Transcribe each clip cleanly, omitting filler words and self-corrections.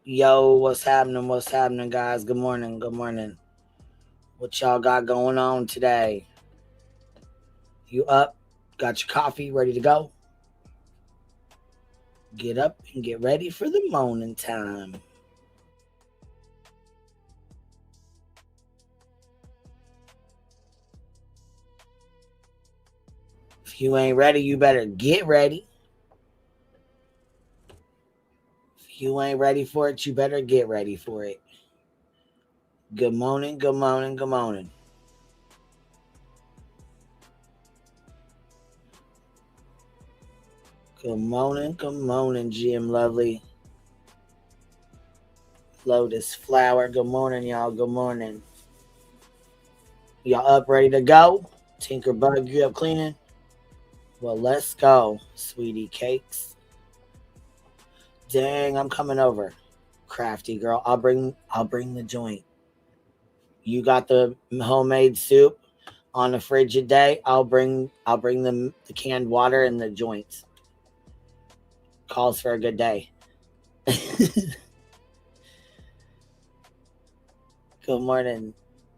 Yo, what's happening? What's happening, guys? Good morning. Good morning. What y'all got going on today? You up? Got your coffee ready to go? Get up and get ready for the morning time. If you ain't ready, you better get ready. If you ain't ready for it, you better get ready for it. Good morning. Good morning. Good morning. Good morning. Good morning, GM Lovely. Lotus Flower. Good morning, y'all. Good morning. Y'all up ready to go? Tinker Bug, you up cleaning? Well, let's go, sweetie cakes. Dang, I'm coming over. Crafty girl. I'll bring the joint. You got the homemade soup on the frigid day. I'll bring the canned water and the joints. Calls for a good day. Good morning,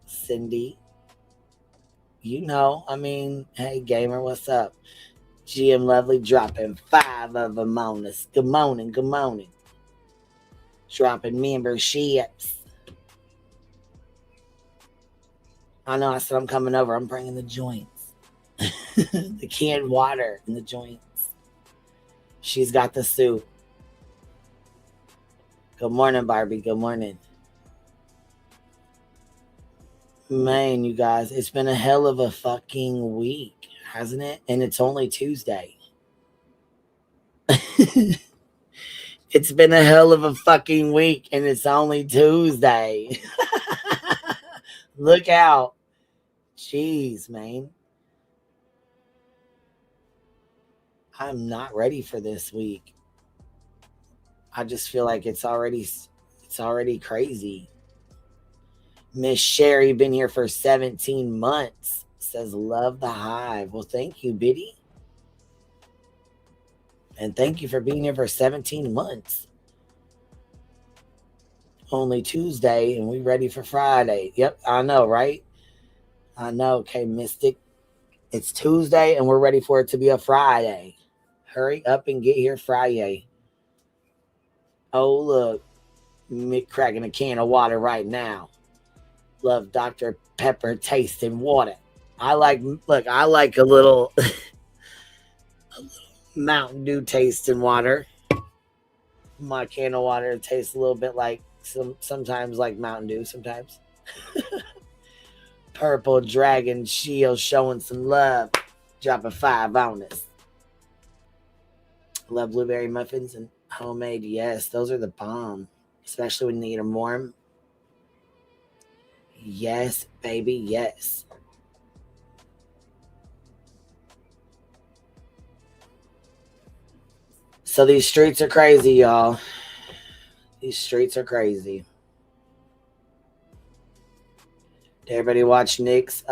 Cindy. You know, hey gamer, what's up? GM Lovely dropping 5 of them on us. Good morning, good morning. Dropping memberships. I know, I said I'm coming over. I'm bringing the joints. The canned water and the joints. She's got the soup. Good morning, Barbie. Good morning. Man, you guys, it's been a hell of a fucking week, hasn't it? And it's only Tuesday. It's been a hell of a fucking week, and it's only Tuesday. Look out. Jeez, man. I'm not ready for this week. I just feel like it's already crazy. Miss Sherry been here for 17 months. Says love the hive. Well, thank you, Biddy. And thank you for being here for 17 months. Only Tuesday and we ready for Friday. Yep, I know, right? I know. Okay, Mystic. It's Tuesday and we're ready for it to be a Friday. Hurry up and get here Friday. Oh, look. Mick cracking a can of water right now. Love Dr. Pepper tasting water. I like a little Mountain Dew tasting water. My can of water tastes a little bit like sometimes like Mountain Dew, sometimes. Purple Dragon Shield showing some love. Dropping 5 on us. Love blueberry muffins and homemade. Yes, those are the bomb. Especially when you eat them warm. Yes, baby, yes. So these streets are crazy, y'all. These streets are crazy. Did everybody watch Nick's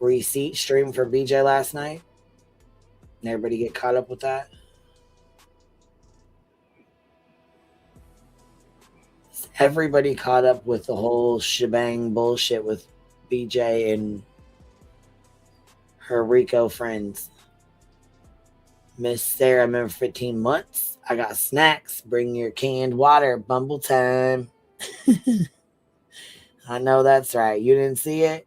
receipt stream for BJ last night? Did everybody get caught up with that? Is everybody caught up with the whole shebang bullshit with BJ and her Rico friends? Miss Sarah, member 15 months. I got snacks. Bring your canned water. Bumble time. I know that's right. You didn't see it?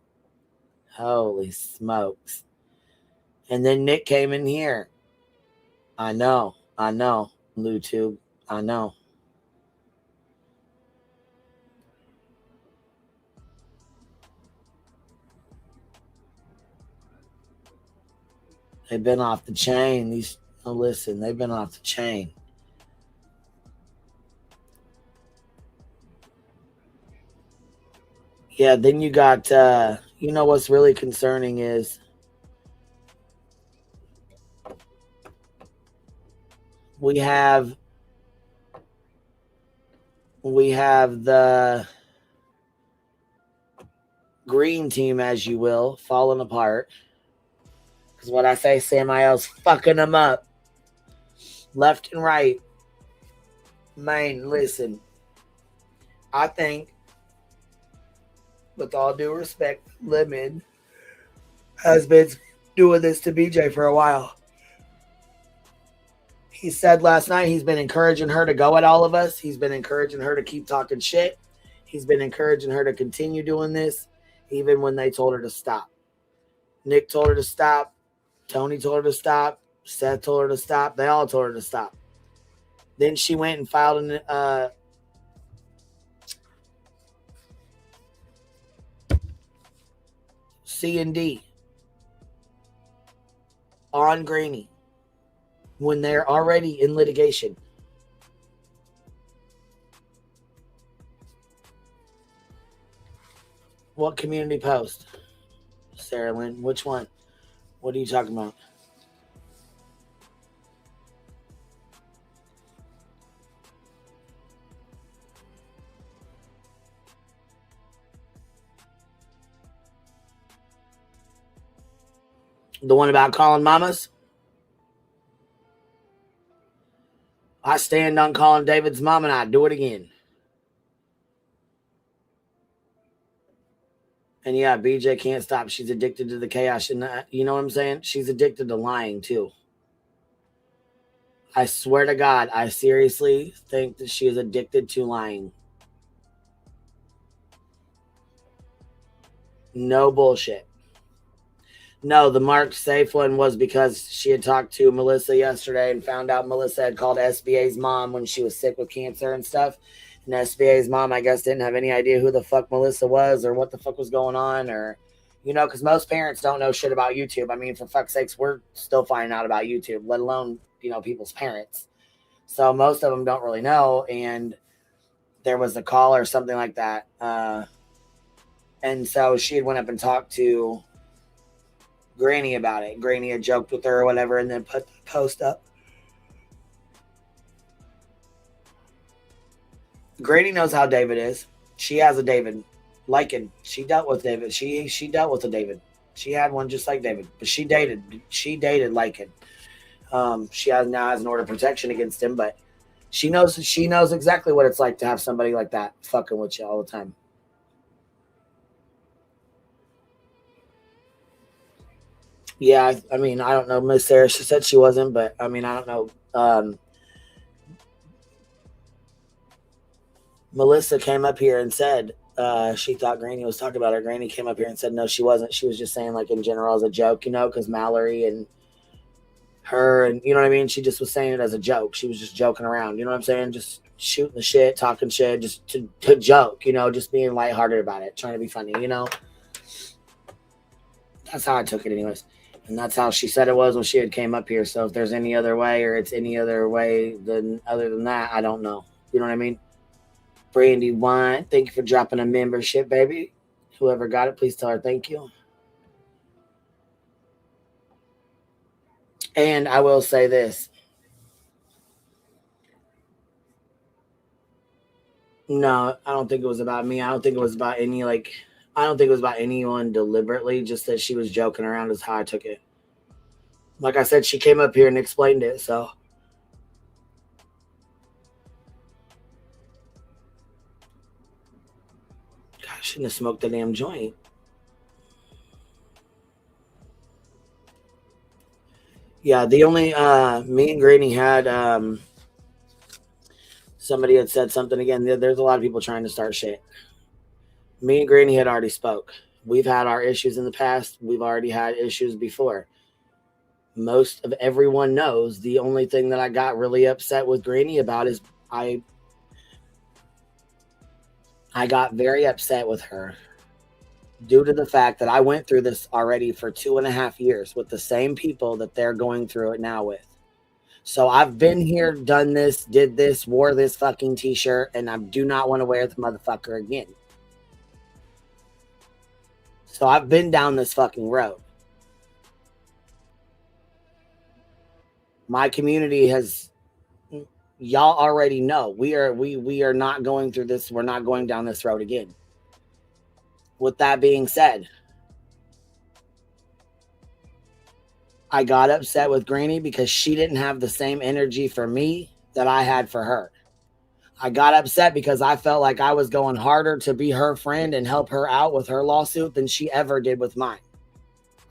Holy smokes. And then Nick came in here. I know. YouTube. I know. They've been off the chain. They've been off the chain. Yeah, then you got what's really concerning is we have the green team, as you will, falling apart. Because what I say, Sam IL's fucking them up left and right. Man, listen, I think, with all due respect, Lemon has been doing this to BJ for a while. He said last night he's been encouraging her to go at all of us. He's been encouraging her to keep talking shit. He's been encouraging her to continue doing this, even when they told her to stop. Nick told her to stop. Tony told her to stop. Seth told her to stop. They all told her to stop. Then she went and filed an C&D on Granny when they're already in litigation. What community post? Sarah Lynn, which one? What are you talking about? The one about calling mamas? I stand on calling David's mom and I do it again. And yeah, BJ can't stop. She's addicted to the chaos. And you know what I'm saying? She's addicted to lying too. I swear to God, I seriously think that she is addicted to lying. No bullshit. No, the marked safe one was because she had talked to Melissa yesterday and found out Melissa had called SBA's mom when she was sick with cancer and stuff. And SBA's mom, I guess, didn't have any idea who the fuck Melissa was or what the fuck was going on, or, you know, because most parents don't know shit about YouTube. I mean, for fuck's sakes, we're still finding out about YouTube, let alone, you know, people's parents. So most of them don't really know. And there was a call or something like that. And so she had went up and talked to Granny about it. Granny had joked with her or whatever and then put the post up. Granny knows how David is. She has a David. Lycan. She dealt with David. She dealt with a David. She had one just like David. But she dated Lycan. She now has an order of protection against him, but she knows exactly what it's like to have somebody like that fucking with you all the time. Yeah, I mean, I don't know. Miss Sarah, she said she wasn't, but I mean, I don't know. Melissa came up here and said she thought Granny was talking about her. Granny came up here and said no, she wasn't. She was just saying, like, in general as a joke, you know, because Mallory and her and, you know what I mean? She just was saying it as a joke. She was just joking around, you know what I'm saying? Just shooting the shit, talking shit, just to joke, you know, just being lighthearted about it, trying to be funny, you know? That's how I took it anyways. And that's how she said it was when she had came up here. So if there's any other way or it's any other way than other than that, I don't know. You know what I mean? Brandy Wine, thank you for dropping a membership, baby. Whoever got it, please tell her thank you. And I will say this. No, I don't think it was about me. I don't think it was about any, like, I don't think it was about anyone deliberately, just that she was joking around is how I took it. Like I said, she came up here and explained it, so. God, I shouldn't have smoked the damn joint. Yeah, the only, me and Granny had, somebody had said something again. There's a lot of people trying to start shit. Me and Granny had already spoke. We've had our issues in the past. We've already had issues before. Most of everyone knows the only thing that I got really upset with Granny about is I got very upset with her due to the fact that I went through this already for 2.5 years with the same people that they're going through it now with. So I've been here, done this, did this, wore this fucking t-shirt, and I do not want to wear the motherfucker again. So I've been down this fucking road. My community has, y'all already know, we are not going through this. We're not going down this road again. With that being said, I got upset with Granny because she didn't have the same energy for me that I had for her. I got upset because I felt like I was going harder to be her friend and help her out with her lawsuit than she ever did with mine.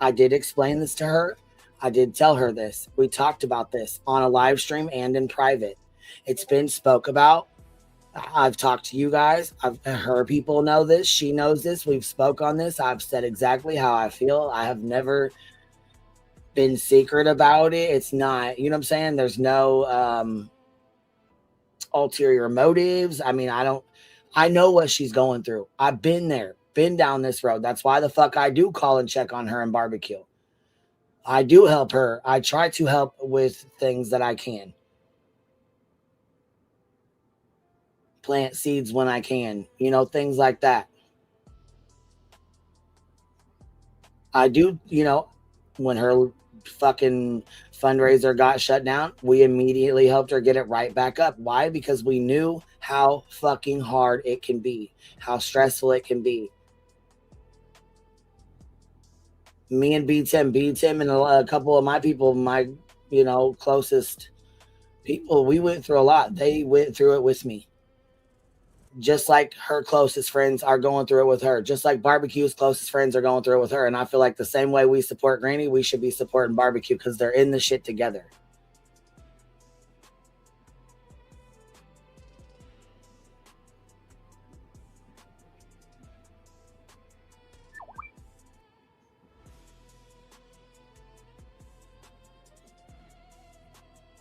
I did explain this to her. I did tell her this. We talked about this on a live stream and in private. It's been spoke about. I've talked to you guys. Her people know this. She knows this. We've spoke on this. I've said exactly how I feel. I have never been secret about it. It's not, you know what I'm saying? There's no ulterior motives. I mean, I know what she's going through. I've been there, been down this road. That's why the fuck I do call and check on her and barbecue. I do help her. I try to help with things that I can. Plant seeds when I can, you know, things like that. I do, you know, when her fucking fundraiser got shut down, we immediately helped her get it right back up. Why? Because we knew how fucking hard it can be, how stressful it can be. Me and B-Tim and a couple of my people, my, you know, closest people, we went through a lot. They went through it with me. Just like her closest friends are going through it with her. Just like Barbecue's closest friends are going through it with her. And I feel like the same way we support Granny, we should be supporting Barbecue because they're in the shit together.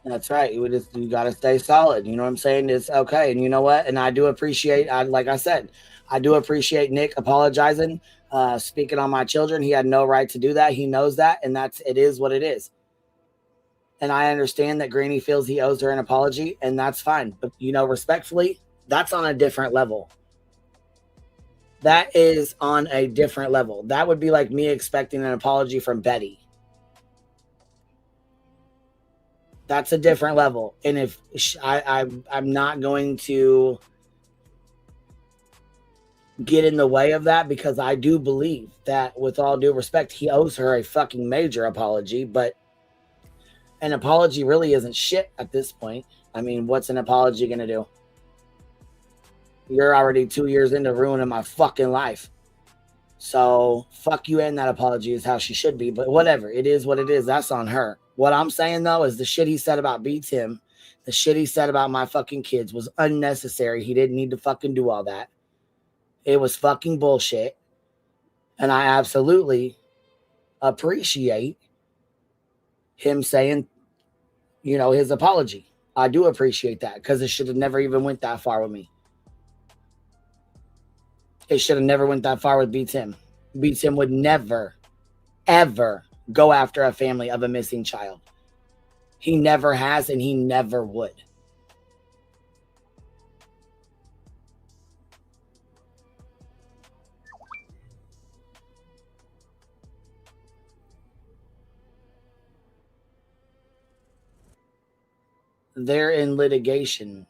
That's right. You got to stay solid. You know what I'm saying? It's okay. And you know what? And I do appreciate, like I said, I do appreciate Nick apologizing, speaking on my children. He had no right to do that. He knows that. And it is what it is. And I understand that Granny feels he owes her an apology, and that's fine. But, you know, respectfully, that's on a different level. That is on a different level. That would be like me expecting an apology from Betty. That's a different level. And if I'm not going to get in the way of that, because I do believe that, with all due respect, he owes her a fucking major apology. But an apology really isn't shit at this point. I mean, what's an apology going to do? You're already 2 years into ruining my fucking life. So fuck you, and that apology is how she should be. But whatever, it is what it is. That's on her. What I'm saying though is the shit he said about Tim, the shit he said about my fucking kids was unnecessary. He didn't need to fucking do all that. It was fucking bullshit. And I absolutely appreciate him saying, you know, his apology. I do appreciate that, because it should have never even went that far with me. It should have never went that far with Tim. Tim would never, ever go after a family of a missing child. He never has, and he never would. They're in litigation.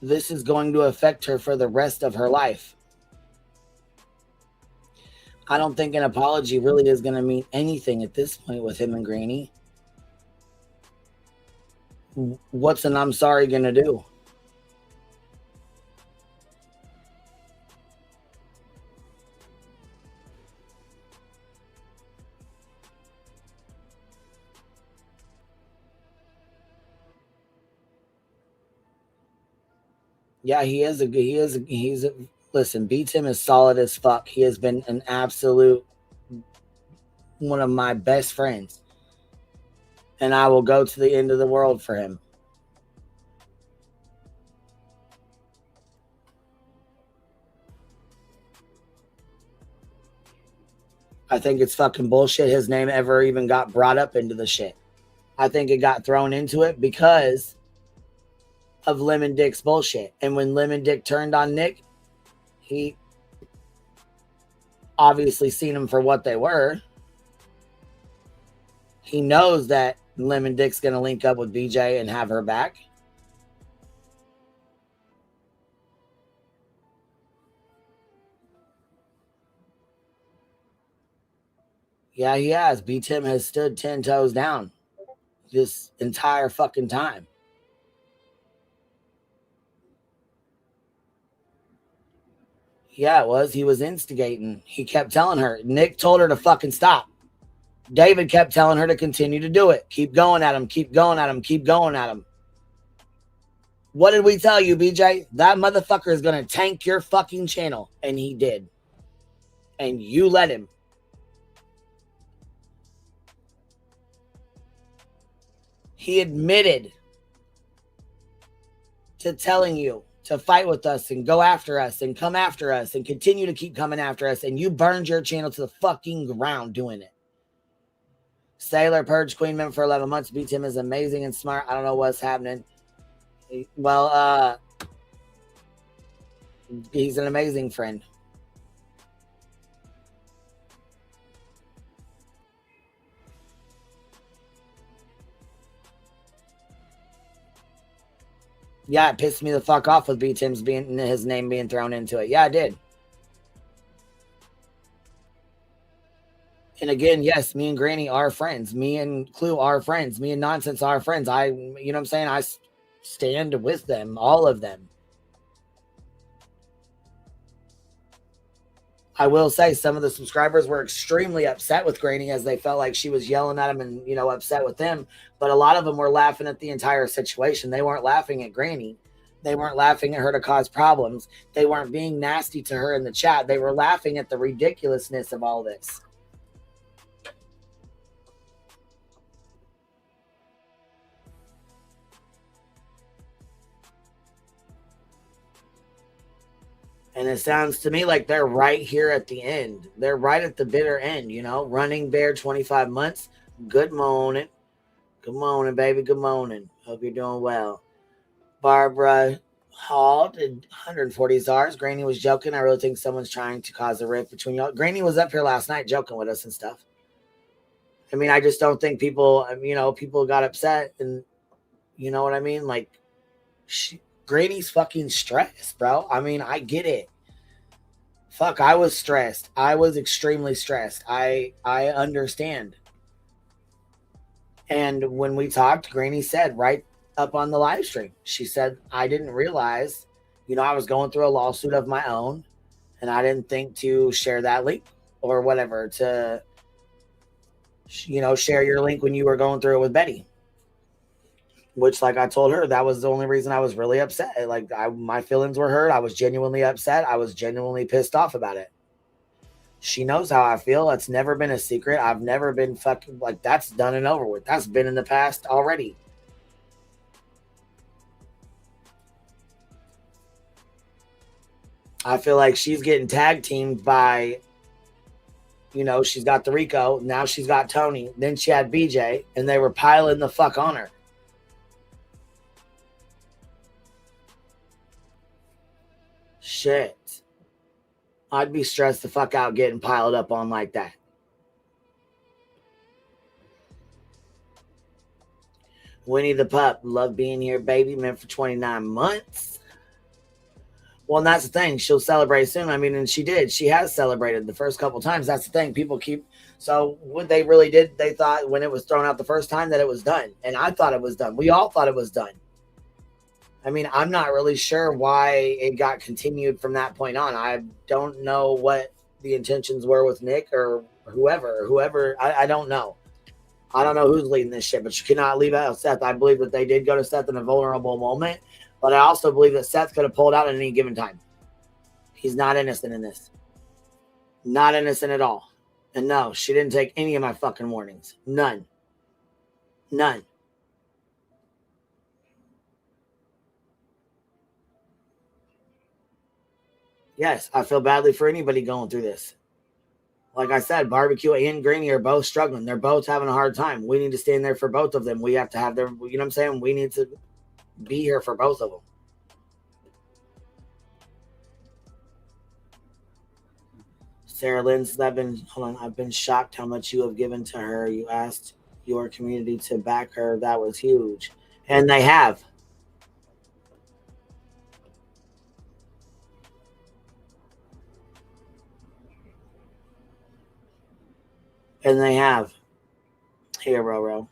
This is going to affect her for the rest of her life. I don't think an apology really is going to mean anything at this point with him and Granny. What's an I'm sorry going to do? Yeah, listen, Tim is solid as fuck. He has been an absolute one of my best friends. And I will go to the end of the world for him. I think it's fucking bullshit his name ever even got brought up into the shit. I think it got thrown into it because of Lemon Dick's bullshit. And when Lemon Dick turned on Nick, he obviously seen them for what they were. He knows that Lemon Dick's going to link up with BJ and have her back. Yeah, he has. Tim has stood 10 toes down. this entire fucking time. Yeah, it was. He was instigating. He kept telling her. Nick told her to fucking stop. David kept telling her to continue to do it. Keep going at him. Keep going at him. Keep going at him. What did we tell you, BJ? That motherfucker is going to tank your fucking channel. And he did. And you let him. He admitted to telling you to fight with us and go after us and come after us and continue to keep coming after us. And you burned your channel to the fucking ground doing it. Sailor purged Queen Mint for 11 months. Beat him is amazing and smart. I don't know what's happening. Well, he's an amazing friend. Yeah, it pissed me the fuck off with B Tim's being his name being thrown into it. Yeah, I did. And again, yes, me and Granny are friends. Me and Clue are friends. Me and Nonsense are friends. You know what I'm saying? I stand with them, all of them. I will say some of the subscribers were extremely upset with Granny as they felt like she was yelling at them and, upset with them. But a lot of them were laughing at the entire situation. They weren't laughing at Granny. They weren't laughing at her to cause problems. They weren't being nasty to her in the chat. They were laughing at the ridiculousness of all this. And it sounds to me like they're right here at the end. They're right at the bitter end, Running Bear 25 months. Good morning. Good morning, baby. Good morning. Hope you're doing well. Barbara Hall did 140 stars. Granny was joking. I really think someone's trying to cause a rift between y'all. Granny was up here last night joking with us and stuff. I mean, I just don't think people, people got upset and, you know what I mean? Like, Granny's fucking stressed, bro. I mean, I get it. Fuck, I was stressed. I was extremely stressed. I understand. And when we talked, Granny said right up on the live stream, she said, I didn't realize, I was going through a lawsuit of my own and I didn't think to share that link or whatever to, share your link when you were going through it with Betty. Which, like I told her, that was the only reason I was really upset. Like, my feelings were hurt. I was genuinely upset. I was genuinely pissed off about it. She knows how I feel. It's never been a secret. I've never been fucking, like, that's done and over with. That's been in the past already. I feel like she's getting tag teamed by, she's got the Rico. Now she's got Tony. Then she had BJ, and they were piling the fuck on her. Shit. I'd be stressed the fuck out getting piled up on like that. Winnie the Pup, love being here, baby. Meant for 29 months. Well, and that's the thing. She'll celebrate soon. I mean, and she did. She has celebrated the first couple times. That's the thing. People keep. So what they really did, they thought when it was thrown out the first time that it was done. And I thought it was done. We all thought it was done. I mean, I'm not really sure why it got continued from that point on. I don't know what the intentions were with Nick or whoever. I don't know. I don't know who's leading this shit, but you cannot leave out Seth. I believe that they did go to Seth in a vulnerable moment, but I also believe that Seth could have pulled out at any given time. He's not innocent in this. Not innocent at all. And no, she didn't take any of my fucking warnings. None. None. Yes, I feel badly for anybody going through this. Like I said, Barbecue and Granny are both struggling. They're both having a hard time. We need to stand there for both of them. We have to have their, you know what I'm saying? We need to be here for both of them. Sarah Lynn's, I've been shocked how much you have given to her. You asked your community to back her. That was huge. And they have. And they have. Here, Roro.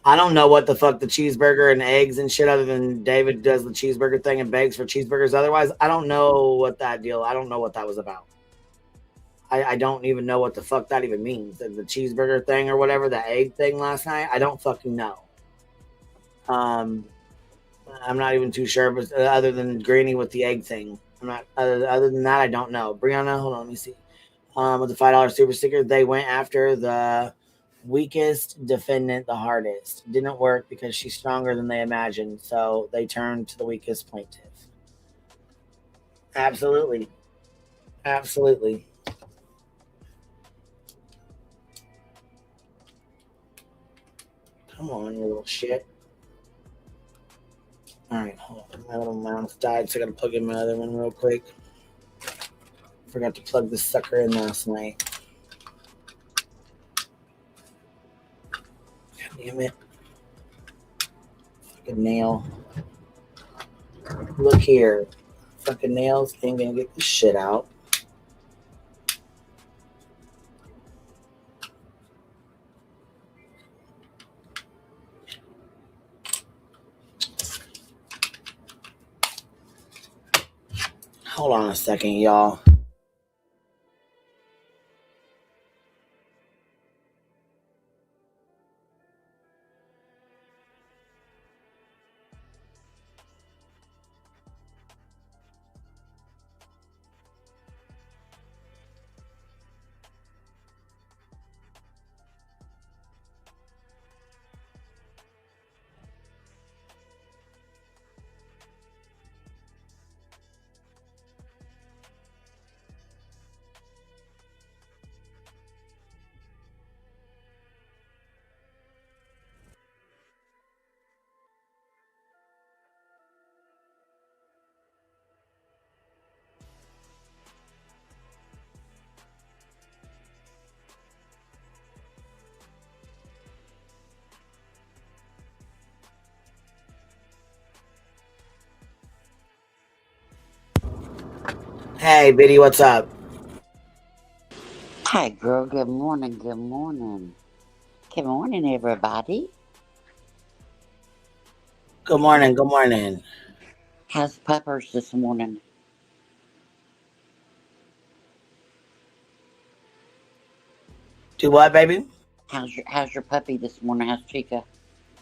I don't know what the fuck the cheeseburger and eggs and shit, other than David does the cheeseburger thing and begs for cheeseburgers. Otherwise, I don't know what that deal. I don't know what that was about. I don't even know what the fuck that even means. The cheeseburger thing or whatever, the egg thing last night. I don't fucking know. Um, I'm not even too sure, but other than Granny with the egg thing, I'm not. Other than that, I don't know. Brianna, hold on, let me see. With the $5 super sticker, they went after the weakest defendant the hardest. Didn't work because she's stronger than they imagined, so they turned to the weakest plaintiff. Absolutely, absolutely. Come on, you little shit. All right, hold on. My little mouse died, so I gotta plug in my other one real quick. Forgot to plug this sucker in last night. God damn it. Fucking nail. Look here. Fucking nails ain't gonna get this shit out. Hold on a second, y'all. Hey, Biddy, what's up? Hi, girl. Good morning. Good morning. Good morning, everybody. Good morning, good morning. How's puppers this morning? Do what, baby? How's your puppy this morning? How's Chica?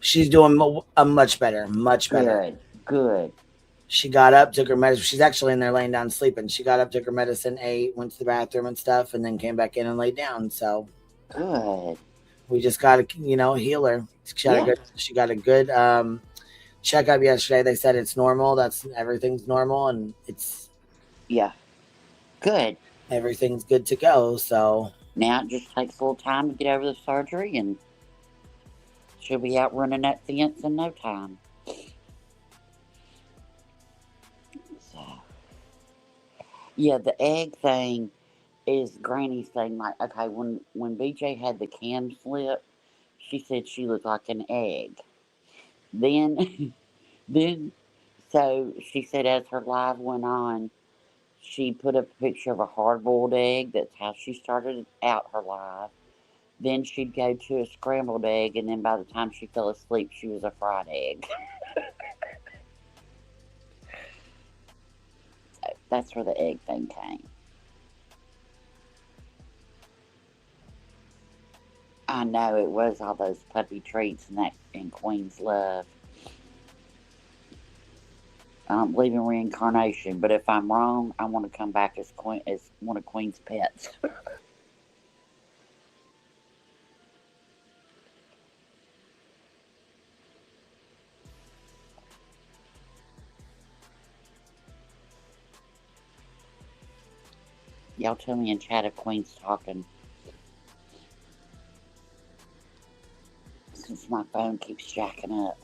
She's doing much better, much better. Good. Good. She got up, took her medicine. She's actually in there laying down sleeping. She got up, took her medicine, ate, went to the bathroom and stuff, and then came back in and laid down. So Good. we just got to, heal her. Yeah. She got a good checkup yesterday. They said it's normal. That's everything's normal, and it's Yeah. Good. everything's good to go. So Now it just takes a little time to get over the surgery, and she'll be out running that fence in no time. So, yeah, the egg thing is Granny's thing. Like, okay, when BJ had the cam slip, she said she looked like an egg. Then, then So she said as her live went on, she put up a picture of a hard boiled egg. That's how she started out her live. Then she'd go to a scrambled egg, and then by the time she fell asleep, she was a fried egg. So that's where the egg thing came. I know it was all those puppy treats and that and Queen's love. I don't believe in reincarnation, but if I'm wrong, I want to come back as Queen as one of Queen's pets. Y'all tell me in chat if Queen's talking, since my phone keeps jacking up.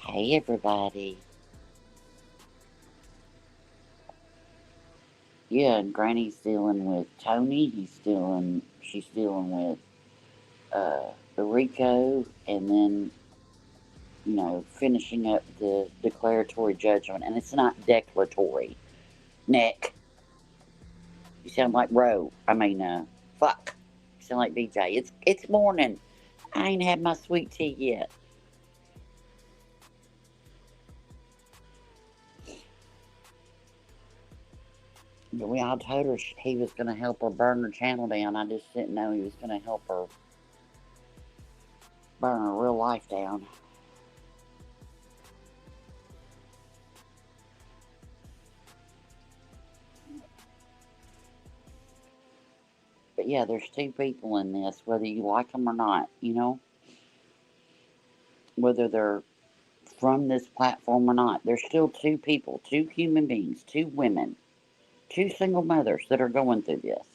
Hey, everybody. Yeah, and Granny's dealing with Tony. She's dealing with Rico, and then, finishing up the declaratory judgment. And it's not declaratory. Nick. You sound like fuck. You sound like BJ. It's morning. I ain't had my sweet tea yet. But we all told her he was going to help her burn her channel down. I just didn't know he was going to help her burn her real life down. But yeah, there's two people in this, whether you like them or not, whether they're from this platform or not. There's still two people, two human beings, two women, two single mothers that are going through this.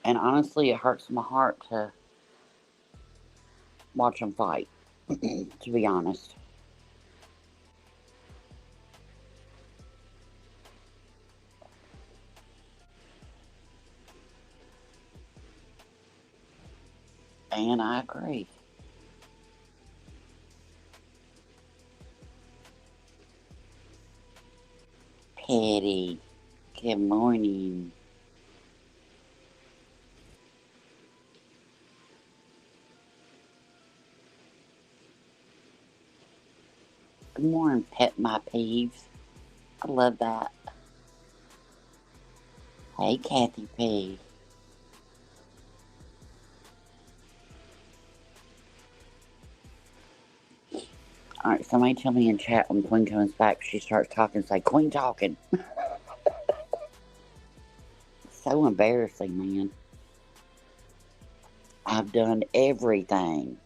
And honestly, it hurts my heart to watch them fight, to be honest. And I agree. Petty. Good morning. Good morning, Pet My Peeves. I love that. Hey, Kathy P. Alright, somebody tell me in chat when Queen comes back, she starts talking, say, Queen talking. So embarrassing, man. I've done everything.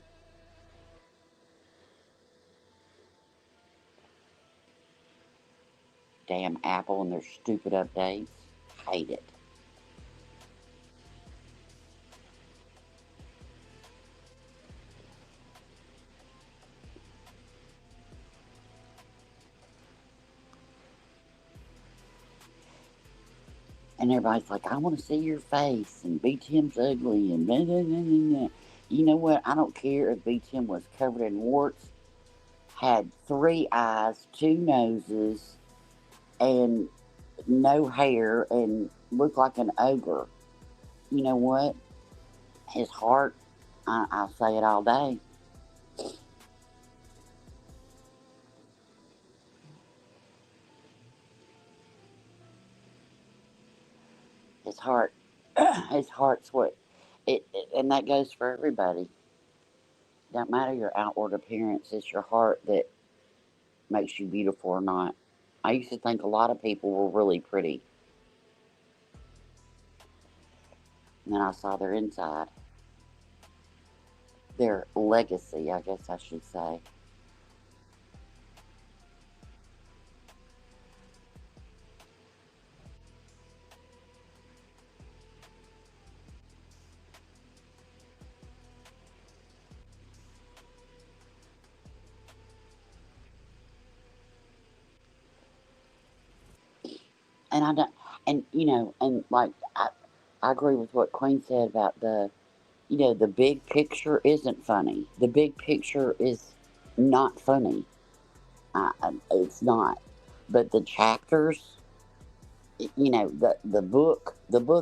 Damn Apple and their stupid updates. Hate it. And everybody's like, I want to see your face, and B Tim's ugly, and blah, blah, blah, blah, blah. You know what? I don't care if B Tim was covered in warts, had 3 eyes, 2 noses, and no hair, and looked like an ogre. You know what? His heart, I'll say it all day. His heart, his heart's what and that goes for everybody. Don't matter your outward appearance, it's your heart that makes you beautiful or not. I used to think a lot of people were really pretty, and then I saw their inside, their legacy, I guess I should say. And I don't, and and like I agree with what Queen said about the big picture isn't funny. The big picture is not funny. It's not. But the chapters, the book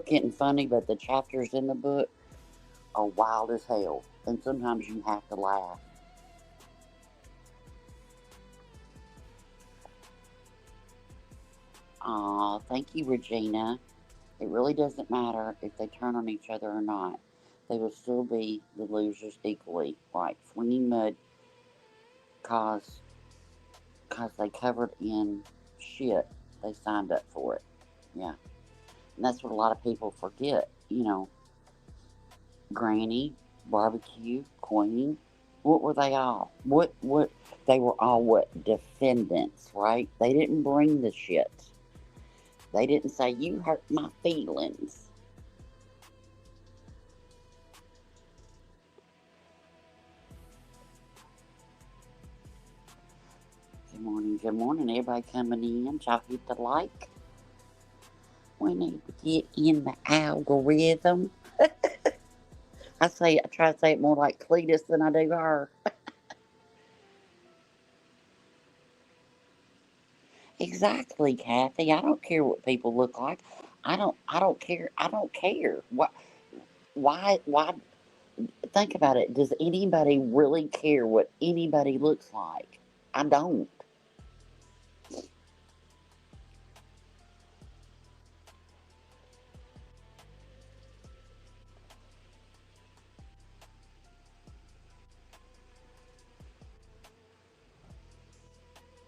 isn't funny, but the chapters in the book are wild as hell, and sometimes you have to laugh. Aw, thank you, Regina. It really doesn't matter if they turn on each other or not. They will still be the losers equally. Like flinging mud cause they covered in shit. They signed up for it. Yeah. And that's what a lot of people forget. Granny, Barbecue, Queen. What were they all? What they were all what? Defendants, right? They didn't bring the shit. They didn't say, you hurt my feelings. Good morning, good morning. Everybody coming in. Y'all hit the like. We need to get in the algorithm. I try to say it more like Cletus than I do her. Exactly, Kathy. I don't care what people look like. I don't care. I don't care. Why think about it. Does anybody really care what anybody looks like? I don't.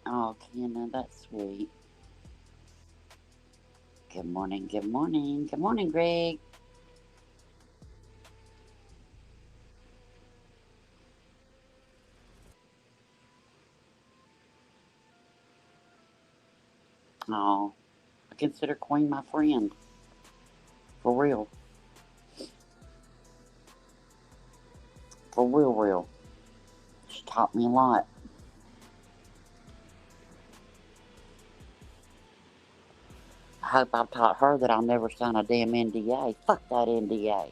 Oh, Kenna, that's sweet. Good morning, good morning. Good morning, Greg. Oh, I consider Queen my friend. For real. For real, real. She taught me a lot. I hope I've taught her that I'll never sign a damn NDA. Fuck that NDA.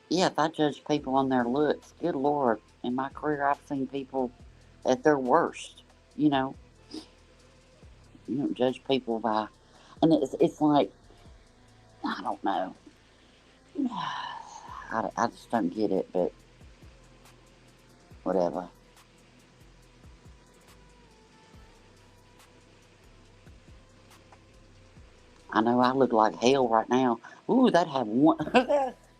Yeah, if I judge people on their looks, good lord. In my career, I've seen people at their worst. You know, you don't judge people by, and it's like I don't know. I just don't get it, but whatever. I know I look like hell right now. Ooh, they'd have one.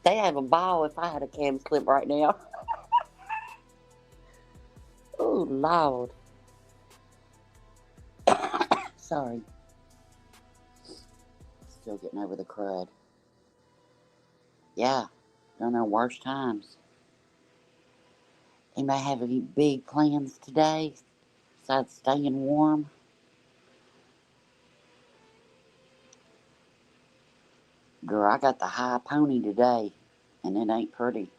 They have a ball if I had a cam slip right now. Oh Lord. Sorry. Still getting over the crud. Yeah, don't know worse times. Anybody have any big plans today besides staying warm? Girl, I got the high pony today, and it ain't pretty.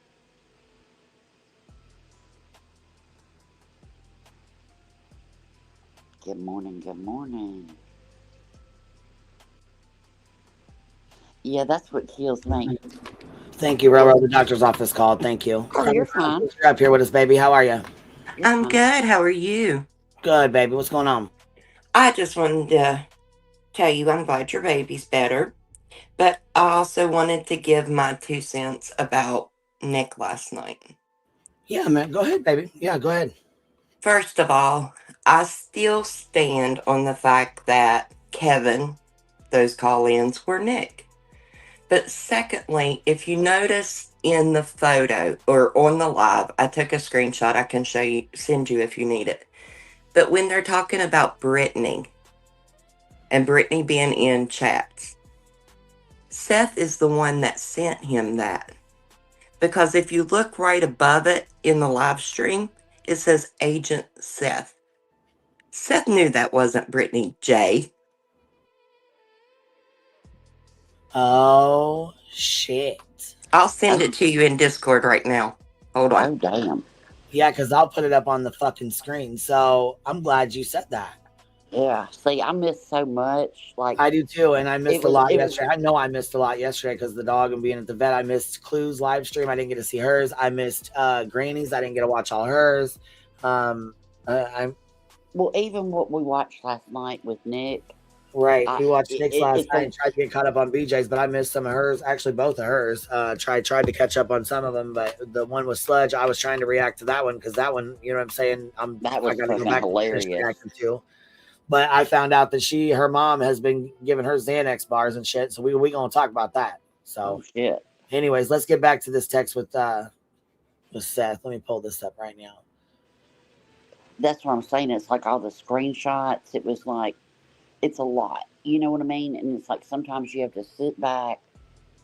Good morning, good morning. Yeah, that's what kills me. Thank you, Roro. The doctor's office called. Thank you. Oh, Carmen you're fine. Francis, you're up here with us, baby. How are you? You're I'm fine. good. How are you? Good, baby. What's going on? I just wanted to tell you I'm glad your baby's better, but I also wanted to give my 2 cents about Nick last night. Yeah, man. Go ahead, baby. Yeah, go ahead. First of all, I still stand on the fact that Kevin, those call ins were Nick. But secondly, if you notice in the photo or on the live, I took a screenshot I can show you, send you if you need it. But when they're talking about Brittany and Brittany being in chats, Seth is the one that sent him that. Because if you look right above it in the live stream, it says Agent Seth. Seth knew that wasn't Brittany J. Oh, shit. I'll send Oh, it to you in Discord right now. Hold on. oh, damn. Yeah, because I'll put it up on the fucking screen. So I'm glad you said that. Yeah. See, I missed so much. Like I do too, and I missed a lot it was. yesterday. I know I missed a lot yesterday because the dog and being at the vet. I missed Clue's live stream. I didn't get to see hers. I missed Granny's. I didn't get to watch all hers. Um, I'm Well, even what we watched last night with Nick, right. I We watched Nick's last it's night a and tried to get caught up on BJ's, but I missed some of hers. Actually, both of hers. Tried to catch up on some of them, but the one with Sludge, I was trying to react to that one because that one, you know what I'm saying. that I was got to go fucking back and finish hilarious. reacting to. But I found out that her mom has been giving her Xanax bars and shit. So we gonna talk about that. Oh So, shit. anyways, let's get back to this text with Seth. Let me pull this up right now. That's what I'm saying. It's like all the screenshots. It was like it's a lot. You know what I mean? And it's like sometimes you have to sit back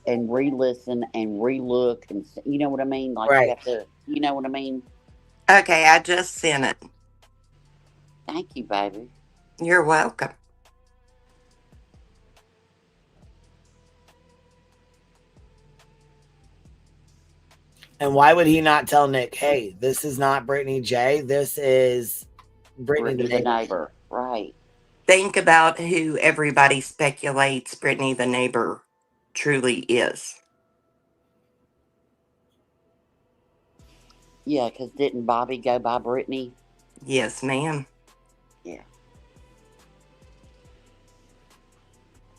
and re-listen and re-look and you know what I mean? Like you Right. have to. You know what I mean? Okay, I just sent it. Thank you, baby. You're welcome. And why would he not tell Nick, hey, this is not Brittany J. This is Brittany the Brittany the neighbor. neighbor, right? think about who everybody speculates Brittany the neighbor truly is. Yeah, because didn't Bobby go by Brittany? Yes, ma'am. Yeah.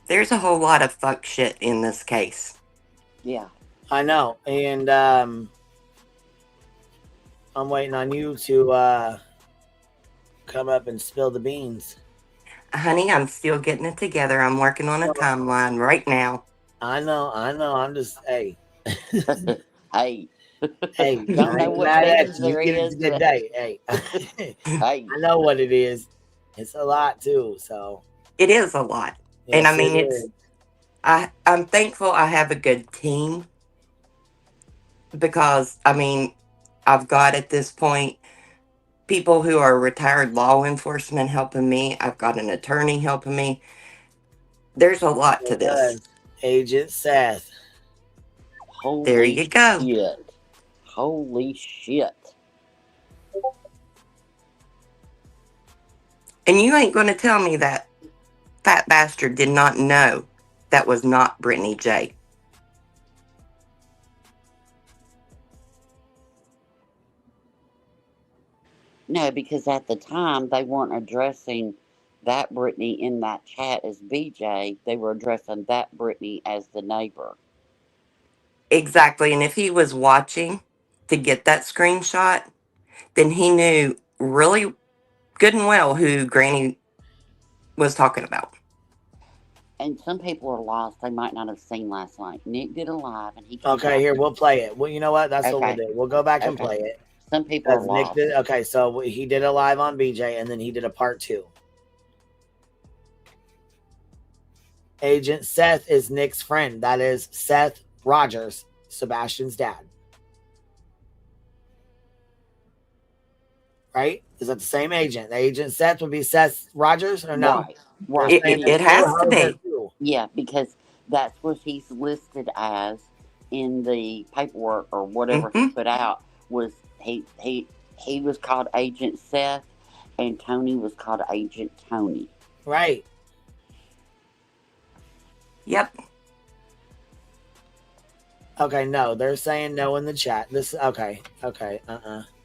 There's a whole lot of fuck shit in this case. Yeah. I know. And I'm waiting on you to come up and spill the beans. Honey, I'm still getting it together. I'm working on a timeline right now. I know. I'm just, hey. Hey. Hey, Don't I know ain't what mad at beans you. You there get it is, a good but day. Hey. hey. I know what it is. It's a lot too. So It is a lot. And I yes, it mean, is. I'm thankful I have a good team because, I mean, I've got at this point people who are retired law enforcement helping me. I've got an attorney helping me. There's a lot to It this. does. Agent Seth. There Holy you go. shit. Holy shit. And you ain't going to tell me that fat bastard did not know that was not Brittany J. No, because at the time they weren't addressing that Brittany in that chat as BJ. They were addressing that Brittany as the neighbor. Exactly. And if he was watching to get that screenshot, then he knew really good and well who Granny was talking about. And some people are lost. They might not have seen last night. Nick did a live and he came Okay, back. here we'll play it. Well, you know what? That's what we'll Okay. do. We'll go back and Okay. play it. Some people are Because Nick lost. did. Okay, so he did a live on BJ, and then he did a part 2. Agent Seth is Nick's friend. That is Seth Rogers, Sebastian's dad. Right? Is that the same agent? The agent Seth would be Seth Rogers, or no? Right. They're Right. saying It there's It is. two. has to How is there be. 2? Yeah, because that's what he's listed as in the paperwork or whatever he Hmm. put out. Was he was called Agent Seth, and Tony was called Agent Tony. Right. Yep. Okay, no, they're saying no in the chat. This okay.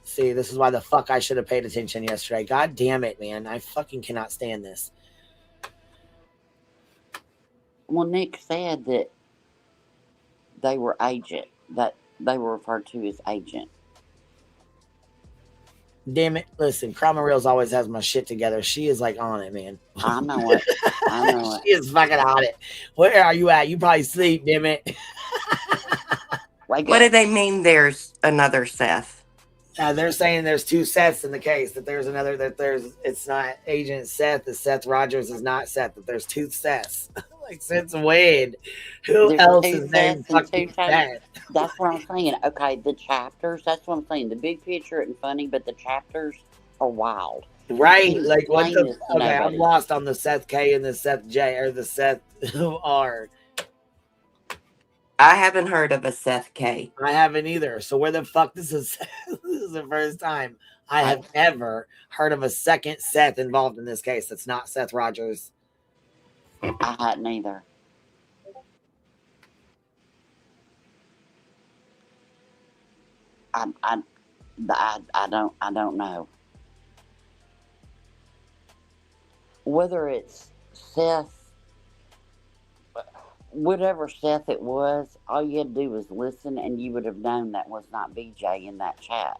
See, this is why the fuck I should have paid attention yesterday. God damn it, man. I fucking cannot stand this. Well, Nick said that they were agent, that they were referred to as agent. Damn it. Listen, Cromwell Reels always has my shit together. She is like on it, man. I know it. I know it. She is fucking on it. Where are you at? You probably sleep, damn it. Wake What up. do they mean there's another Seth? They're saying there's 2 Seths in the case. That there's another. That there's. It's not Agent Seth. The Seth Rogers is not Seth. That there's 2 Seths. Like since when? Who There's else 2 is named Seths and 2 fucking Tonys. Seth? That's what I'm saying. Okay, the chapters, that's what I'm saying. The big picture isn't funny, but the chapters are wild. Right? Can't Like what explain the? this to Okay, I'm nobody. lost on the Seth K and the Seth J or the Seth R. I haven't heard of a Seth K. I haven't either. So where the fuck this is? This is the first time I have ever heard of a second Seth involved in this case. That's not Seth Rogers. I hadn't either. I don't know whether it's Seth, whatever Seth it was. All you had to do was listen, and you would have known that was not BJ in that chat.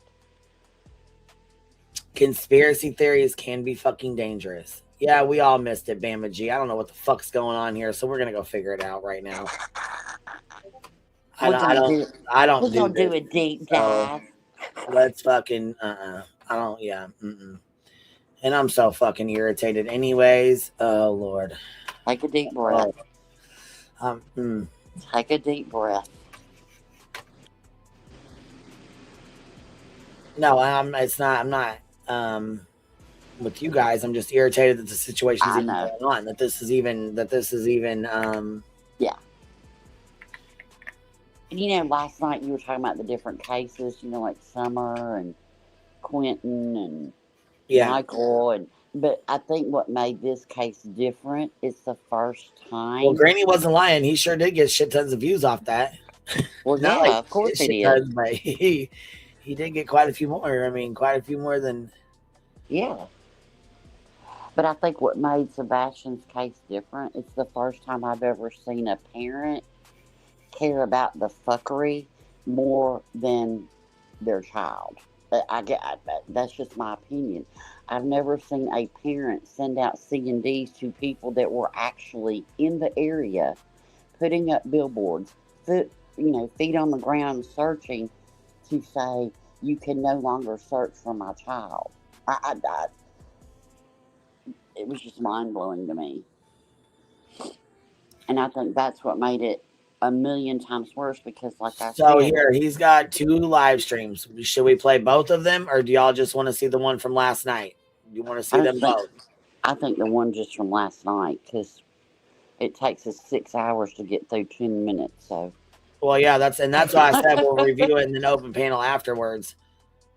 Conspiracy theories can be fucking dangerous. Yeah, we all missed it, Bama G. I don't know what the fuck's going on here, so we're gonna go figure it out right now. I don't We're do gonna do this. a deep So dive. let's fucking I don't And I'm so fucking irritated anyways. Oh Lord. Take a deep breath. Take a deep breath. No, it's not. I'm not with you guys. I'm just irritated that the situation's even going on. That this is even. Yeah. And you know, last night you were talking about the different cases. You know, like Summer and Quentin and Michael, and But I think what made this case different is the first Well, time. Granny wasn't lying. He sure did get shit tons of views off that. Well, Not like yeah, of course it shit is. tons, but he did get quite a few more. I mean, quite a few more than. Yeah. But I think what made Sebastian's case different is the first time I've ever seen a parent care about the fuckery more than their child. That's just my opinion. I've never seen a parent send out C&Ds to people that were actually in the area, putting up billboards, feet on the ground, searching to say you can no longer search for my child. It was just mind blowing to me, and I think that's what made it a million times worse because, like I So said, here he's got 2 live streams. Should we play both of them, or do y'all just want to see the one from last night? You want to I see just them think both? I think the one just from last night because it takes us 6 hours to get through 10 minutes. So Well, yeah, that's why I said we'll review it in an open panel afterwards.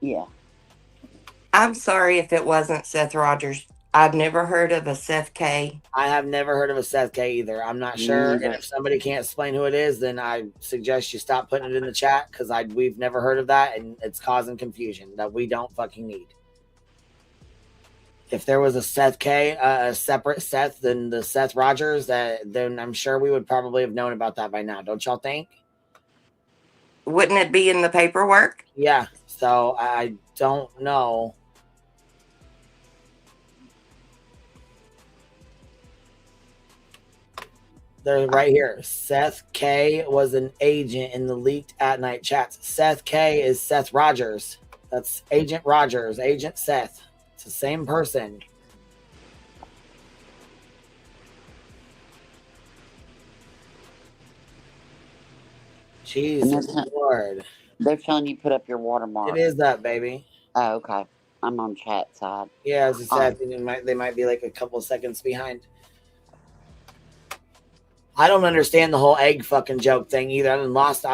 yeah, I'm sorry if it wasn't Seth Rogers. I've never heard of a Seth K. I have never heard of a Seth K either. I'm not me sure, and neither. if somebody can't explain who it is, then I suggest you stop putting it in the chat because we've never heard of that, and it's causing confusion that we don't fucking need. If there was a Seth K, a separate Seth than the Seth Rogers, then I'm sure we would probably have known about that by now. Don't y'all think? Wouldn't it be in the paperwork? Yeah. So I don't know. They're right here. Seth K was an agent in the leaked at night chats. Seth K is Seth Rogers. That's Agent Rogers, Agent Seth. It's the same person. Jesus Lord. They're telling you put up your watermark. It is that, baby. Oh, okay. I'm on chat side. Yeah, as I said, they might be like a couple of seconds behind. I don't understand the whole egg fucking joke thing either. I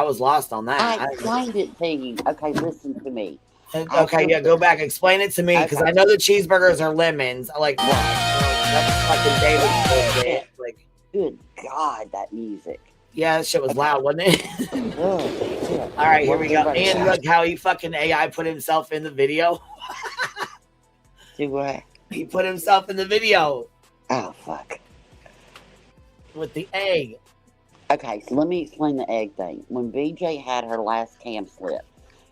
was lost on that. I explained it to you. Okay, listen to me. Okay, yeah, go back. Explain it to me because I know the cheeseburgers are lemons. I like that's fucking David's bullshit. Like, good God, that music. Yeah, that shit was loud, wasn't it? All right, here we go. And look how he fucking AI put himself in the video. Do what? He put himself in the video. Oh, fuck. With the egg. Okay, so let me explain the egg thing. When BJ had her last cam slip,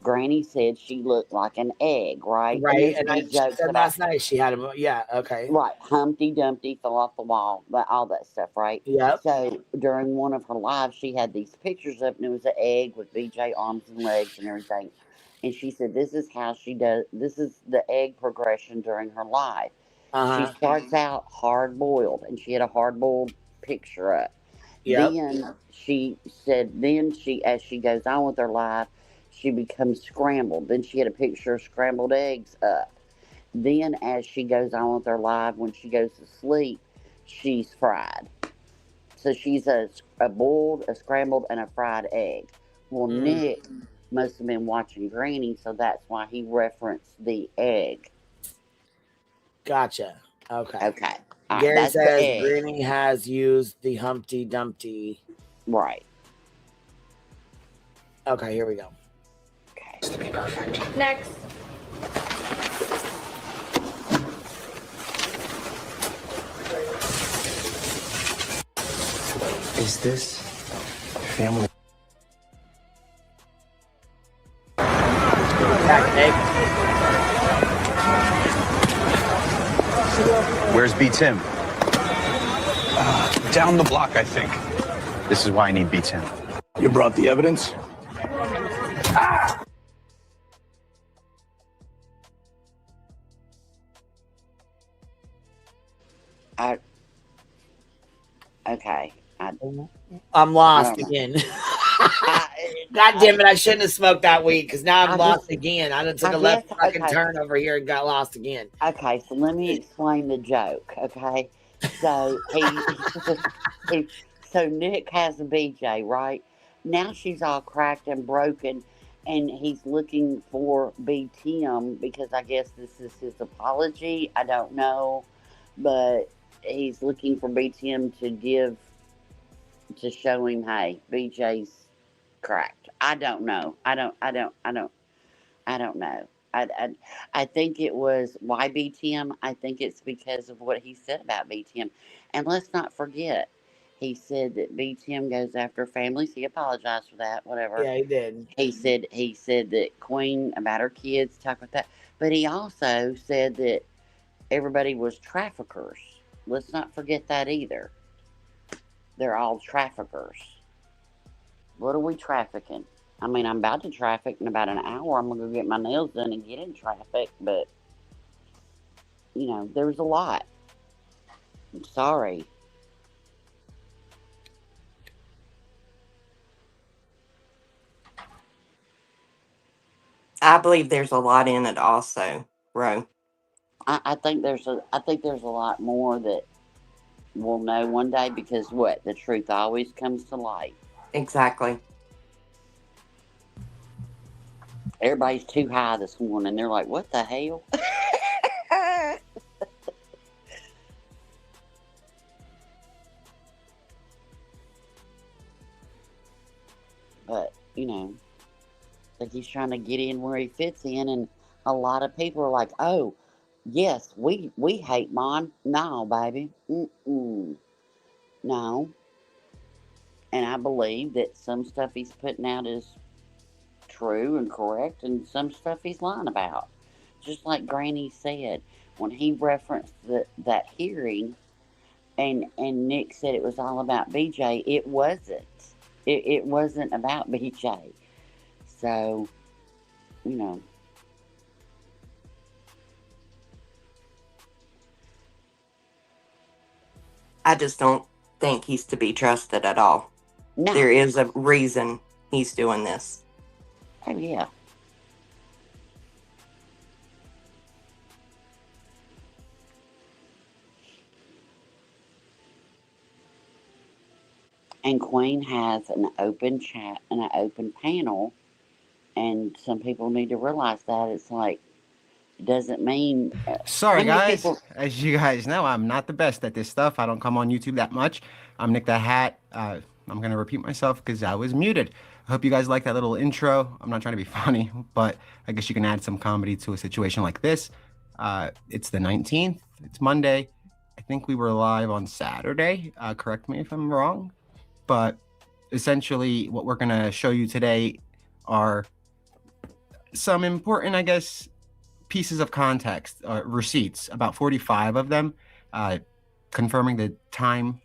Granny said she looked like an egg, right? Right, and I said last night she had him. Yeah, okay. Right, Humpty Dumpty fell off the wall, all that stuff, right? Yeah. So during one of her lives, she had these pictures up, and it was an egg with BJ arms and legs and everything. And she said, this is how she does, this is the egg progression during her life. She starts out hard boiled, and she had a hard boiled picture up. Yep. Then she said, as she goes on with her life, she becomes scrambled. Then she had a picture of scrambled eggs up. Then as she goes on with her life, when she goes to sleep, she's fried. So she's a boiled, a scrambled, and a fried egg. Well, Nick must have been watching Granny, so that's why he referenced the egg. Gotcha. Okay. Okay. Gary says Granny has used the Humpty Dumpty. Right. Okay, here we go. Okay. To be perfect. Next. Is this family? Where's B. Tim? Down the block, I think. This is why I need B. Tim. You brought the evidence? Okay. I'm lost again. God damn it, I shouldn't have smoked that weed because now I'm lost again. I took a left fucking turn over here and got lost again. Okay, so let me explain the joke, okay? So so Nick has a BJ, right? Now she's all cracked and broken, and he's looking for B Tim because I guess this is his apology. I don't know, but he's looking for B Tim to show him, hey, BJ's cracked. I don't know. I don't know. I think it was why B Tim. I think it's because of what he said about B Tim. And let's not forget, he said that B Tim goes after families. He apologized for that, whatever. Yeah, he did. He said that Queen about her kids, talk about that. But he also said that everybody was traffickers. Let's not forget that either. They're all traffickers. What are we trafficking? I mean, I'm about to traffic in about an hour. I'm going to go get my nails done and get in traffic, but, there's a lot. I'm sorry. I believe there's a lot in it also, Ro. I think there's a lot more that we'll know one day because what? The truth always comes to light. Exactly. Everybody's too high this morning. They're like, what the hell? But, I think he's trying to get in where he fits in, and a lot of people are like, oh, yes, we hate Mon. No, baby. Mm-mm. No. And I believe that some stuff he's putting out is true and correct, and some stuff he's lying about. Just like Granny said, when he referenced that hearing, and Nick said it was all about BJ, it wasn't. It wasn't about BJ. So, I just don't think he's to be trusted at all. no. There is a reason he's doing this. Oh, yeah. And Queen has an open chat and an open panel, and some people need to realize that. It's like, it doesn't mean. Sorry, how many guys. people- As you guys know, I'm not the best at this stuff. I don't come on YouTube that much. I'm Nick the Hat. I'm going to repeat myself because I was muted. I hope you guys like that little intro. I'm not trying to be funny, but I guess you can add some comedy to a situation like this. It's the 19th. It's Monday. I think we were live on Saturday. Correct me if I'm wrong. But essentially, what we're going to show you today are some important, I guess, pieces of context, receipts, about 45 of them, confirming the time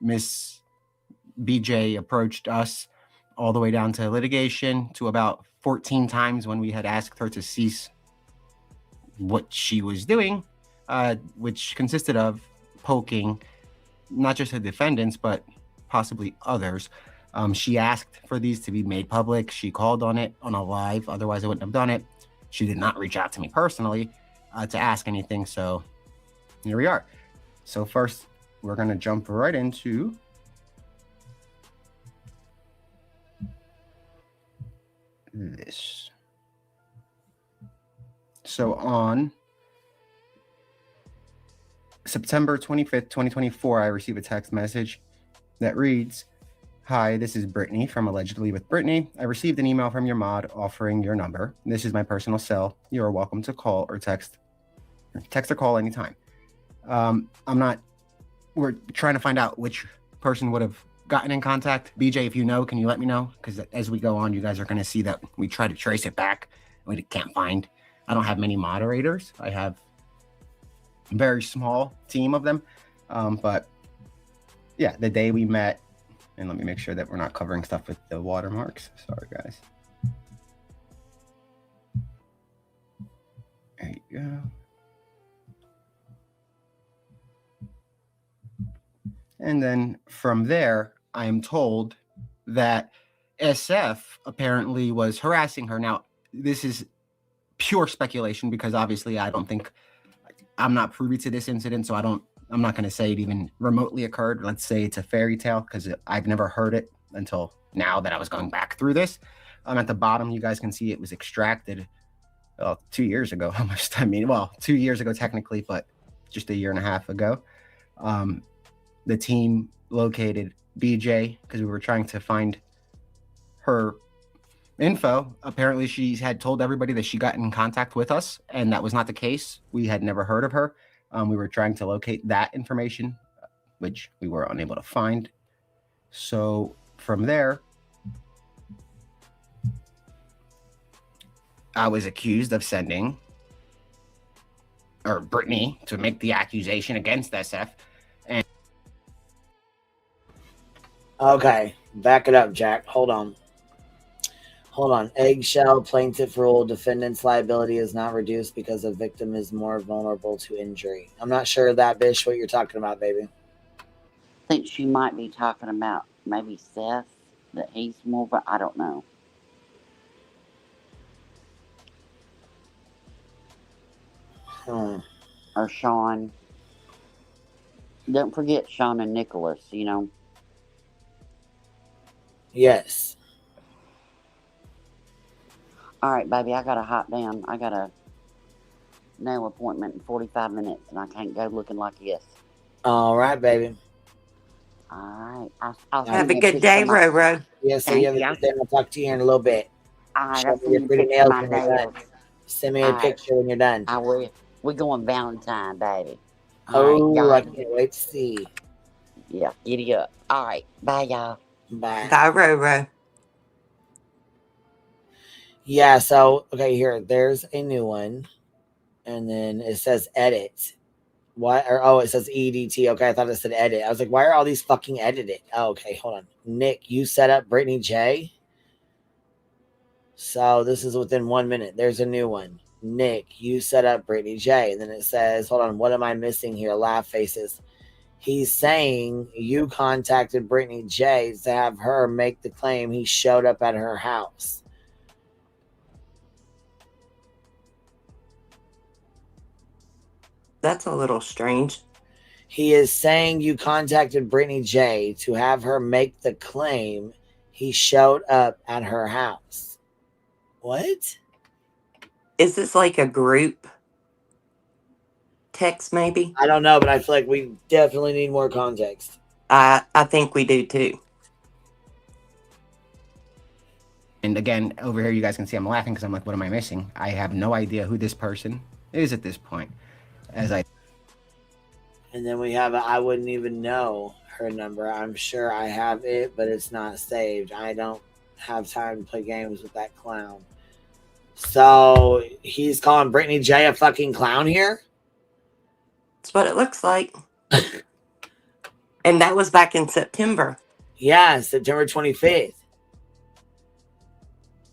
Miss BJ approached us, all the way down to litigation, to about 14 times when we had asked her to cease what she was doing, which consisted of poking not just the defendants, but possibly others. She asked for these to be made public. She called on it on a live, otherwise I wouldn't have done it. She did not reach out to me personally to ask anything, so here we are. So first, we're going to jump right into this. So on September 25th, 2024, I received a text message that reads, "Hi, this is Brittany from Allegedly with Brittany. I received an email from your mod offering your number. This is my personal cell. You are welcome to call or text or call anytime." We're trying to find out which person would have gotten in contact. BJ, if you know, can you let me know? Because as we go on, you guys are going to see that we try to trace it back. We can't find. I don't have many moderators. I have a very small team of them. But yeah, the day we met, and let me make sure that we're not covering stuff with the watermarks. Sorry, guys. There you go. And then from there, I am told that SF apparently was harassing her. Now, this is pure speculation because obviously I'm not privy to this incident, so I'm not going to say it even remotely occurred. Let's say it's a fairy tale because I've never heard it until now that I was going back through this. At the bottom, you guys can see it was extracted 2 years ago almost. I mean, well, 2 years ago technically, but just a year and a half ago. The team located BJ because we were trying to find her info. Apparently, she had told everybody that she got in contact with us, and that was not the case. We had never heard of her. We were trying to locate that information, which we were unable to find. So from there, I was accused of sending, or Brittany, to make the accusation against SF. And Okay, back it up, Jack. Hold on. Eggshell plaintiff rule. Defendant's liability is not reduced because the victim is more vulnerable to injury. I'm not sure that, Bish, what you're talking about, baby. I think she might be talking about maybe Seth, that he's more, but I don't know. Or Sean. Don't forget Sean and Nicholas, you know. Yes. All right, baby, I gotta hop down. I got a nail appointment in 45 minutes, and I can't go looking like this. All right, baby. All right. I'll Have a good day, Roro. Yes, so you have a good day. I'll talk to you in a little bit. All right, Show I'll me send your you a pretty picture of nails my when you're done. nails. Send me a All right. picture when you're done. I will. We're going Valentine, baby. Oh, y'all I have a can't wait to see. Yeah, giddy up. All right, bye, y'all. Bye. Bye, Roro. Yeah, so, okay, here. There's a new one. And then it says edit. Why? Or, oh, it says EDT. Okay, I thought it said edit. I was like, why are all these fucking edited? Oh, okay, hold on. Nick, you set up Brittany J. So this is within 1 minute. There's a new one. Nick, you set up Brittany J. And then it says, hold on, what am I missing here? Laugh faces. He's saying you contacted Brittany J to have her make the claim he showed up at her house. That's a little strange. He is saying you contacted Brittany J to have her make the claim he showed up at her house. What? Is this like a group text, maybe? I don't know, but I feel like we definitely need more context. I think we do too. And again, over here, you guys can see I'm laughing because I'm like, what am I missing? I have no idea who this person is at this point. And then we have I wouldn't even know her number. I'm sure I have it, but it's not saved. I don't have time to play games with that clown. So he's calling Brittany J a fucking clown here? That's what it looks like. And that was back in September. Yeah, September 25th.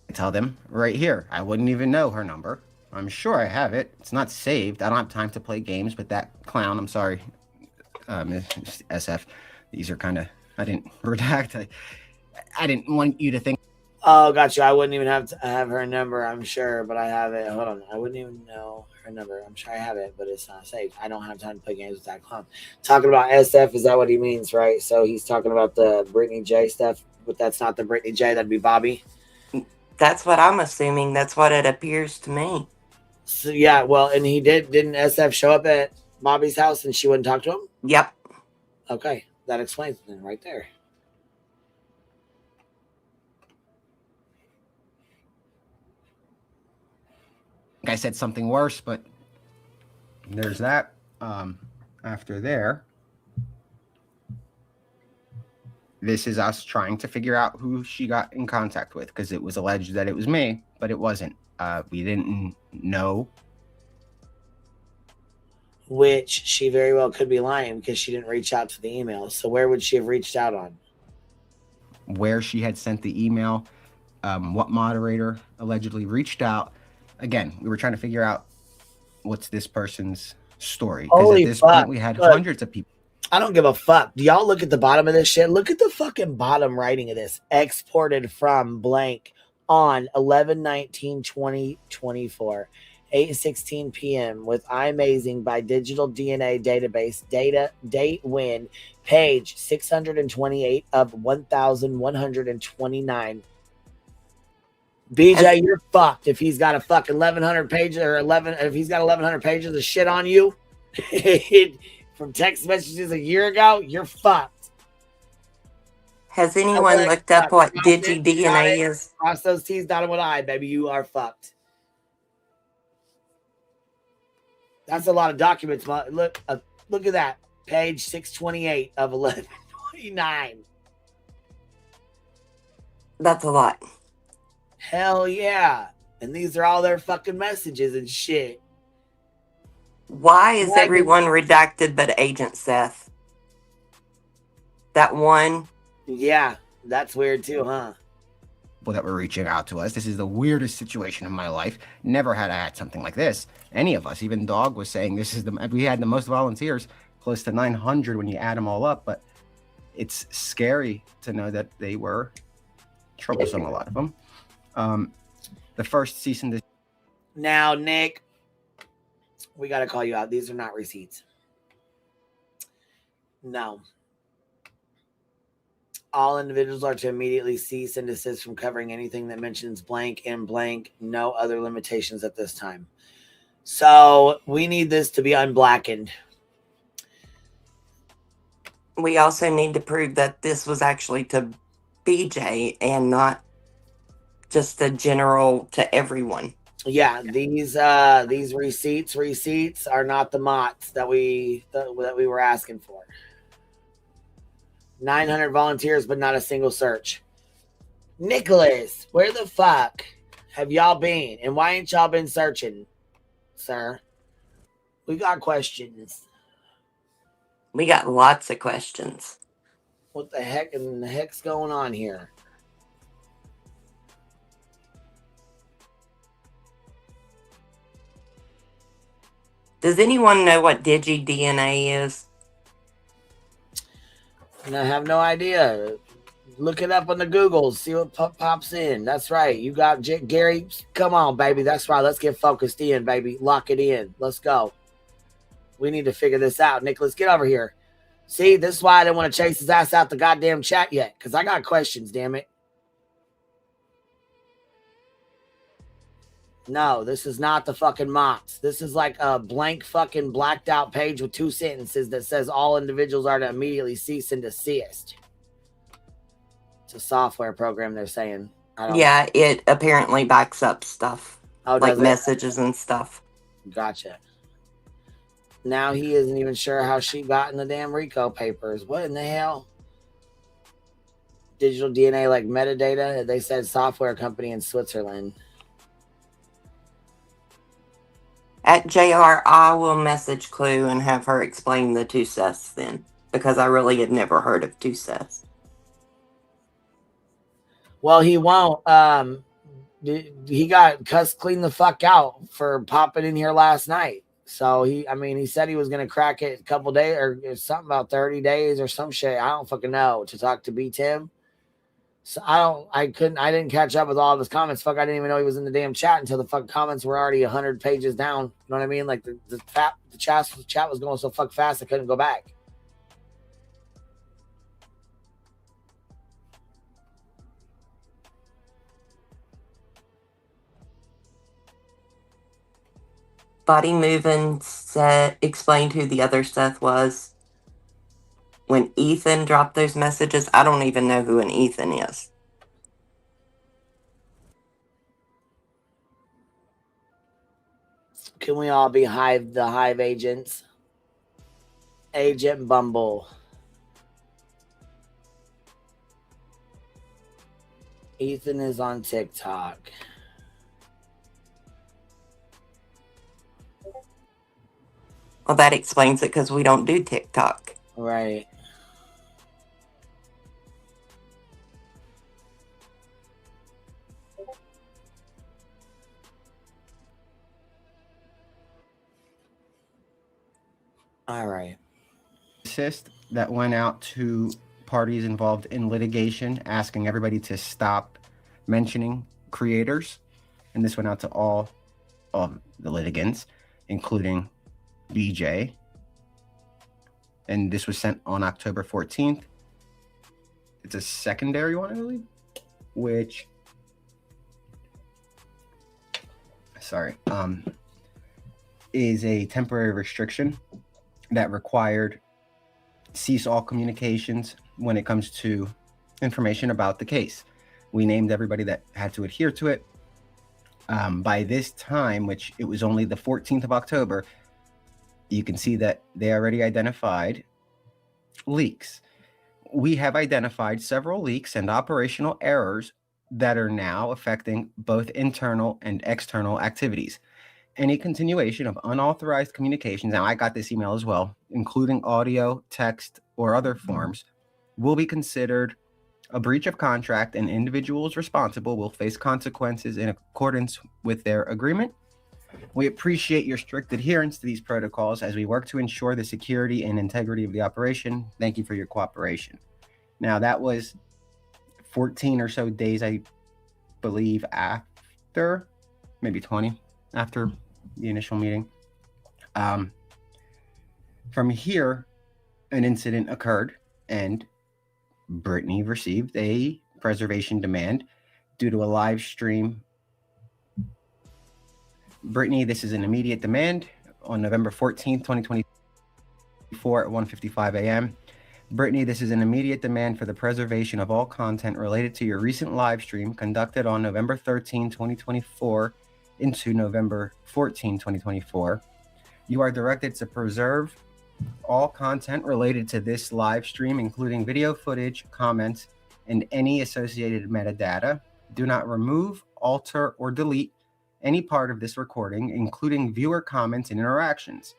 I tell them right here, I wouldn't even know her number. I'm sure I have it. It's not saved. I don't have time to play games with that clown. I'm sorry, SF. These are kind of, I didn't redact. I didn't want you to think. Oh, gotcha. I wouldn't even have to have her number, I'm sure, but I have it. Hold on. I wouldn't even know her number. I'm sure I have it, but it's not saved. I don't have time to play games with that clown. Talking about SF, is that what he means, right? So he's talking about the Brittany J stuff, but that's not the Brittany J. That'd be Bobby. That's what I'm assuming. That's what it appears to me. So, yeah, well, and he didn't SF show up at Bobby's house and she wouldn't talk to him? Yep. Okay, that explains it then right there. I said something worse, but there's that. After there, this is us trying to figure out who she got in contact with because it was alleged that it was me, but it wasn't. We didn't know. Which she very well could be lying because she didn't reach out to the email. So where would she have reached out on? Where she had sent the email, what moderator allegedly reached out. Again, we were trying to figure out what's this person's story. Because at this point, we had hundreds of people. I don't give a fuck. Do y'all look at the bottom of this shit? Look at the fucking bottom writing of this. Exported from blank on 11/19/2024, 8:16 p.m. with iMazing by Digital DNA Database. Date when page 628 of 1,129. BJ, you're fucked if he's got a fucking 1,100 pages or 11. If he's got 1,100 pages of shit on you from text messages a year ago, you're fucked. Has anyone looked up what DigiDNA is? Cross those T's, dot them with I, baby. You are fucked. That's a lot of documents. Look at that. Page 628 of 1129. That's a lot. Hell yeah. And these are all their fucking messages and shit. Why is everyone redacted but Agent Seth? That one? Yeah, that's weird too, huh? People that were reaching out to us. This is the weirdest situation in my life. Never had I had something like this. Any of us, even Dog was saying we had the most volunteers, close to 900 when you add them all up, but it's scary to know that they were troublesome, a lot of them. The first cease and desist. Now, Nick, we got to call you out. These are not receipts. No. All individuals are to immediately cease and desist from covering anything that mentions blank and blank. No other limitations at this time. So we need this to be unblackened. We also need to prove that this was actually to BJ and not just a general to everyone. Yeah, these receipts are not the mots that we were asking for. 900 volunteers, but not a single search. Nicholas, where the fuck have y'all been? And why ain't y'all been searching, sir? We got questions. We got lots of questions. What the heck's going on here? Does anyone know what DigiDNA is? And I have no idea. Look it up on the Google. See what pops in. That's right. You got Gary. Come on, baby. That's right. Let's get focused in, baby. Lock it in. Let's go. We need to figure this out. Nicholas, get over here. See, this is why I didn't want to chase his ass out the goddamn chat yet. Because I got questions, damn it. No, this is not the fucking mops. This is like a blank fucking blacked out page with 2 sentences that says all individuals are to immediately cease and desist. It's a software program, they're saying. Yeah, it apparently backs up stuff. Like messages and stuff. Gotcha. Now he isn't even sure how she got in the damn RICO papers. What in the hell? Digital DNA like metadata. They said software company in Switzerland. At JR, I will message Clue and have her explain the 2 Seths then. Because I really had never heard of 2 Seths. Well, he won't. He got cussed clean the fuck out for popping in here last night. So he said he was going to crack it a couple days or something about 30 days or some shit. I don't fucking know, to talk to B Tim. So I didn't catch up with all of his comments. Fuck, I didn't even know he was in the damn chat until the fuck comments were already 100 pages down. You know what I mean? Like the chat was going so fuck fast I couldn't go back. Body Moving explained who the other Seth was. When Ethan dropped those messages, I don't even know who an Ethan is. Can we all be the Hive agents? Agent Bumble. Ethan is on TikTok. Well, that explains it because we don't do TikTok. Right. All right. Assist that went out to parties involved in litigation, asking everybody to stop mentioning creators. And this went out to all of the litigants, including BJ. And this was sent on October 14th. It's a secondary one, I believe, which is a temporary restriction that required cease all communications when it comes to information about the case. We named everybody that had to adhere to it. By this time, which it was only the 14th of October, you can see that they already identified leaks. We have identified several leaks and operational errors that are now affecting both internal and external activities. Any continuation of unauthorized communications, now I got this email as well, including audio, text, or other forms, will be considered a breach of contract, and individuals responsible will face consequences in accordance with their agreement. We appreciate your strict adherence to these protocols as we work to ensure the security and integrity of the operation. Thank you for your cooperation. Now, that was 14 or so days, I believe, after, maybe 20, after the initial meeting. From here, an incident occurred, and Brittany received a preservation demand due to a live stream. Brittany, this is an immediate demand on November 14th, 2024 at 1:55 a.m. Brittany, this is an immediate demand for the preservation of all content related to your recent live stream conducted on November 13, 2024 into November 14, 2024. You are directed to preserve all content related to this live stream, including video footage, comments, and any associated metadata. Do not remove, alter, or delete any part of this recording, including viewer comments and interactions.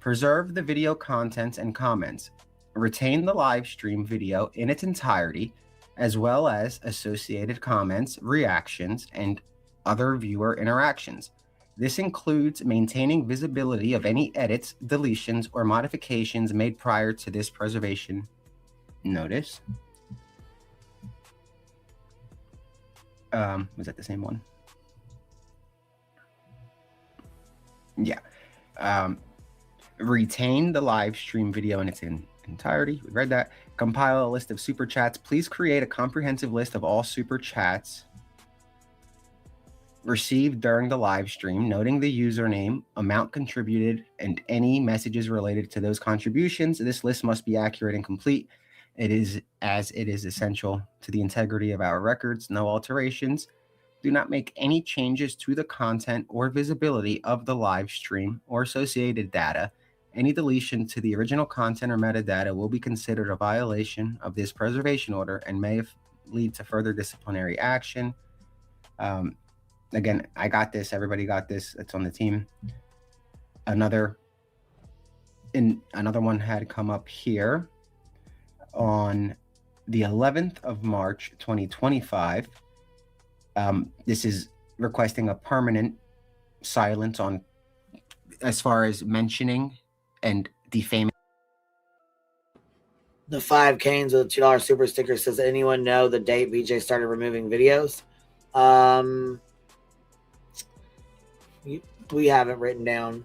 Preserve the video contents and comments. Retain the live stream video in its entirety, as well as associated comments, reactions, and other viewer interactions. This includes maintaining visibility of any edits, deletions, or modifications made prior to this preservation notice. Was that the same one? Yeah. Retain the live stream video in its entirety. We read that. Compile a list of super chats. Please create a comprehensive list of all super chats received during the live stream, noting the username, amount contributed, and any messages related to those contributions. This list must be accurate and complete. It is essential to the integrity of our records. No alterations. Do not make any changes to the content or visibility of the live stream or associated data. Any deletion to the original content or metadata will be considered a violation of this preservation order and may lead to further disciplinary action. Again, I got this. Everybody got this. It's on the team. Another one had come up here on the 11th of March, 2025. This is requesting a permanent silence on as far as mentioning and defaming. The 5 Canes with a $2 super sticker says, anyone know the date BJ started removing videos? We have it written down.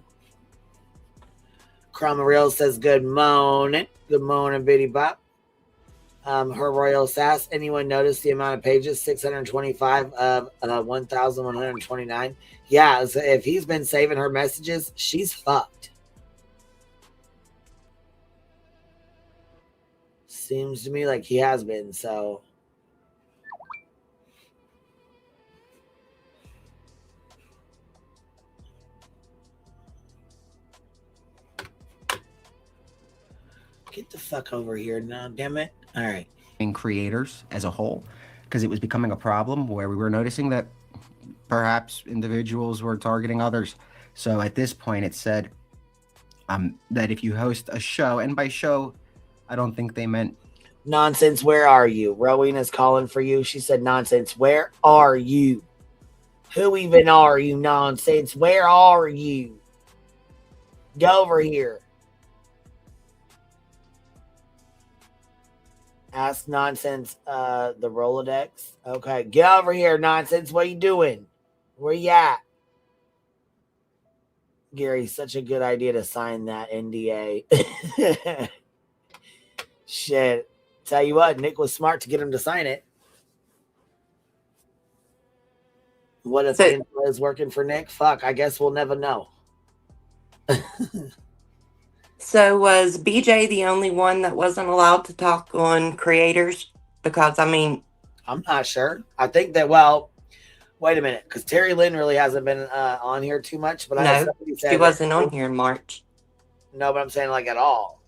Cromwell says, good morning. Good morning, Biddy Bop. Her Royal Sass. Anyone notice the amount of pages? 625 of 1,129. Yeah, so if he's been saving her messages, she's fucked. Seems to me like he has been, so. Get the fuck over here now, damn it. All right. Creators as a whole, because it was becoming a problem where we were noticing that perhaps individuals were targeting others. So at this point, it said that if you host a show, and by show, I don't think they meant Nonsense, where are you? Rowena's calling for you. She said, Nonsense, where are you? Who even are you, Nonsense? Where are you? Go over here. Ask Nonsense the Rolodex. Okay, get over here, Nonsense. What are you doing? Where you at? Gary, such a good idea to sign that NDA. Shit. Tell you what, Nick was smart to get him to sign it. What if Angela is working for Nick? Fuck, I guess we'll never know. So was BJ the only one that wasn't allowed to talk on creators? Because, I mean... I'm not sure. I think that, well, wait a minute, because Terry Lynn really hasn't been on here too much, but I know somebody said... she wasn't on here in March. No, but I'm saying like at all.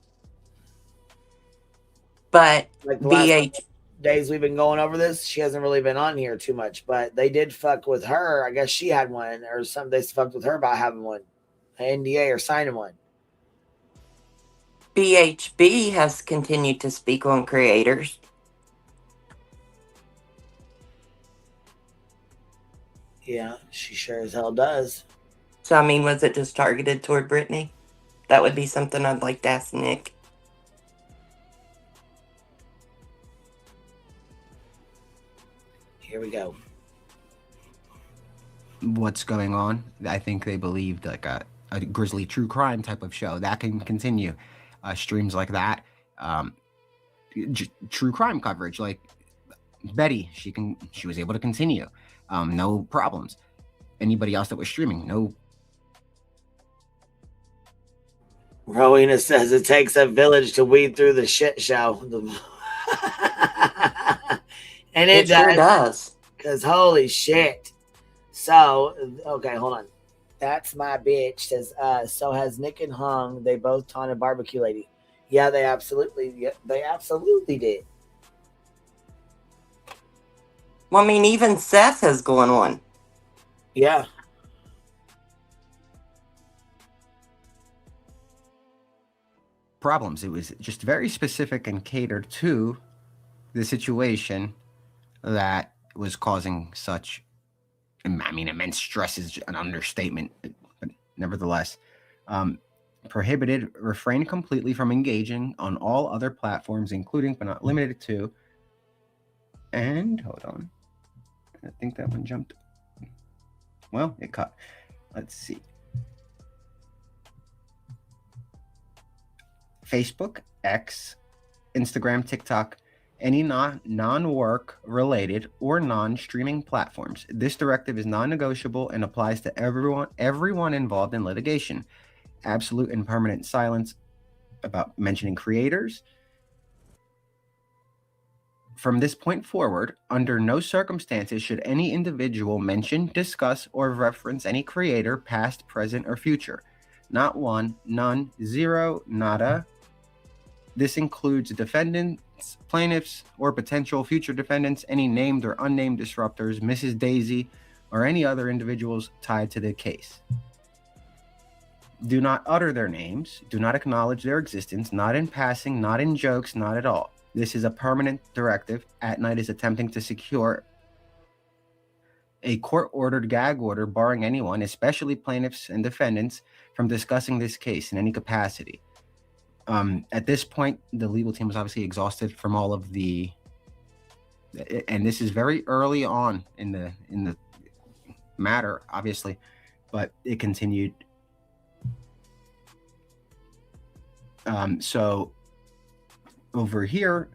But like the last days we've been going over this, she hasn't really been on here too much, but they did fuck with her. I guess she had one or something. They fucked with her about having one, an NDA or signing one. BHB has continued to speak on creators. Yeah, she sure as hell does. So, I mean, was it just targeted toward Brittany? That would be something I'd like to ask Nick. Here we go. What's going on? I think they believed like a grisly true crime type of show that can continue. Streams like that, true crime coverage like Betty, she was able to continue, no problems. Anybody else that was streaming, no. Rowena says it takes a village to weed through the shit show. And it sure does. Because holy shit. So, okay, hold on. That's my bitch. Says, so has Nick and Hung. They both taunted Barbecue Lady. Yeah, they absolutely did. Well, I mean, even Seth has gone on. Yeah. Problems. It was just very specific and catered to the situation that was causing such, I mean, immense stress is an understatement, but nevertheless, prohibited, refrain completely from engaging on all other platforms, including but not limited to, and hold on, I think that one jumped. Well, it cut. Let's see. Facebook, X, Instagram, TikTok, any non-work related or non-streaming platforms. This directive is non-negotiable and applies to everyone involved in litigation. Absolute and permanent silence about mentioning creators. From this point forward, under no circumstances should any individual mention, discuss, or reference any creator, past, present, or future. Not one, none, zero, nada. This includes defendants, plaintiffs, or potential future defendants, any named or unnamed disruptors, Mrs. Daisy, or any other individuals tied to the case. Do not utter their names. Do not acknowledge their existence, not in passing, not in jokes, not at all. This is a permanent directive. At Night is attempting to secure a court-ordered gag order barring anyone, especially plaintiffs and defendants, from discussing this case in any capacity. At this point, the legal team was obviously exhausted from all of the, and this is very early on in the matter, obviously, but it continued. So over here,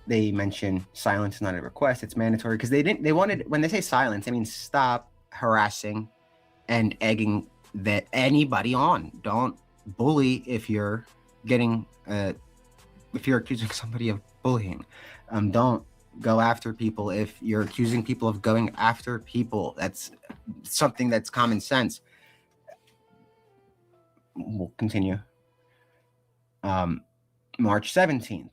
they mention silence is not a request; it's mandatory because they wanted, when they say silence, I mean stop harassing and egging anybody on. Don't bully if you're getting if you're accusing somebody of bullying. Don't go after people if you're accusing people of going after people. That's something that's common sense. We'll continue. March 17th.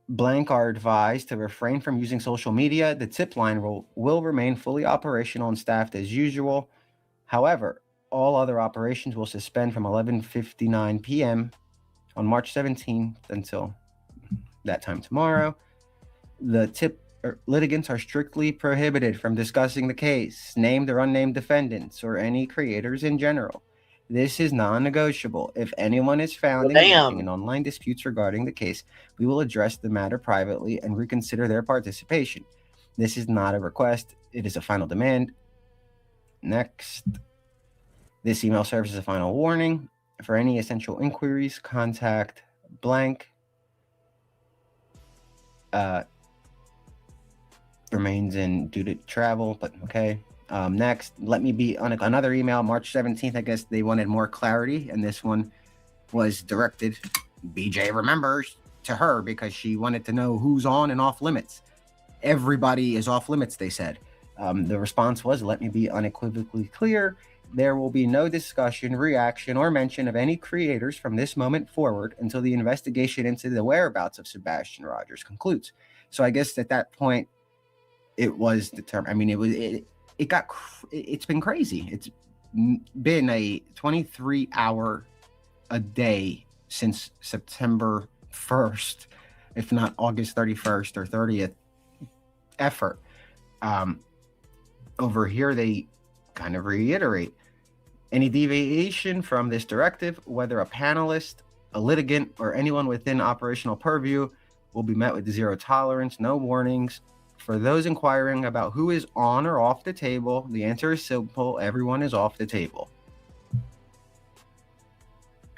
Blank are advised to refrain from using social media. The tip line will remain fully operational and staffed as usual. However, all other operations will suspend from 11:59 p.m. on March 17th until that time tomorrow. The litigants are strictly prohibited from discussing the case, named or unnamed defendants, or any creators in general. This is non-negotiable. If anyone is found engaging in online disputes regarding the case, we will address the matter privately and reconsider their participation. This is not a request. It is a final demand. Next. This email serves as a final warning. For any essential inquiries, contact blank. remains in due to travel, but okay. Next, let me be on another email, March 17th. I guess they wanted more clarity, and this one was directed, BJ remembers, to her because she wanted to know who's on and off limits. Everybody is off limits, they said. The response was, let me be unequivocally clear. There will be no discussion, reaction, or mention of any creators from this moment forward until the investigation into the whereabouts of Sebastian Rogers concludes. So I guess at that point, it was determined. I mean, it's been crazy. It's been a 23-hour a day since September 1st, if not August 31st or 30th effort. Over here, they kind of reiterate any deviation from this directive, whether a panelist, a litigant, or anyone within operational purview, will be met with zero tolerance, no warnings. For those inquiring about who is on or off the table, the answer is simple: everyone is off the table.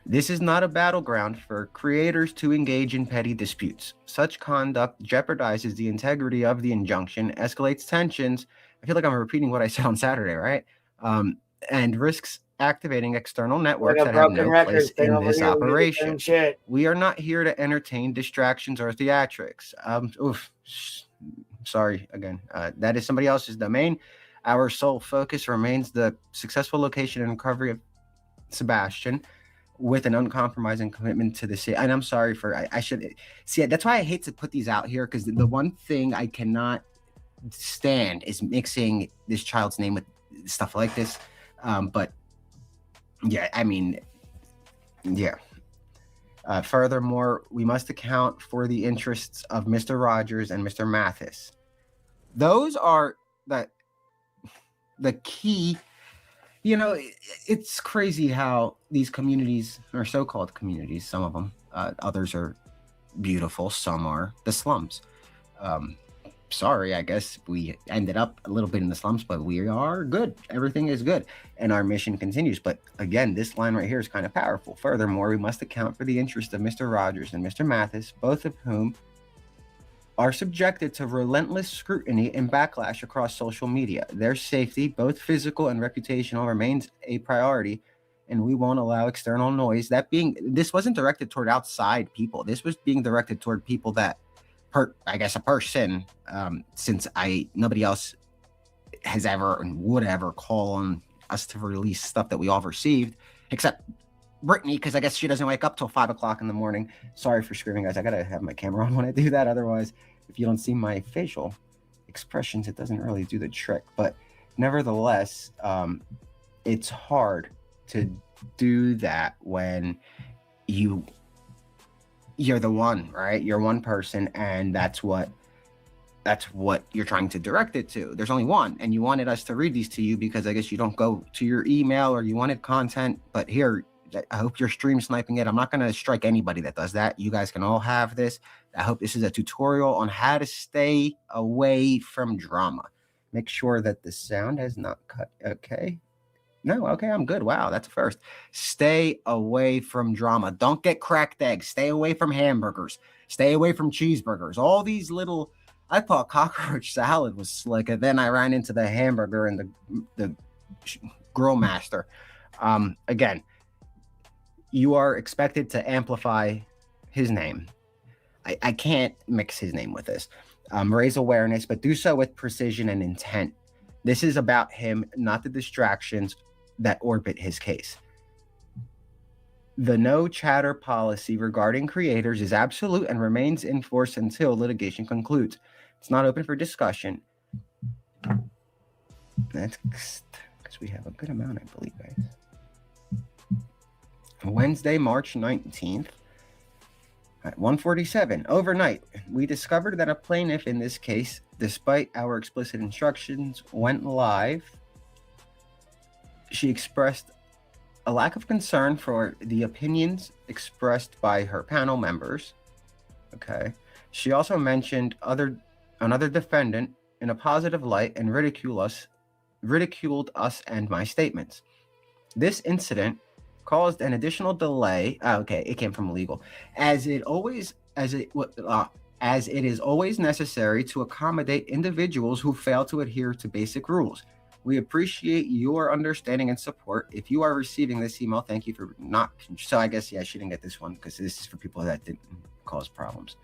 This is not a battleground for creators to engage in petty disputes. Such conduct jeopardizes the integrity of the injunction, escalates tensions. I feel like I'm repeating what I said on Saturday, right? And risks activating external networks Like a that have broken no record place thing in over this here, we do the same operation. shit. We are not here to entertain distractions or theatrics. Sorry again. That is somebody else's domain. Our sole focus remains the successful location and recovery of Sebastian, with an uncompromising commitment to the city. And I'm sorry for, I should see, that's why I hate to put these out here, because the one thing I cannot stand is mixing this child's name with stuff like this. But yeah, I mean, yeah. Furthermore, we must account for the interests of Mr. Rogers and Mr. Mathis. Those are the key. You know, it's crazy how these communities, or so-called communities, some of them, others are beautiful, some are the slums. Sorry, I guess we ended up a little bit in the slums, but we are good. Everything is good, and our mission continues. But again, this line right here is kind of powerful. Furthermore, we must account for the interest of Mr. Rogers and Mr. Mathis, both of whom are subjected to relentless scrutiny and backlash across social media. Their safety, both physical and reputational, remains a priority, and we won't allow external noise. This wasn't directed toward outside people. This was being directed toward people that, I guess a person, since nobody else has ever and would ever call on us to release stuff that we all received, except Brittany, because I guess she doesn't wake up till 5 o'clock in the morning. Sorry for screaming, guys. I gotta have my camera on when I do that. Otherwise, if you don't see my facial expressions, it doesn't really do the trick. But nevertheless, it's hard to do that when you're the one, right? You're one person, and that's what you're trying to direct it to. There's only one, and you wanted us to read these to you because I guess you don't go to your email or you wanted content. But here, I hope you're stream sniping it. I'm not going to strike anybody that does that. You guys can all have this. I hope this is a tutorial on how to stay away from drama. Make sure that the sound has not cut. Okay. No, okay, I'm good. Wow, that's a first. Stay away from drama. Don't get cracked eggs. Stay away from hamburgers. Stay away from cheeseburgers. All these little, I thought cockroach salad was slick, and then I ran into the hamburger and the grill master. Again, you are expected to amplify his name. I can't mix his name with this. Raise awareness, but do so with precision and intent. This is about him, not the distractions that orbit his case. The no chatter policy regarding creators is absolute and remains in force until litigation concludes. It's not open for discussion. That's because we have a good amount, I believe, guys. Wednesday, March 19th at 1:47, overnight, we discovered that a plaintiff in this case, despite our explicit instructions, went live. She expressed a lack of concern for the opinions expressed by her panel members. Okay. She also mentioned another defendant in a positive light and ridiculed us and my statements. This incident caused an additional delay. It came from legal. as it is always necessary to accommodate individuals who fail to adhere to basic rules. We appreciate your understanding and support. If you are receiving this email, thank you for not. So I guess, yeah, she didn't get this one because this is for people that didn't cause problems.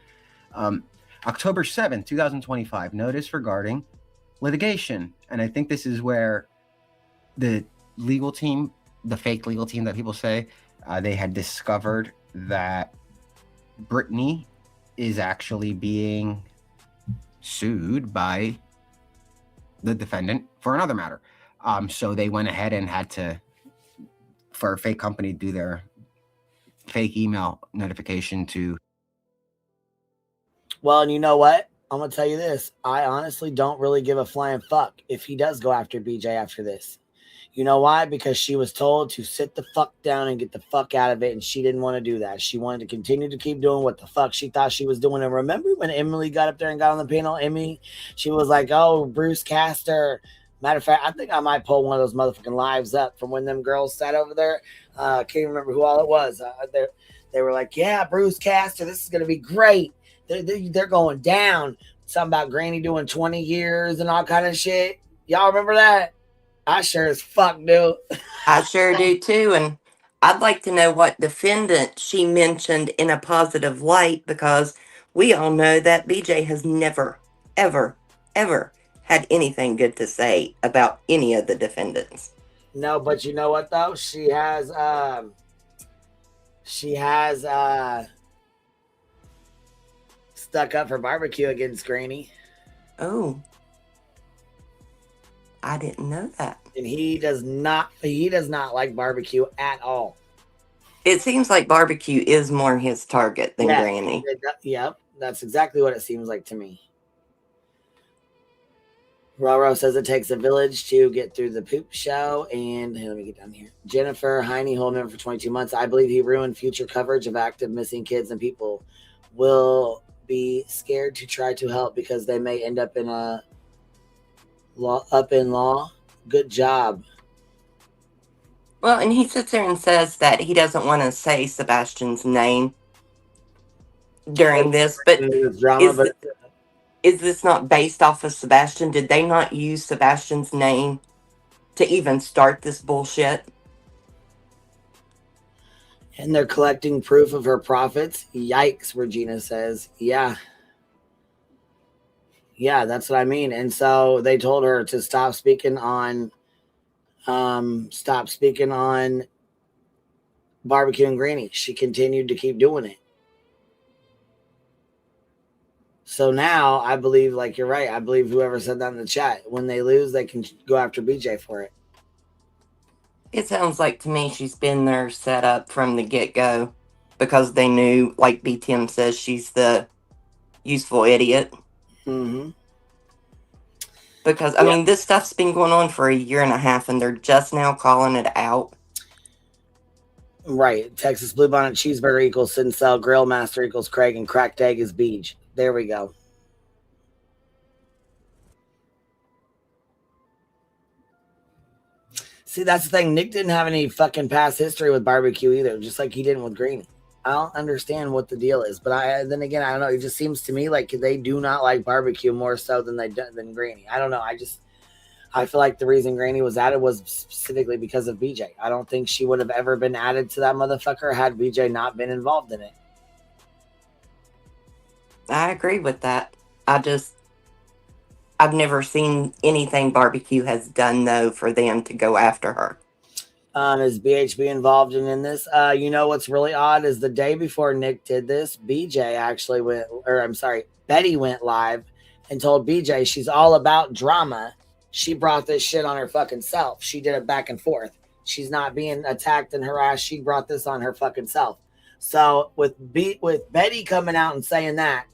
October 7th, 2025, notice regarding litigation. And I think this is where the legal team, the fake legal team that people say, they had discovered that Brittany is actually being sued by the defendant for another matter. So they went ahead and had to, for a fake company, do their fake email notification to. Well, and you know what? I'm going to tell you this. I honestly don't really give a flying fuck if he does go after BJ after this. You know why? Because she was told to sit the fuck down and get the fuck out of it, and she didn't want to do that. She wanted to continue to keep doing what the fuck she thought she was doing. And remember when Emily got up there and got on the panel? Emmy, she was like, oh, Bruce Castor. Matter of fact, I think I might pull one of those motherfucking lives up from when them girls sat over there. I can't remember who all it was. They were like, yeah, Bruce Castor, this is going to be great. They're going down. Something about Granny doing 20 years and all kind of shit. Y'all remember that? I sure as fuck do. I sure do too. And I'd like to know what defendant she mentioned in a positive light, because we all know that BJ has never, ever, ever had anything good to say about any of the defendants. No, but you know what though? She has stuck up for barbecue against Granny. Oh. I didn't know that. And he does not like barbecue at all. It seems like barbecue is more his target than Granny. Yep, that's exactly what it seems like to me. Roro says it takes a village to get through the poop show. And let me get down here. Jennifer Heine, hold member for 22 months. I believe he ruined future coverage of active missing kids, and people will be scared to try to help because they may end up in law. Good job. Well, and he sits there and says that he doesn't want to say Sebastian's name during this, but is this not based off of Sebastian? Did they not use Sebastian's name to even start this bullshit? And they're collecting proof of her profits. Yikes, Regina says. Yeah, that's what I mean. And so they told her to stop speaking on barbecue and Granny. She continued to keep doing it. So now I believe, like, you're right. I believe whoever said that in the chat, when they lose, they can go after BJ for it. It sounds like to me she's been there set up from the get-go because they knew, like B. Tim says, she's the useful idiot. Mm-hmm. Because, I mean, this stuff's been going on for a year and a half, and they're just now calling it out. Right. Texas Bluebonnet Cheeseburger equals Sincel. Grill Master equals Craig. And Cracked Egg is Beej. There we go. See, that's the thing. Nick didn't have any fucking past history with barbecue either, just like he didn't with Granny. I don't understand what the deal is, but then again, I don't know. It just seems to me like they do not like barbecue more so than than Granny. I don't know. I feel like the reason Granny was added was specifically because of BJ. I don't think she would have ever been added to that motherfucker had BJ not been involved in it. I agree with that. I've never seen anything barbecue has done, though, for them to go after her. Is BHB involved in this? You know what's really odd is the day before Nick did this, Betty went live and told BJ she's all about drama. She brought this shit on her fucking self. She did it back and forth. She's not being attacked and harassed. She brought this on her fucking self. So with Betty coming out and saying that,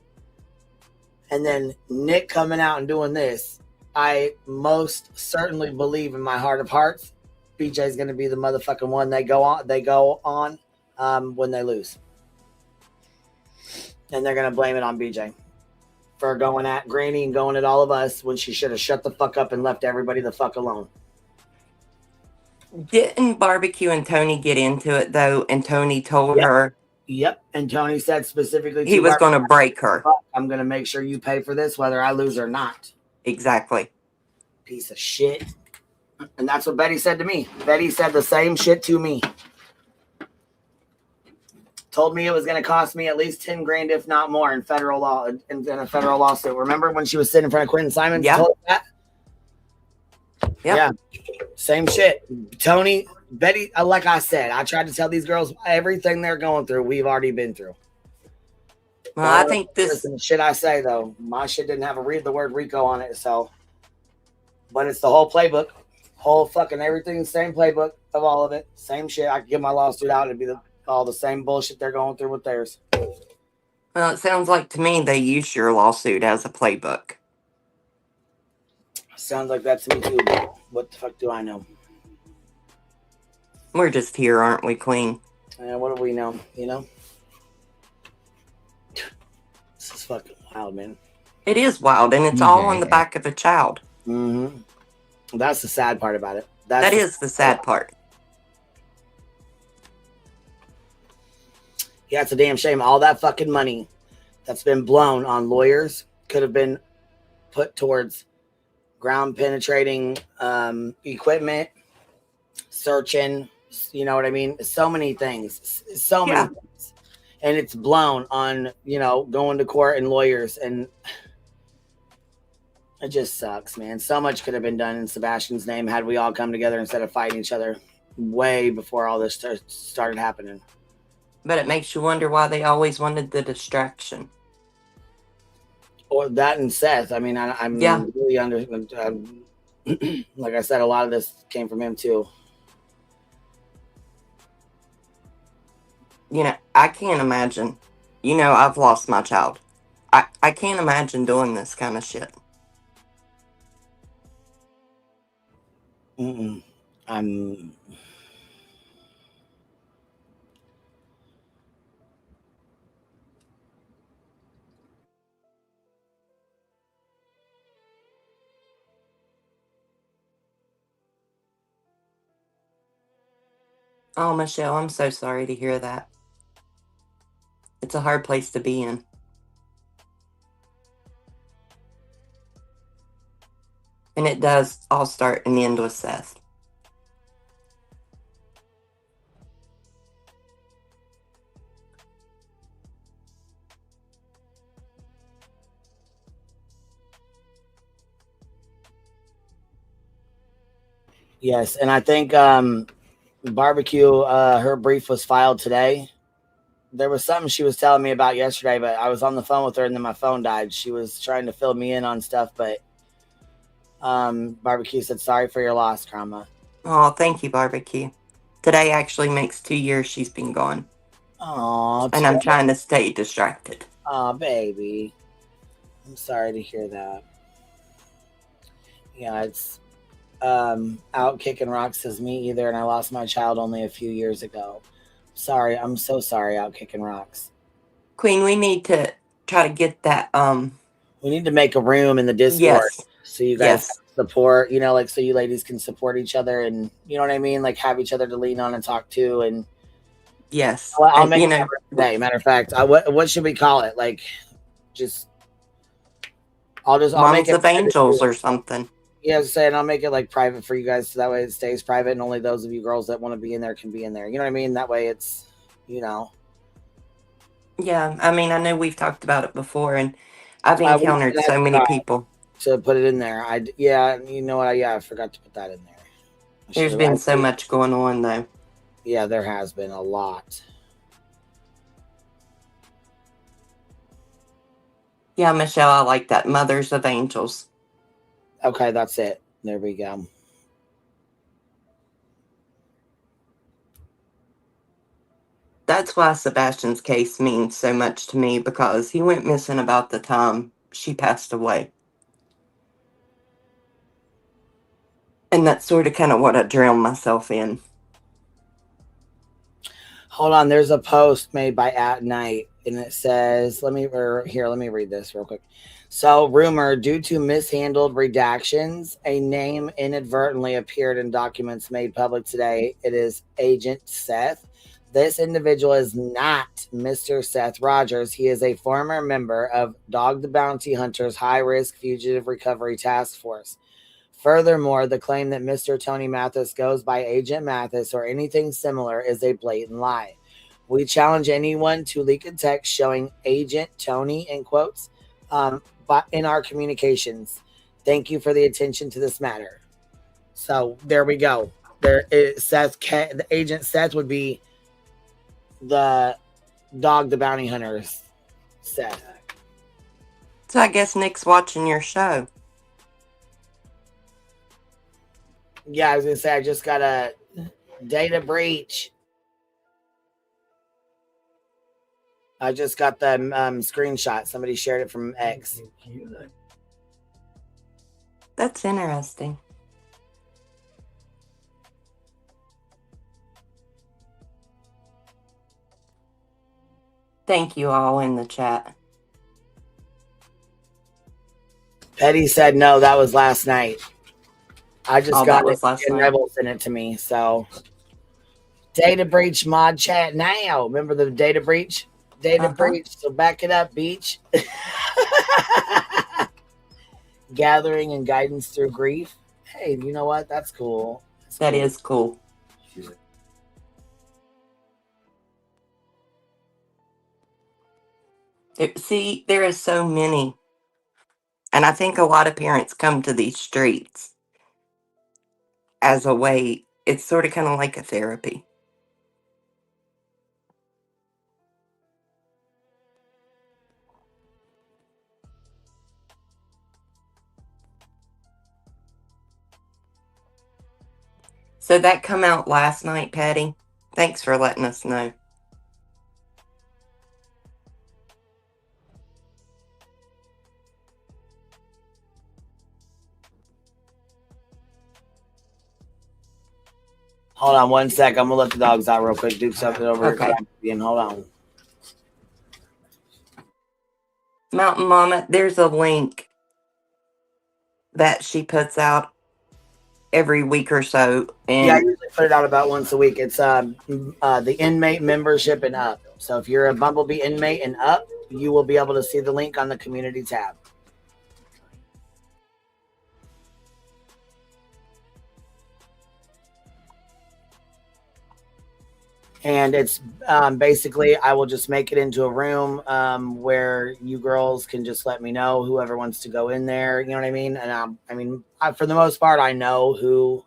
and then Nick coming out and doing this, I most certainly believe in my heart of hearts, BJ's going to be the motherfucking one they go on when they lose. And they're going to blame it on BJ for going at Granny and going at all of us when she should have shut the fuck up and left everybody the fuck alone. Didn't Barbecue and Tony get into it, though, and Tony told her Yep. And Tony said specifically He to was her, going to break her. I'm going to make sure you pay for this whether I lose or not. Exactly. Piece of shit. And that's what Betty said to me. Betty said the same shit to me. Told me it was going to cost me at least 10 grand, if not more, in federal law, in a federal lawsuit. Remember when she was sitting in front of Quentin Simons? Yeah. Told that? Yep. Yeah. Same shit. Tony, Betty, like I said, I tried to tell these girls everything they're going through, we've already been through. Well, I think this. Listen, the shit I say, though, my shit didn't have the word Rico on it, so. But it's the whole playbook. Whole fucking everything, same playbook of all of it. Same shit. I could get my lawsuit out. It'd be all the same bullshit they're going through with theirs. Well, it sounds like to me they use your lawsuit as a playbook. Sounds like that to me too. What the fuck do I know? We're just here, aren't we, Queen? What do we know? You know? This is fucking wild, man. It is wild, and it's all on the back of a child. Mm-hmm. That's the sad part about it. That is the sad part. Yeah, it's a damn shame. All that fucking money that's been blown on lawyers could have been put towards ground penetrating equipment, searching, you know what I mean? So many things. So many things. And it's blown on, going to court and lawyers, and it just sucks, man. So much could have been done in Sebastian's name had we all come together instead of fighting each other way before all this started happening. But it makes you wonder why they always wanted the distraction. Or that and Seth. I mean, I'm really like I said, a lot of this came from him too. I can't imagine. I've lost my child. I can't imagine doing this kind of shit. Oh, Michelle, I'm so sorry to hear that. It's a hard place to be in. And it does all start and end with Seth. Yes, and I think Barbecue, her brief was filed today. There was something she was telling me about yesterday, but I was on the phone with her and then my phone died. She was trying to fill me in on stuff, but Barbecue said, sorry for your loss, Karma. Oh, thank you, Barbecue. Today actually makes 2 years she's been gone. Oh, and I'm trying to stay distracted. Oh, baby. I'm sorry to hear that. Yeah, it's Out Kicking Rocks says me either, and I lost my child only a few years ago. Sorry, I'm so sorry, Out Kicking Rocks. Queen, we need to try to get that. We need to make a room in the Discord so you guys support, so you ladies can support each other, and you know what I mean, like have each other to lean on and talk to, and I'll make that today. Matter of fact, what should we call it? Like, I'll make it of Angels or something. Yeah, I was saying I'll make it like private for you guys, so that way it stays private, and only those of you girls that want to be in there can be in there. You know what I mean? That way it's, Yeah, I mean, I know we've talked about it before, and I've encountered so many people to put it in there. You know what? I forgot to put that in there. There's been so much going on, though. Yeah, there has been a lot. Yeah, Michelle, I like that. Mothers of Angels. Okay, that's it. There we go. That's why Sebastian's case means so much to me, because he went missing about the time she passed away. And that's sort of kind of what I drowned myself in. Hold on, there's a post made by At Night, and it says, let me read this real quick. So, rumor, due to mishandled redactions, a name inadvertently appeared in documents made public today. It is Agent Seth. This individual is not Mr. Seth Rogers. He is a former member of Dog the Bounty Hunter's High Risk Fugitive Recovery Task Force. Furthermore, the claim that Mr. Tony Mathis goes by Agent Mathis or anything similar is a blatant lie. We challenge anyone to leak a text showing Agent Tony in quotes but in our communications. Thank you for the attention to this matter. So there we go. There it says the Agent Seth would be the Dog the Bounty Hunter's Seth. So I guess Nick's watching your show. Yeah, I was gonna say I just got a data breach. I just got the screenshot. Somebody shared it from X. That's interesting. Thank you all in the chat. Petty said no, that was last night. I just got it and Rebel sent it to me. So data breach mod chat now. Remember the data breach? Data breach. So back it up, Beach. Gathering and guidance through grief. Hey, you know what? That's cool. That is cool. See, there is so many. And I think a lot of parents come to these streets as a way, it's sort of kind of like a therapy. So that come out last night, Patty. Thanks for letting us know. Hold on 1 sec. I'm gonna let the dogs out real quick. Do something over here. And hold on. Mountain Mama, there's a link that she puts out every week or so. And yeah, I usually put it out about once a week. It's the inmate membership and up. So if you're a Bumblebee inmate and up, you will be able to see the link on the community tab. And it's basically, I will just make it into a room where you girls can just let me know whoever wants to go in there. You know what I mean? And for the most part, I know who,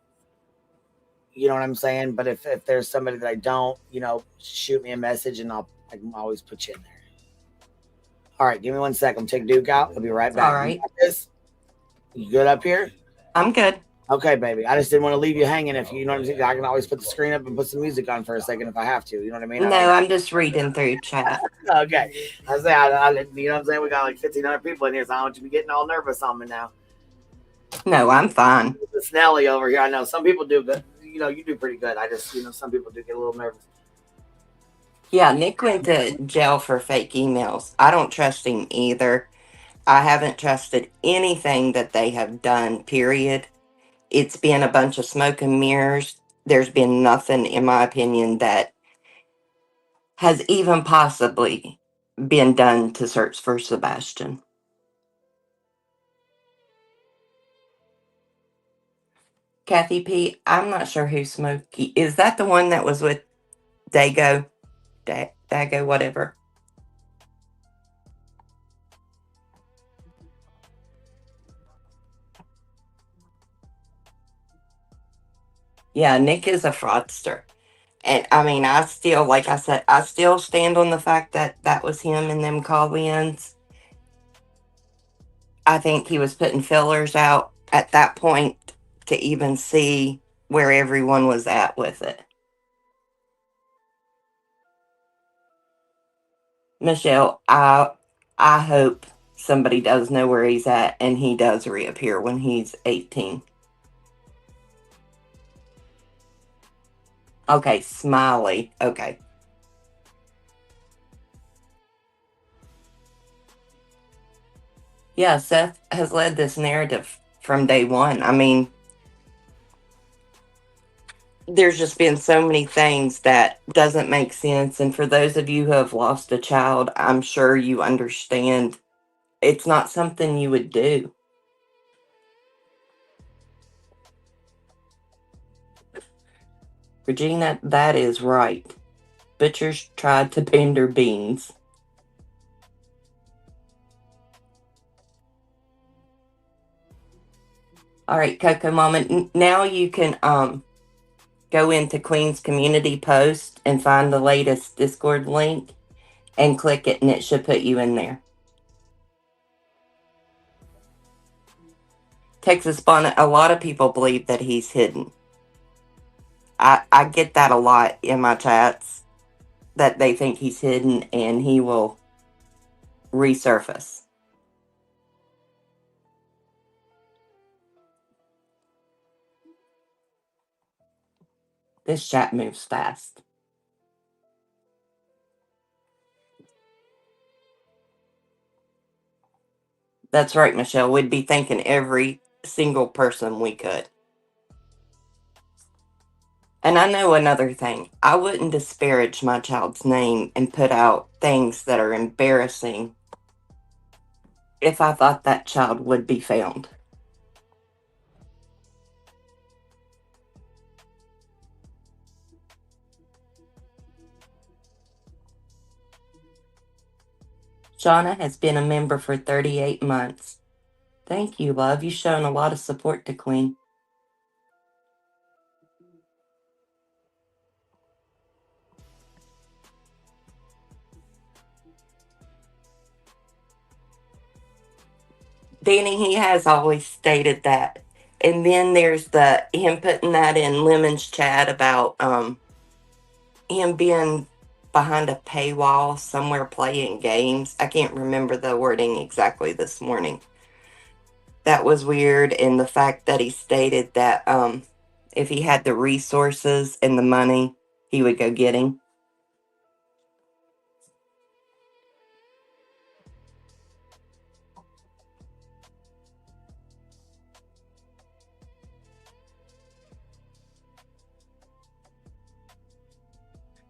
you know what I'm saying? But if there's somebody that I don't, shoot me a message and I can always put you in there. All right, give me 1 second. Take Duke out. I'll be right back. All right. You good up here? I'm good. Okay, baby. I just didn't want to leave you hanging. If you know what I'm saying, I can always put the screen up and put some music on for a second if I have to. You know what I mean? No, I'm just reading through chat. Okay. I say, you know what I'm saying? We got like 1,500 people in here, so I don't want you to be getting all nervous on me now. No, I'm fine. The Snelly over here. I know some people do good. You do pretty good. I just, some people do get a little nervous. Yeah, Nick went to jail for fake emails. I don't trust him either. I haven't trusted anything that they have done, period. It's been a bunch of smoke and mirrors. There's been nothing, in my opinion, that has even possibly been done to search for Sebastian. Kathy P., I'm not sure who Smokey is. That the one that was with Dago? Dago, whatever. Yeah, Nick is a fraudster. And I mean, I still, like I said, I still stand on the fact that that was him in them call-ins. I think he was putting fillers out at that point to even see where everyone was at with it. Michelle, I hope somebody does know where he's at and he does reappear when he's 18. Okay, Smiley. Okay. Yeah, Seth has led this narrative from day one. I mean, there's just been so many things that doesn't make sense. And for those of you who have lost a child, I'm sure you understand it's not something you would do. Regina, that is right. Butchers tried to pander beans. All right, Coco Mama, now you can go into Queen's community post and find the latest Discord link and click it, and it should put you in there. Texas Bonnet, a lot of people believe that he's hidden. I get that a lot in my chats, that they think he's hidden and he will resurface. This chat moves fast. That's right, Michelle. We'd be thanking every single person we could. And I know another thing. I wouldn't disparage my child's name and put out things that are embarrassing if I thought that child would be found. Shauna has been a member for 38 months. Thank you, love. You've shown a lot of support to Queen. Danny, he has always stated that. And then there's the him putting that in Lemon's chat about him being behind a paywall somewhere playing games. I can't remember the wording exactly this morning. That was weird. And the fact that he stated that if he had the resources and the money, he would go get him.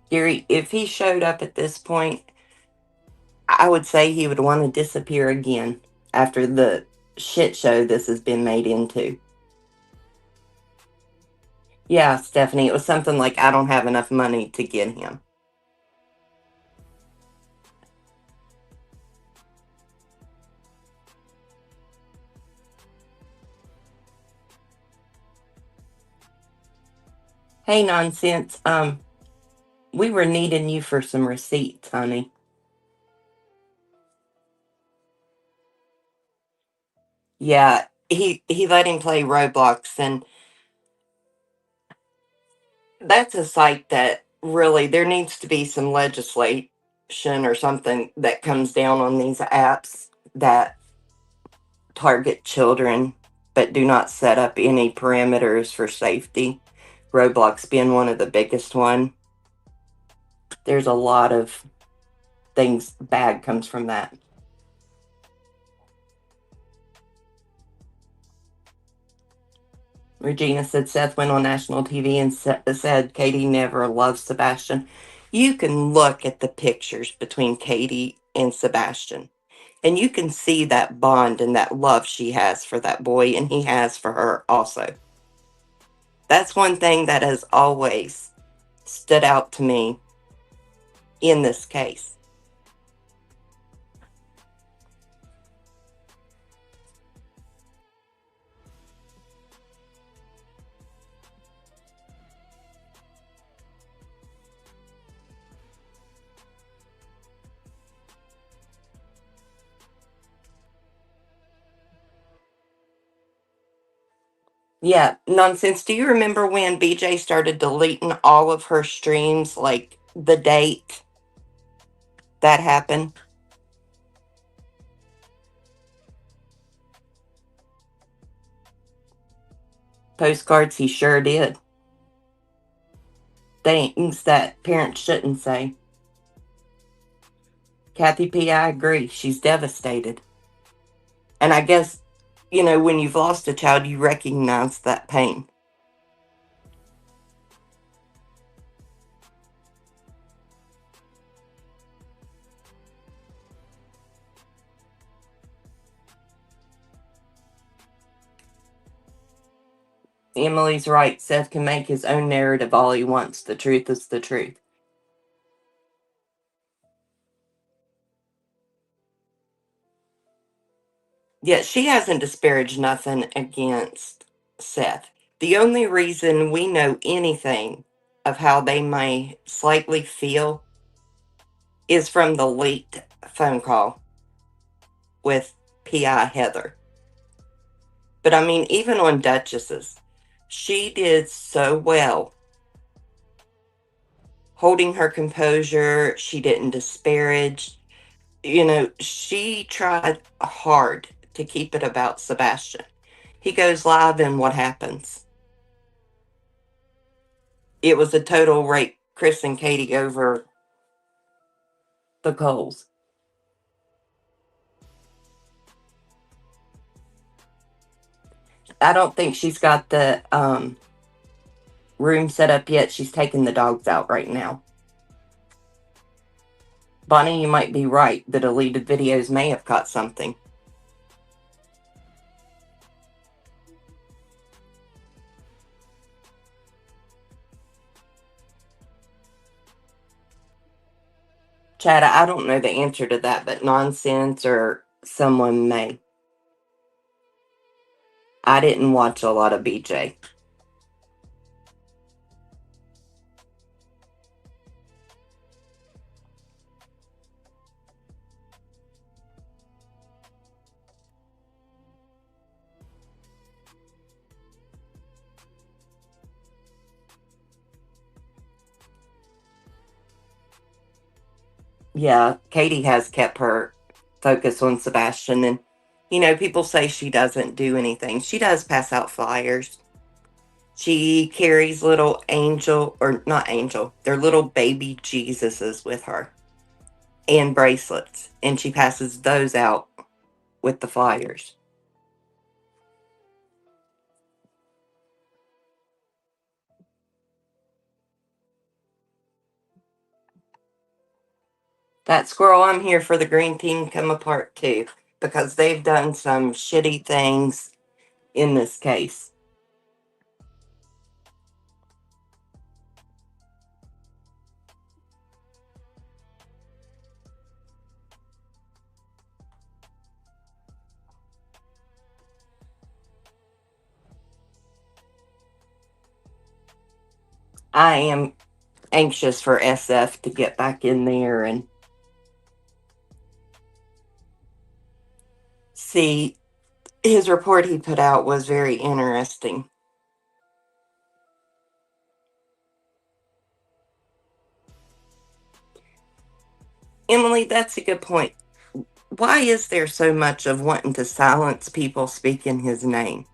Gary, if he showed up at this point, I would say he would want to disappear again after the shit show this has been made into. Yeah, Stephanie, it was something like, I don't have enough money to get him. Hey, Nonsense, we were needing you for some receipts, honey. Yeah, he let him play Roblox, and that's a site that really, there needs to be some legislation or something that comes down on these apps that target children but do not set up any parameters for safety. Roblox being one of the biggest one. There's a lot of things bad comes from that. Regina said Seth went on national TV and said Katie never loved Sebastian. You can look at the pictures between Katie and Sebastian, and you can see that bond and that love she has for that boy, and he has for her also. That's one thing that has always stood out to me in this case. Yeah, Nonsense. Do you remember when BJ started deleting all of her streams, like the date that happened? Postcards, he sure did. Things that parents shouldn't say. Kathy P., I agree. She's devastated. And I guess, when you've lost a child, you recognize that pain. Emily's right. Seth can make his own narrative all he wants. The truth is the truth. Yet she hasn't disparaged nothing against Seth. The only reason we know anything of how they may slightly feel is from the leaked phone call with P.I. Heather. But I mean, even on Duchess's, she did so well holding her composure. She didn't disparage. You know, she tried hard to keep it about Sebastian. He goes live, and what happens? It was a total rape, Chris and Katie over the coals. I don't think she's got the room set up yet. She's taking the dogs out right now. Bonnie, you might be right. The deleted videos may have caught something. Chad, I don't know the answer to that, but nonsense or someone may. I didn't watch a lot of BJ. Yeah, Katie has kept her focus on Sebastian. And, you know, people say she doesn't do anything. She does pass out flyers. She carries little angel, or not angel, they're little baby Jesuses with her and bracelets. And she passes those out with the flyers. That squirrel, I'm here for the green team come apart too, because they've done some shitty things in this case. I am anxious for SF to get back in there and see. His report he put out was very interesting. Emily, that's a good point. Why is there so much of wanting to silence people speaking his name?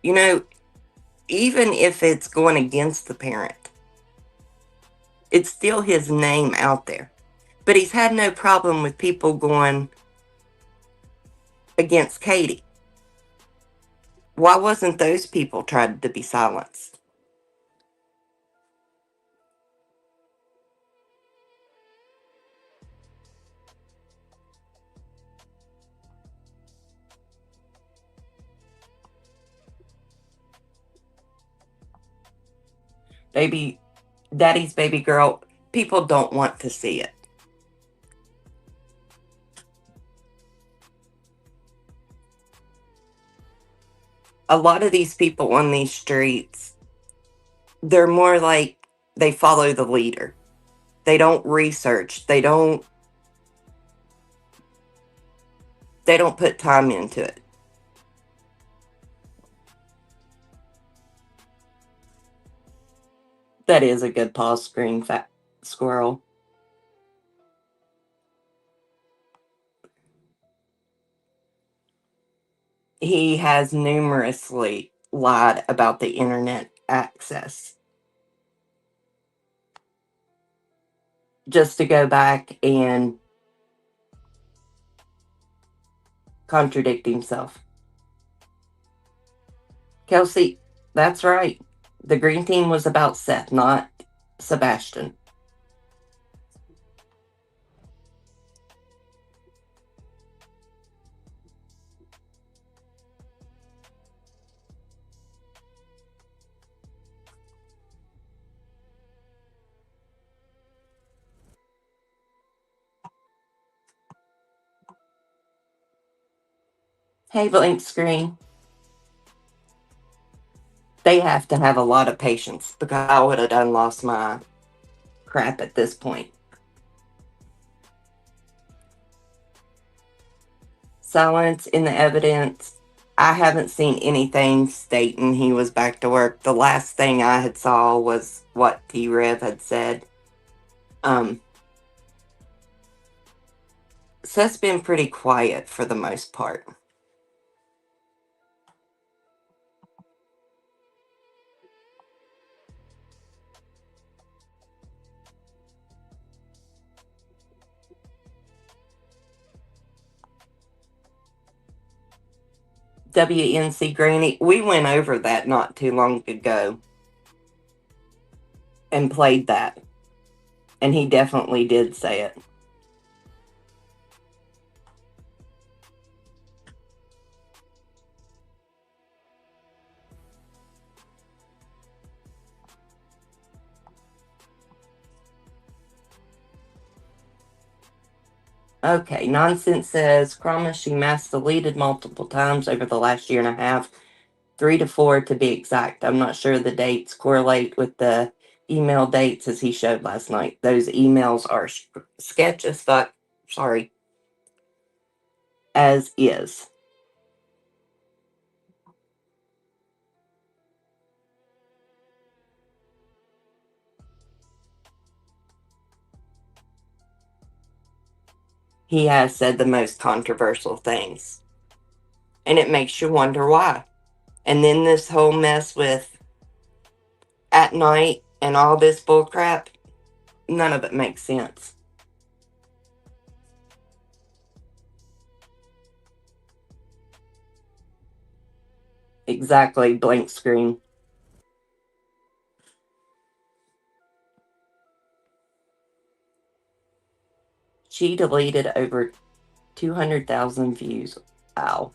You know, even if it's going against the parent, it's still his name out there. But he's had no problem with people going against Katie. Why wasn't those people tried to be silenced? Baby, daddy's baby girl, people don't want to see it. A lot of these people on these streets, they're more like they follow the leader. They don't research. They don't put time into it. That is a good pause screen, fat squirrel. He has numerously lied about the internet access. Just to go back and contradict himself. Kelsey, that's right. The green team was about Seth, not Sebastian. Hey, blank screen. They have to have a lot of patience because I would have done lost my crap at this point. Silence in the evidence. I haven't seen anything stating he was back to work. The last thing I had saw was what T-Rev had said. So that's been pretty quiet for the most part. WNC Granny, we went over that not too long ago and played that. And he definitely did say it. Okay, Nonsense says, Promise she mass deleted multiple times over the last year and a half. 3 to 4 to be exact. I'm not sure the dates correlate with the email dates as he showed last night. Those emails are sketch as fuck. Sorry. As is. He has said the most controversial things. And it makes you wonder why. And then this whole mess with at night and all this bullcrap, none of it makes sense. Exactly, blank screen. She deleted over 200,000 views. Wow.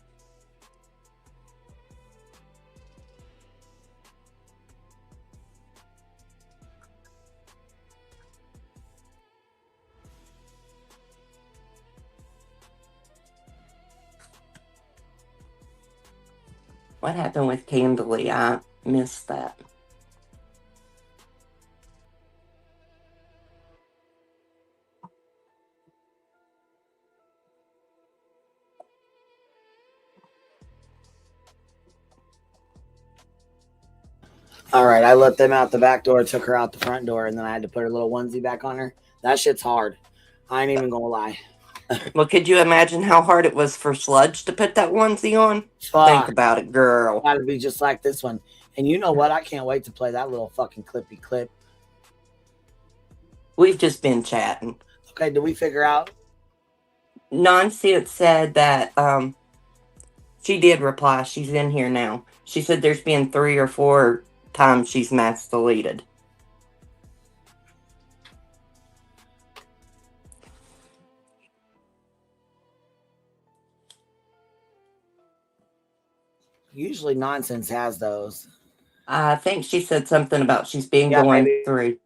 What happened with Candely? I missed that. All right, I let them out the back door, took her out the front door, and then I had to put her little onesie back on her. That shit's hard. I ain't even gonna lie. Well, could you imagine how hard it was for Sludge to put that onesie on? Fuck. Think about it, girl. Gotta be just like this one. And you know what? I can't wait to play that little fucking clippy clip. We've just been chatting. Okay, did we figure out? Nonsense said that she did reply. She's in here now. She said there's been 3 or 4 times she's mass deleted. Usually Nonsense has those. I think she said something about she's been going through.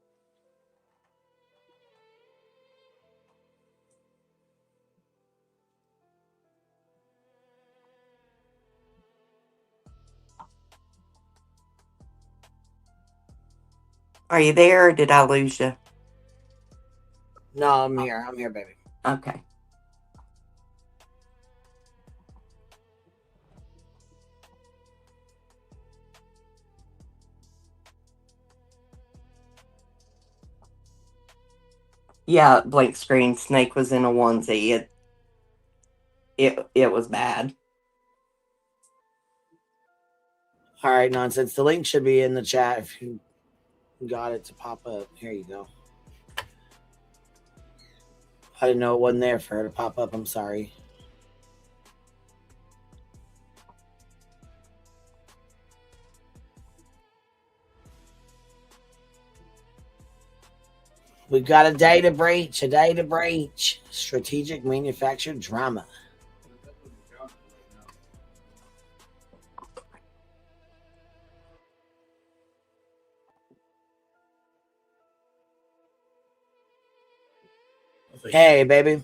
Are you there or did I lose you? No, I'm here. I'm here, baby. Okay. Yeah, blank screen. Snake was in a onesie. It was bad. All right, Nonsense. The link should be in the chat if you got it to pop up. Here you go. I didn't know it wasn't there for her to pop up. I'm sorry. We've got a data breach, strategic manufactured drama. Hey, baby.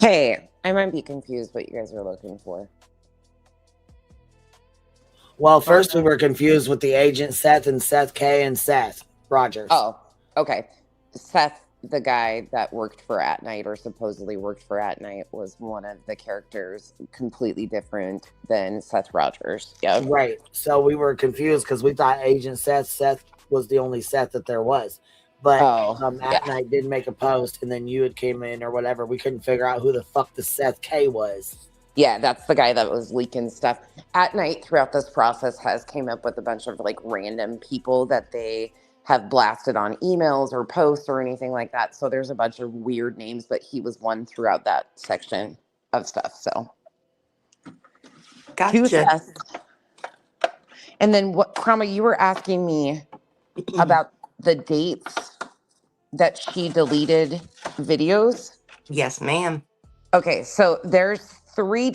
Hey, I might be confused what you guys are looking for. Well, first we were confused with the agent Seth and Seth K and Seth Rogers. Oh, okay. Seth, the guy that worked for At Night or supposedly worked for At Night, was one of the characters completely different than Seth Rogers. Yeah. Right. So we were confused because we thought Agent Seth was the only Seth that there was. But At Night did make a post, and then you had came in or whatever. We couldn't figure out who the fuck the Seth K was. Yeah, that's the guy that was leaking stuff. At Night throughout this process has came up with a bunch of like random people that they have blasted on emails or posts or anything like that. So there's a bunch of weird names, but he was one throughout that section of stuff. So Gotcha. two Seths. And then what, Krama, you were asking me about the dates that she deleted videos. Yes, ma'am. Okay, so there's three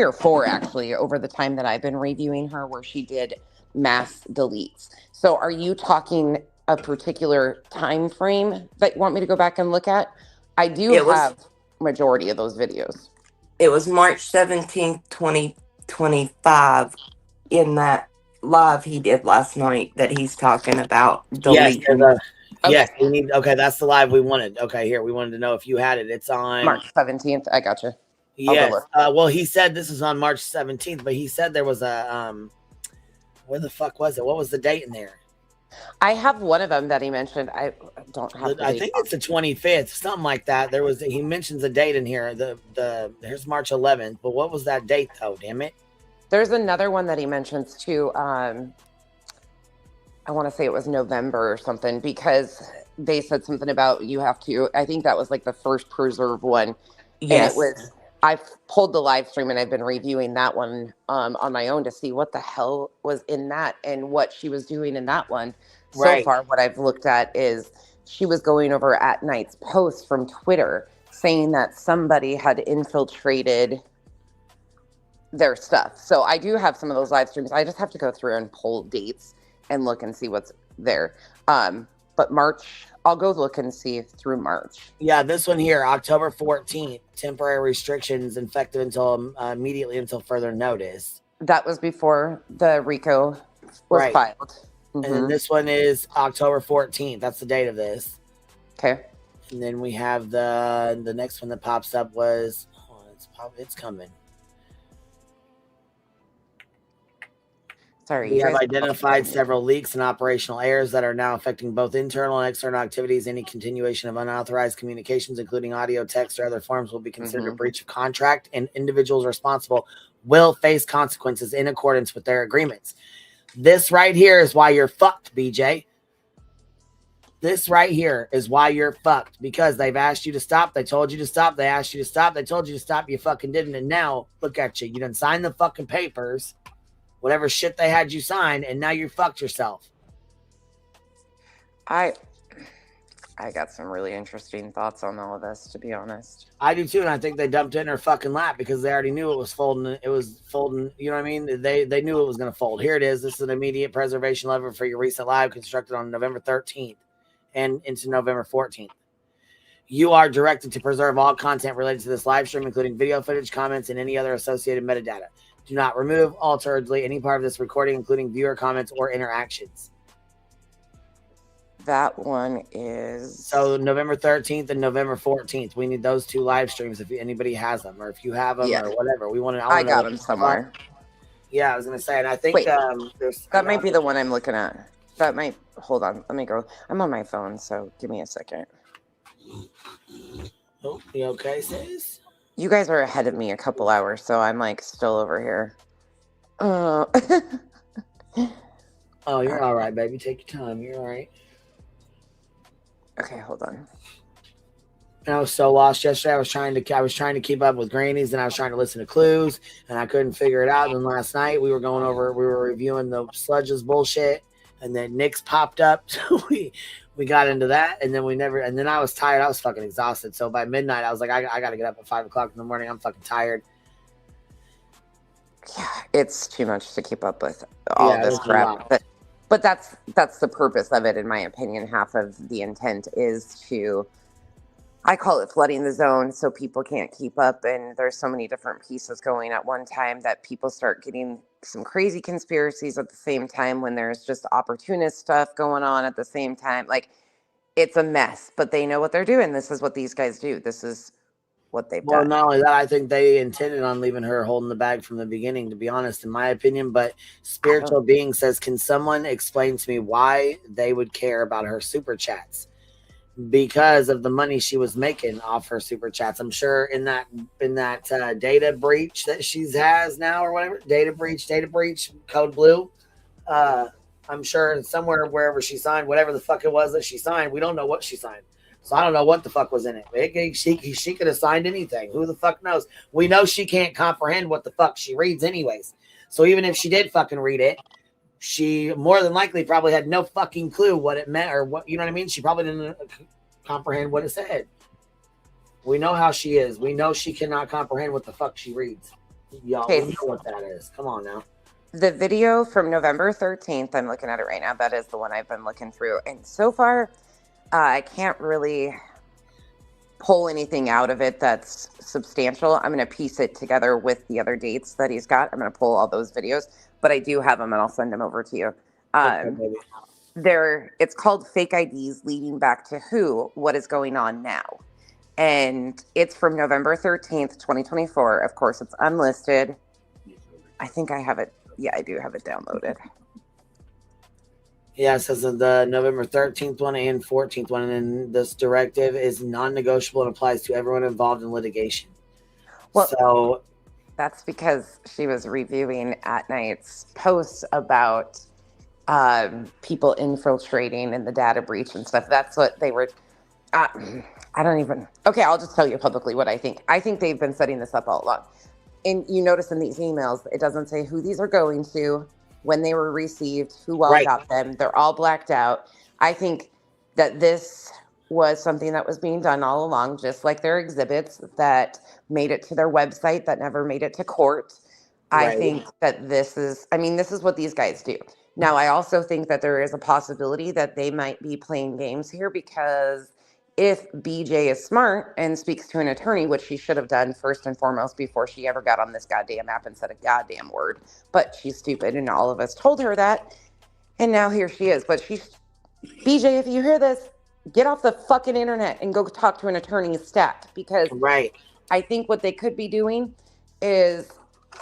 or four actually over the time that I've been reviewing her where she did mass deletes. So are you talking a particular time frame that you want me to go back and look at? I do have majority of those videos. It was March 17th, 2025 in that live he did last night that he's talking about deleting. Yes, we need. Okay, that's the live we wanted. Okay, here we wanted to know if you had it. It's on March 17th. I gotcha. Yes. Well, he said this is on March 17th, but he said there was a where the fuck was it? What was the date in there? I have one of them that he mentioned. I don't have. I think it's the 25th, something like that. There was he mentions a date in here. Here's March 11th, but what was that date though? Damn it. There's another one that he mentions too. I want to say it was November or something because they said something about you have to. I think that was like the first preserve one. Yes. And it was. I pulled the live stream and I've been reviewing that one on my own to see what the hell was in that and what she was doing in that one. So far, what I've looked at is she was going over At Night's posts from Twitter saying that somebody had infiltrated their stuff. So I do have some of those live streams. I just have to go through and pull dates and look and see what's there. But March, I'll go look and see through March. Yeah, this one here, October 14th, temporary restrictions effective until immediately until further notice. That was before the RICO was filed. Mm-hmm. And then this one is October 14th. That's the date of this. Okay. And then we have the next one that pops up was it's coming. Sorry, we have identified several leaks and operational errors that are now affecting both internal and external activities. Any continuation of unauthorized communications, including audio, text, or other forms, will be considered a breach of contract, and individuals responsible will face consequences in accordance with their agreements. This right here is why you're fucked, BJ. This right here is why you're fucked, because they've asked you to stop. They told you to stop. They asked you to stop. They told you to stop. You fucking didn't. And now look at you. You done signed the fucking papers. Whatever shit they had you sign, and now you fucked yourself. I got some really interesting thoughts on all of this, to be honest. I do too, and I think they dumped it in her fucking lap because they already knew it was folding. It was folding, you know what I mean? They knew it was going to fold. Here it is. This is an immediate preservation lever for your recent live constructed on November 13th and into November 14th. You are directed to preserve all content related to this live stream, including video footage, comments, and any other associated metadata. Do not remove, alter, or delete any part of this recording, including viewer comments or interactions. That one is... So November 13th and November 14th. We need those two live streams if anybody has them, or if you have them, or whatever. I got them somewhere. Yeah, I was going to say, and I think that might be the one I'm looking at. That might... Hold on. Let me go. I'm on my phone, so give me a second. Oh, you okay, sis? You guys are ahead of me a couple hours, so I'm like still over here. Oh, you're all right, baby. Take your time. You're all right. Okay, hold on. And I was so lost yesterday. I was trying to keep up with Granny's, and I was trying to listen to clues, and I couldn't figure it out. And then last night we were reviewing the Sludge's bullshit, and then Nick's popped up. So we got into that, and then I was tired. I was fucking exhausted. So by midnight, I was like, I got to get up at 5 o'clock in the morning. I'm fucking tired. Yeah, it's too much to keep up with all this crap. But that's the purpose of it, in my opinion. Half of the intent is to, I call it flooding the zone, so people can't keep up, and there's so many different pieces going at one time that people start getting some crazy conspiracies at the same time, when there's just opportunist stuff going on at the same time. Like, it's a mess, but they know what they're doing. This is what these guys do. This is what they've Well, done. not only that, I think they intended on leaving her holding the bag from the beginning, to be honest, in my opinion. But Spiritual Being says, can someone explain to me why they would care about her super chats? Because of the money she was making off her super chats. I'm sure in that data breach that she has now, or whatever, data breach, code blue. I'm sure somewhere, wherever she signed, whatever the fuck it was that she signed, we don't know what she signed. So I don't know what the fuck was in it. She could have signed anything. Who the fuck knows? We know she can't comprehend what the fuck she reads anyways. So even if she did fucking read it, she more than likely probably had no fucking clue what it meant, or what, you know what I mean? She probably didn't comprehend what it said. We know how she is. We know she cannot comprehend what the fuck she reads. Y'all, we know what that is. Come on now. The video from November 13th, I'm looking at it right now. That is the one I've been looking through. And so far, I can't really pull anything out of it that's substantial. I'm going to piece it together with the other dates that he's got. I'm going to pull all those videos, but I do have them and I'll send them over to you. It's called Fake IDs Leading Back to Who? What is Going On Now? And it's from November 13th, 2024. Of course, it's unlisted. I think I have it. Yeah, I do have it downloaded. Yeah, it says the November 13th one and 14th one, and then this directive is non-negotiable and applies to everyone involved in litigation. Well, so that's because she was reviewing At Night's posts about people infiltrating and the data breach and stuff. That's what they were. Okay, I'll just tell you publicly what I think. I think they've been setting this up all along. And you notice in these emails, it doesn't say who these are going to, when they were received, who all got them. They're all blacked out. I think that this was something that was being done all along, just like their exhibits that made it to their website that never made it to court. I think that this is what these guys do. Now, I also think that there is a possibility that they might be playing games here, because if BJ is smart and speaks to an attorney, which she should have done first and foremost before she ever got on this goddamn app and said a goddamn word, but she's stupid and all of us told her that, and now here she is. But BJ, if you hear this, get off the fucking internet and go talk to an attorney stat, because I think what they could be doing is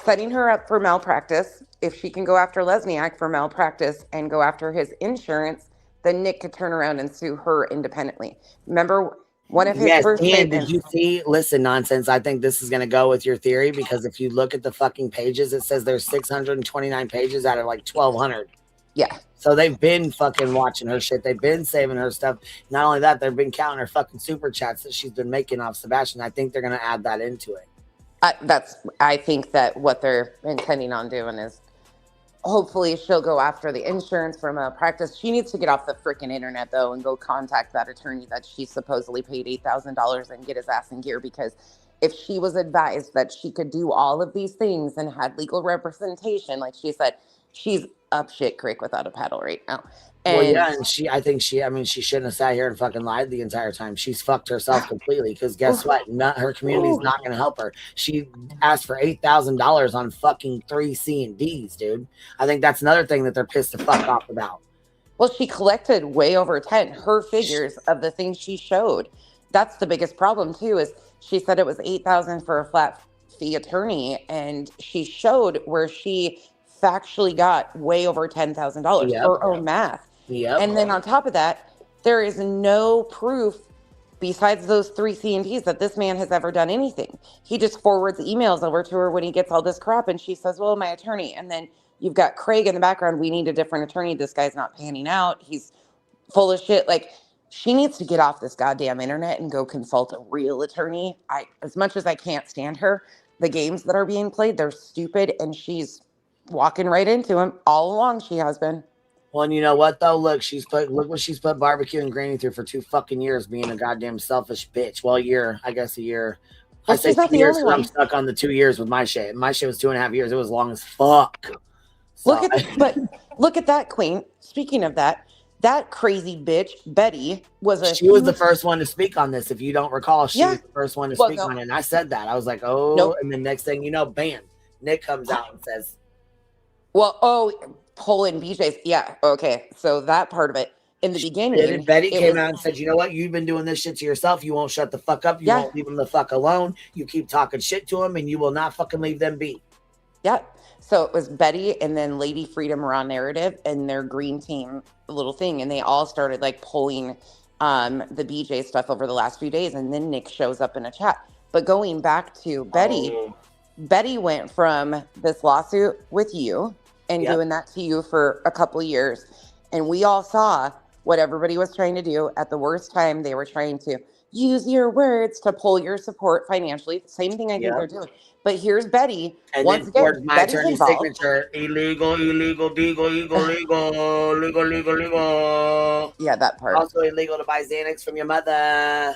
setting her up for malpractice. If she can go after Lesniak for malpractice and go after his insurance, then Nick could turn around and sue her independently. Remember, one of his first statements. Did you see? Listen, nonsense. I think this is going to go with your theory, because if you look at the fucking pages, it says there's 629 pages out of like 1,200. Yeah. So they've been fucking watching her shit. They've been saving her stuff. Not only that, they've been counting her fucking super chats that she's been making off Sebastian. I think they're going to add that into it. I think that what they're intending on doing is, hopefully she'll go after the insurance for malpractice. She needs to get off the freaking internet, though, and go contact that attorney that she supposedly paid $8,000 and get his ass in gear. Because if she was advised that she could do all of these things and had legal representation, like she said, she's up shit creek without a paddle right now. And and she shouldn't have sat here and fucking lied the entire time. She's fucked herself completely, because guess what? Her community's not going to help her. She asked for $8,000 on fucking 3 C&Ds, dude. I think that's another thing that they're pissed the fuck off about. Well, she collected way over 10. Her figures of the things she showed. That's the biggest problem too, is she said it was $8,000 for a flat fee attorney, and she showed where she factually got way over $10,000. Her own math. And then on top of that, there is no proof besides those 3 C&Ts that this man has ever done anything. He just forwards emails over to her when he gets all this crap, and she says, well, my attorney. And then you've got Craig in the background. We need a different attorney. This guy's not panning out. He's full of shit. Like, she needs to get off this goddamn internet and go consult a real attorney. As much as I can't stand her, the games that are being played, they're stupid, and she's walking right into him all along. She has been. Well, and you know what though? Look what she's put Barbecue and Granny through for 2 fucking years, being a goddamn selfish bitch. Well, a year. Well, I say 2 years because I'm stuck on the 2 years with my shit. My shit was 2.5 years. It was long as fuck. So, look at that, Queen. Speaking of that crazy bitch Betty was the first one to speak on this. If you don't recall, she was the first one to speak on it. And I said that. I was like, oh, and the next thing you know, bam, Nick comes out and says, Well, pulling BJ's. Yeah. Okay. So that part of it in the Then beginning, Betty it came was, out and said, "You know what? You've been doing this shit to yourself. You won't shut the fuck up. You yeah. won't leave them the fuck alone. You keep talking shit to them, and you will not fucking leave them be." Yeah. So it was Betty and then Lady Freedom Raw Narrative and their green team little thing. And they all started like pulling the BJ stuff over the last few days. And then Nick shows up in a chat. But going back to Betty, Oh, Betty went from this lawsuit with you and yep. doing that to you for a couple of years. And we all saw what everybody was trying to do at the worst time. They were trying to use your words to pull your support financially. Same thing I think they're Yep. doing. But here's Betty. And Once then again, towards my Betty's attorney's involved. signature, illegal, illegal, legal, legal, legal, legal, legal, legal. Yeah, that part. Also illegal to buy Xanax from your mother.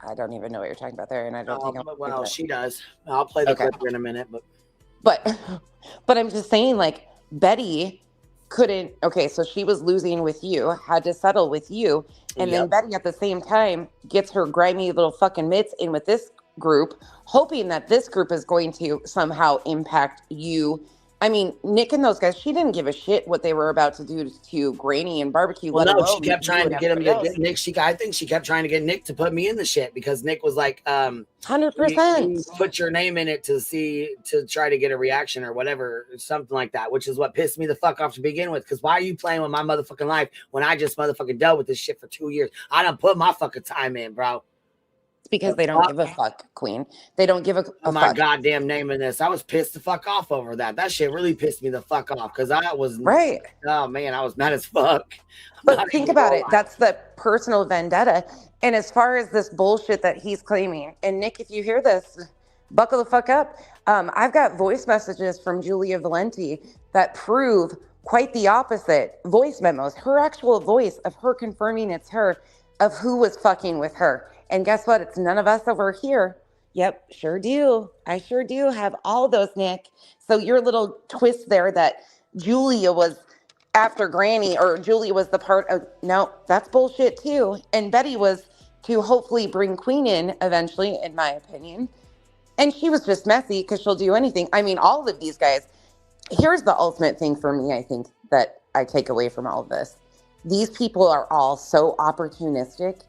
I don't even know what you're talking about there, and I don't think I'm. Well, she does. I'll play the clip here in a minute, but I'm just saying, like, Betty couldn't. Okay, so she was losing with you, had to settle with you, and then Betty at the same time gets her grimy little fucking mitts in with this group, hoping that this group is going to somehow impact you. I mean, Nick and those guys, she didn't give a shit what they were about to do to Granny and Barbecue. Well, let no, alone she kept trying to get him to else. get Nick. I think she kept trying to get Nick to put me in the shit because Nick was like, 100%. Put your name in it to try to get a reaction or whatever, something like that, which is what pissed me the fuck off to begin with. Because why are you playing with my motherfucking life when I just motherfucking dealt with this shit for 2 years? I done put my fucking time in, bro. Because they don't give a fuck, Queen. They don't give a my fuck. Goddamn name in this. I was pissed the fuck off over that. That shit really pissed me the fuck off because I was right. Oh man, I was mad as fuck. But think about it. That's the personal vendetta. And as far as this bullshit that he's claiming, and Nick, if you hear this, buckle the fuck up. I've got voice messages from Julia Valenti that prove quite the opposite. Voice memos, her actual voice of her confirming it's her, of who was fucking with her. And guess what? It's none of us over here. Yep, sure do. I sure do have all those, Nick. So your little twist there that Julia was after Granny, or Julia was the part of, no, that's bullshit too. And Betty was to hopefully bring Queen in eventually, in my opinion. And she was just messy because she'll do anything. I mean, all of these guys. Here's the ultimate thing for me, I think, that I take away from all of this. These people are all so opportunistic.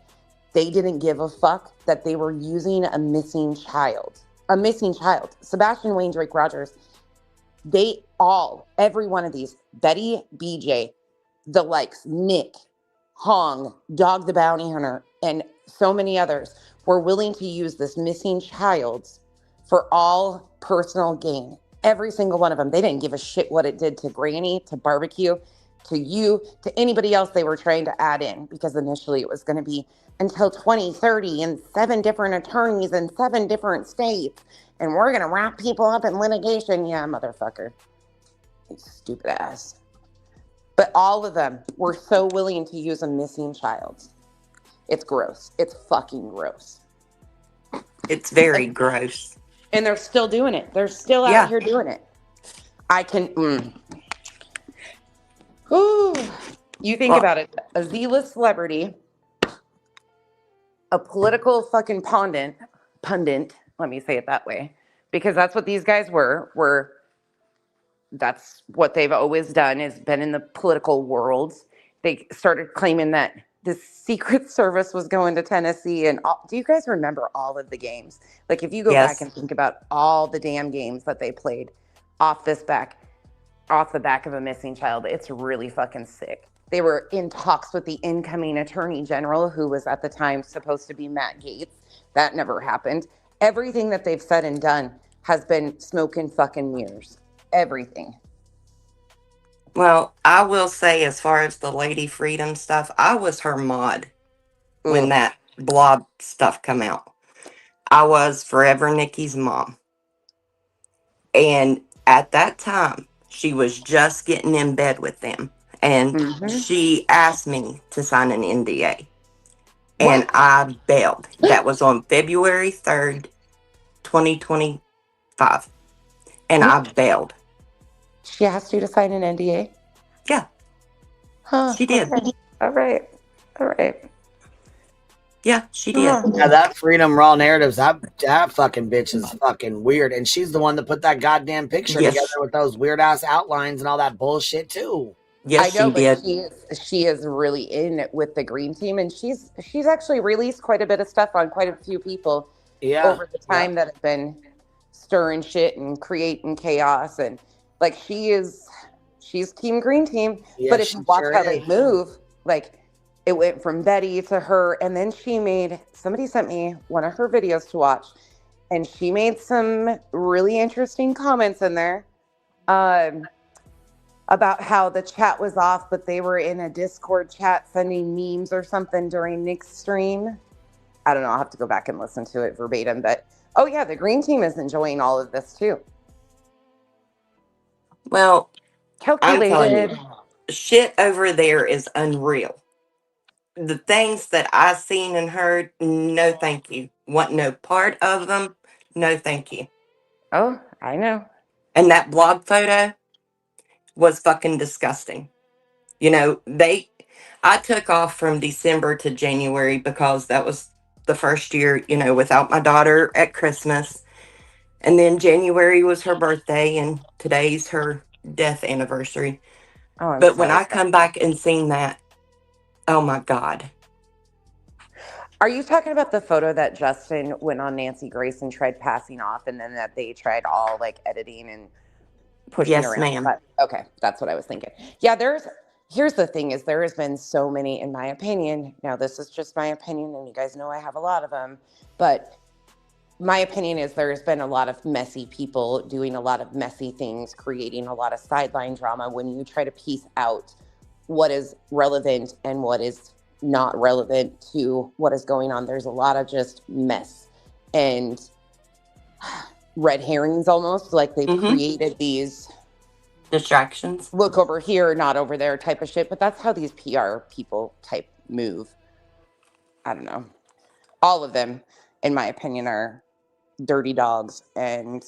They didn't give a fuck that they were using a missing child. A missing child. Sebastian Wayne, Drake Rogers. They all, every one of these, Betty, BJ, the likes, Nick, Hong, Dog the Bounty Hunter, and so many others were willing to use this missing child for all personal gain. Every single one of them. They didn't give a shit what it did to Granny, to Barbecue, to you, to anybody else they were trying to add in, because initially it was going to be until 2030 and 7 different attorneys in 7 different states. And we're going to wrap people up in litigation. Yeah, motherfucker. You stupid ass. But all of them were so willing to use a missing child. It's gross. It's fucking gross. It's very gross. And they're still doing it. They're still out here doing it. I can... Ooh. You think about it. A Z-list celebrity, a political fucking pundit, let me say it that way, because that's what these guys were, that's what they've always done, is been in the political world. They started claiming that the Secret Service was going to Tennessee. And do you guys remember all of the games? Like, if you go back and think about all the damn games that they played off the back of a missing child, it's really fucking sick. They were in talks with the incoming attorney general, who was at the time supposed to be Matt Gaetz. That never happened. Everything that they've said and done has been smoke and fucking mirrors. Everything. Well, I will say, as far as the Lady Freedom stuff, I was her mod when that blob stuff come out. I was forever Nikki's mom. And at that time, she was just getting in bed with them. And she asked me to sign an NDA. And I bailed. That was on February 3rd, 2025. And I bailed. She asked you to sign an NDA? Yeah. Huh. She did. Okay. All right. Yeah, she did. Oh, Yeah, that Freedom Raw Narratives, that fucking bitch is fucking weird. And she's the one that put that goddamn picture together Yes. with those weird ass outlines and all that bullshit too. Yes, I know, she but did. she is really in with the green team, and she's actually released quite a bit of stuff on quite a few people Yeah. over the Yep. time that have been stirring shit and creating chaos, and like she's team green team. Yeah, But if she you watch sure how they is. move, like it went from Betty to her, and then somebody sent me one of her videos to watch, and she made some really interesting comments in there. Um, about how the chat was off, but they were in a Discord chat sending memes or something during Nick's stream. I don't know. I'll have to go back and listen to it verbatim. But oh, yeah, the green team is enjoying all of this too. Well, I'm telling Calculated. you, shit over there is unreal. The things that I seen and heard, no thank you. Want no part of them, no thank you. Oh, I know. And that blog photo was fucking disgusting. You know, I took off from December to January because that was the first year, without my daughter at Christmas. And then January was her birthday, and today's her death anniversary. Oh, I'm But when sorry. I come back and seen that, oh my God. Are you talking about the photo that Justin went on Nancy Grace and tried passing off, and then that they tried all like editing and pushing Yes, around? ma'am. But okay, that's what I was thinking. Yeah, here's the thing is there has been so many, in my opinion. Now this is just my opinion, and you guys know I have a lot of them, but my opinion is there's been a lot of messy people doing a lot of messy things, creating a lot of sideline drama. When you try to piece out what is relevant and what is not relevant to what is going on, there's a lot of just mess and red herrings, almost like they've Mm-hmm. created these Distractions. look over here, not over there type of shit. But that's how these PR people type move. I don't know. All of them, in my opinion, are dirty dogs, and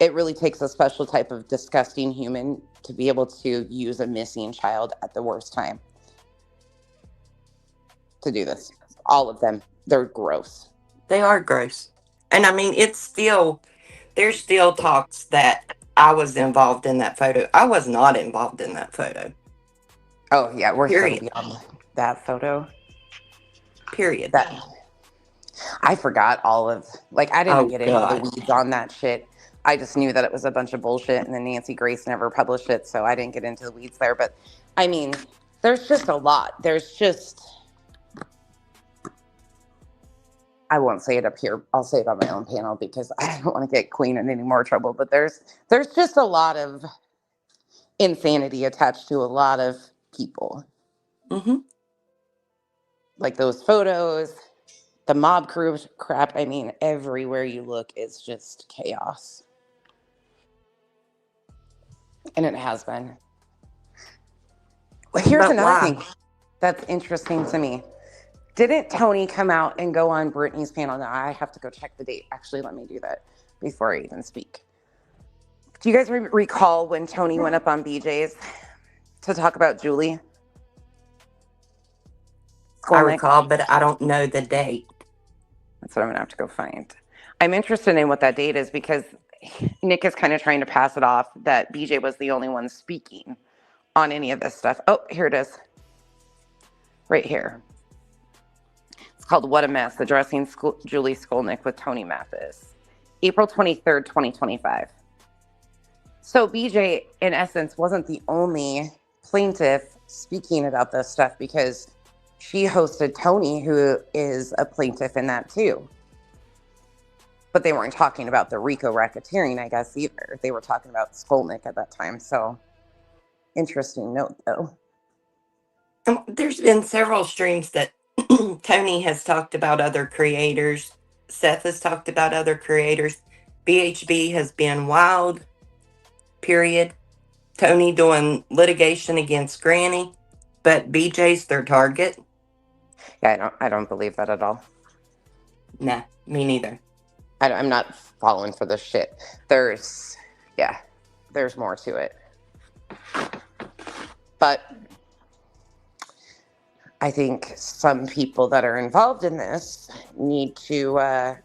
it really takes a special type of disgusting human to be able to use a missing child at the worst time to do this. All of them, they're gross. They are gross. And I mean, there's still talks that I was involved in that photo. I was not involved in that photo. Oh yeah, we're so Period. beyond that photo. Period. That I forgot all of, like, I didn't Oh, get into the God. weeds on that shit. I just knew that it was a bunch of bullshit, and then Nancy Grace never published it, so I didn't get into the weeds there. But I mean, there's just a lot. I won't say it up here. I'll say it on my own panel because I don't want to get Queen in any more trouble. But there's just a lot of insanity attached to a lot of people. Mm-hmm. Like those photos, the mob crew crap. I mean, everywhere you look is just chaos. And it has been. Well, here's But another why? thing that's interesting to me. Didn't Tony come out and go on Brittany's panel? Now, I have to go check the date. Actually, let me do that before I even speak. Do you guys recall when Tony went up on BJ's to talk about Julie? I Skolnick? recall, but I don't know the date. That's what I'm going to have to go find. I'm interested in what that date is because Nick is kind of trying to pass it off that BJ was the only one speaking on any of this stuff. Oh, here it is. Right here. It's called What a Mess, Addressing Julie Skolnick with Tony Mathis. April 23rd, 2025. So BJ, in essence, wasn't the only plaintiff speaking about this stuff because she hosted Tony, who is a plaintiff in that too. But they weren't talking about the RICO racketeering, I guess, either. They were talking about Skolnick at that time. So, interesting note, though. There's been several streams that Tony has talked about other creators. Seth has talked about other creators. BHB has been wild. Period. Tony doing litigation against Granny, but BJ's their target. Yeah, I don't believe that at all. Nah, me neither. I'm not falling for this shit. There's more to it. But I think some people that are involved in this need to,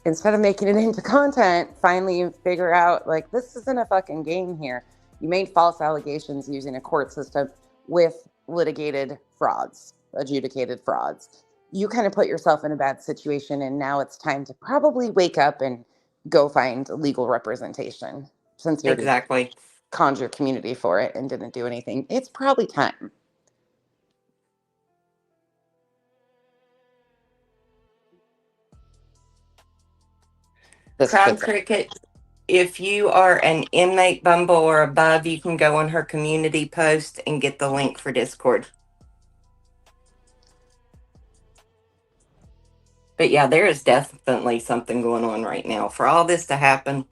instead of making it into content, finally figure out, like, this isn't a fucking game here. You made false allegations using a court system with litigated frauds, adjudicated frauds. You kind of put yourself in a bad situation, and now it's time to probably wake up and go find legal representation. Since you already Exactly. conned your community for it and didn't do anything, it's probably time. This Crown shit's Cricket, if you are an inmate Bumble or above, you can go on her community post and get the link for Discord. But yeah, there is definitely something going on right now. For all this to happen,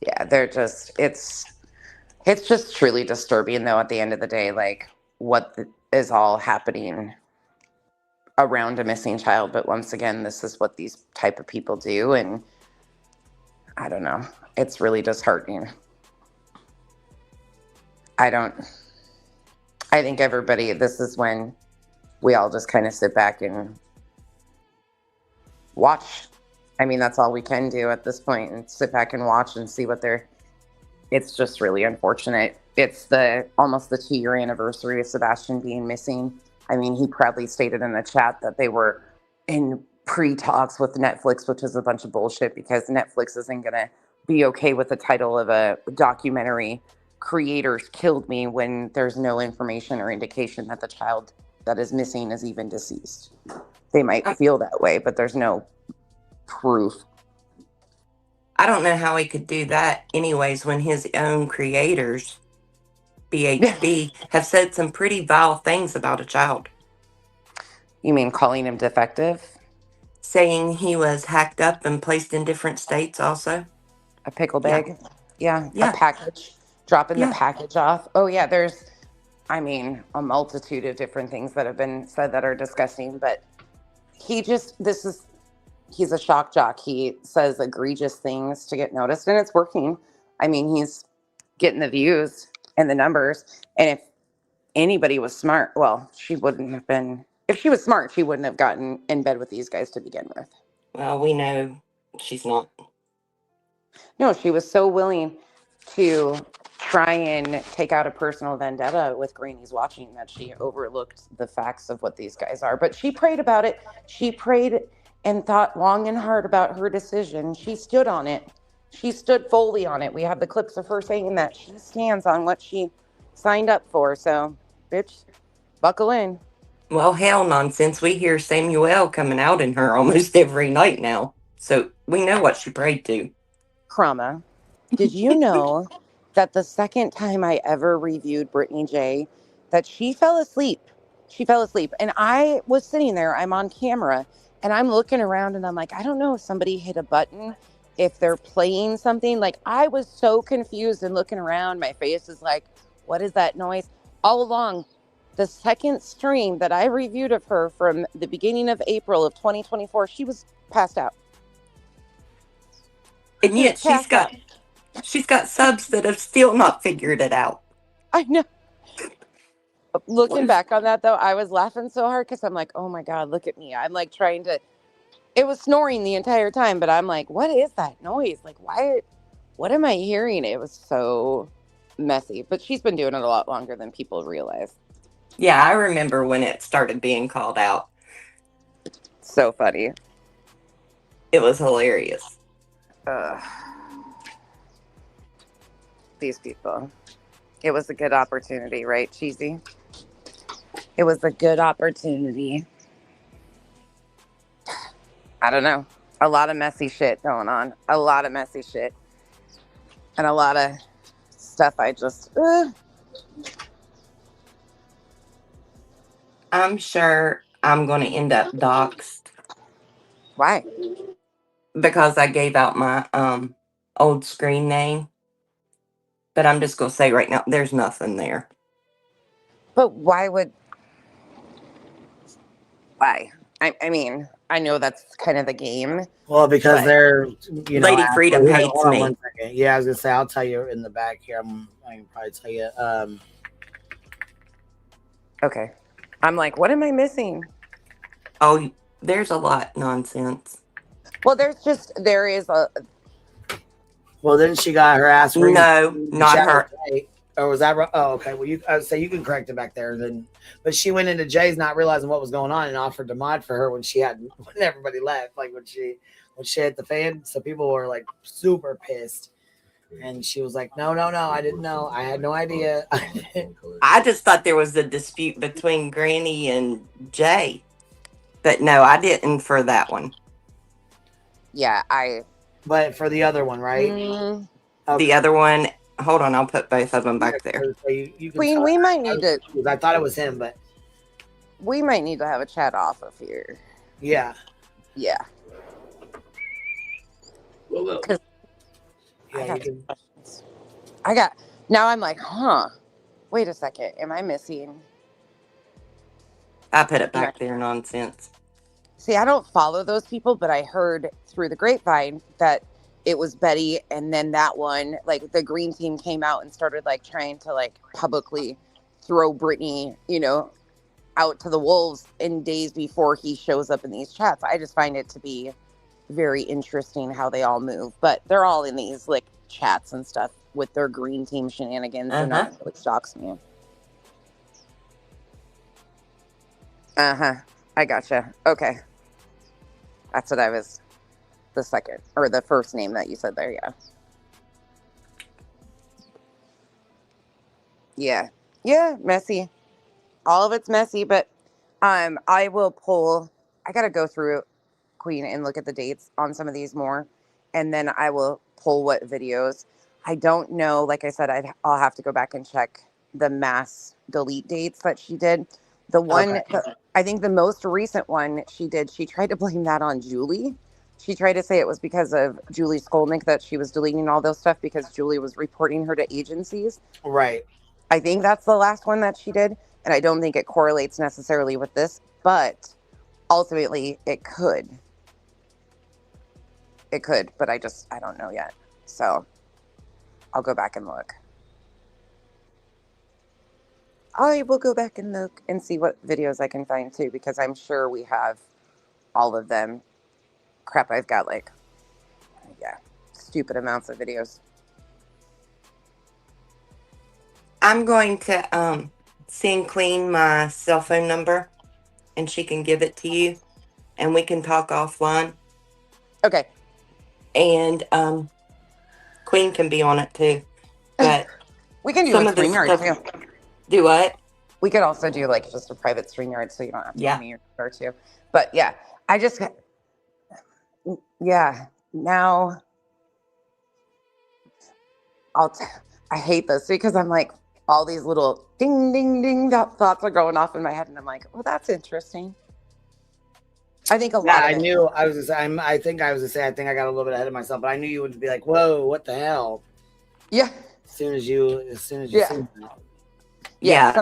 yeah, they're just it's just truly disturbing, though, at the end of the day, like what is all happening around a missing child. But once again, this is what these type of people do, and I don't know, it's really disheartening. I think everybody, this is when we all just kind of sit back and watch. I mean, that's all we can do at this point, and sit back and watch and see what they're. It's just really unfortunate. It's almost the 2-year anniversary of Sebastian being missing. I mean, he proudly stated in the chat that they were in pre-talks with Netflix, which is a bunch of bullshit, because Netflix isn't going to be okay with the title of a documentary, Creators Killed Me, when there's no information or indication that the child that is missing is even deceased. They might feel that way, but there's no proof. I don't know how he could do that anyways when his own creators, BHB, have said some pretty vile things about a child. You mean calling him defective? Saying he was hacked up and placed in different states also. A pickle bag? Yeah. Yeah. A package. Dropping the Yeah. package off. Oh, yeah, there's, I mean, a multitude of different things that have been said that are disgusting, but he's a shock jock. He says egregious things to get noticed, and it's working. I mean, he's getting the views and the numbers, and if anybody was smart, well, she wouldn't have been, if she was smart, she wouldn't have gotten in bed with these guys to begin with. Well, we know she's not. No, she was so willing to try and take out a personal vendetta with Granny's watching that she overlooked the facts of what these guys are. But she prayed about it. She prayed and thought long and hard about her decision. She stood on it. She stood fully on it. We have the clips of her saying that she stands on what she signed up for. So, bitch, buckle in. Well, hell, nonsense. We hear Samuel coming out in her almost every night now. So we know what she prayed to. Krama, did you know that the second time I ever reviewed Brittany J, that she fell asleep? She fell asleep. And I was sitting there, I'm on camera, and I'm looking around and I'm like, I don't know if somebody hit a button, if they're playing something. Like, I was so confused and looking around. My face is like, what is that noise? All along, the second stream that I reviewed of her from the beginning of April of 2024, she was passed out. And yet she's got subs that have still not figured it out. I know. Looking back on that, though, I was laughing so hard because I'm like, oh my God, look at me. I'm like trying to, it was snoring the entire time, but I'm like, what is that noise? Like, what am I hearing? It was so messy, but she's been doing it a lot longer than people realize. Yeah, I remember when it started being called out. So funny. It was hilarious. These people. It was a good opportunity, right, Cheesy? It was a good opportunity. I don't know. A lot of messy shit going on. A lot of messy shit. And a lot of stuff I just... I'm sure I'm going to end up doxxed. Why? Because I gave out my old screen name. But I'm just going to say right now, there's nothing there. But why would... Why? I mean, I know that's kind of the game. Well, because but they're, Lady Freedom actually, hates hold on me. 1 second. Yeah, I was gonna say, I'll tell you in the back here. I can probably tell you. okay. I'm like, what am I missing? Oh, there's a lot nonsense. Well, there is a. Well, then she got her ass No, not her. or was that? Oh, okay. Well, I would say you can correct it back there. Then, but she went into Jay's not realizing what was going on and offered to mod for her when everybody left, like when she hit the fan. So people were like super pissed, and she was like, "No, I didn't know. I had no idea." I just thought there was a dispute between Granny and Jay. But no, I didn't for that one. Yeah, But for the other one, right? Okay. The other one, hold on, I'll put both of them back there. So you Queen, we might need to. I thought it was him, but we might need to have a chat off of here. Yeah. Yeah. Yeah, now I'm like, wait a second, am I missing? I put it back there, nonsense. See, I don't follow those people, but I heard through the grapevine that it was Betty, and then that one, like the green team came out and started like trying to like publicly throw Brittany, out to the wolves in days before he shows up in these chats. I just find it to be very interesting how they all move, but they're all in these like chats and stuff with their green team shenanigans, and that really shocks me. I gotcha. Okay. That's what I was, the second, or the first name that you said there, yeah. Yeah, messy. All of it's messy, but I will pull, I gotta go through Queen and look at the dates on some of these more, and then I will pull what videos. I don't know, like I said, I'll have to go back and check the mass delete dates that she did. The one, I think the most recent one she did, she tried to blame that on Julie. She tried to say it was because of Julie Skolnick that she was deleting all those stuff because Julie was reporting her to agencies. Right. I think that's the last one that she did, and I don't think it correlates necessarily with this, but ultimately it could. It could, but I don't know yet. So I'll go back and look. I will go back and look and see what videos I can find too, because I'm sure we have all of them. Crap, I've got stupid amounts of videos. I'm going to send Queen my cell phone number, and she can give it to you, and we can talk offline. Okay. And Queen can be on it too, but we can do a StreamYard too. Do what? We could also do like just a private StreamYard, so you don't have to give me your number too. But yeah, now I hate this because I'm like, all these little ding, ding, ding thoughts are going off in my head, and I'm like, well, that's interesting. I think a lot of it. I think I got a little bit ahead of myself, but I knew you would be like, whoa, what the hell? Yeah. As soon as you seen that. Yeah.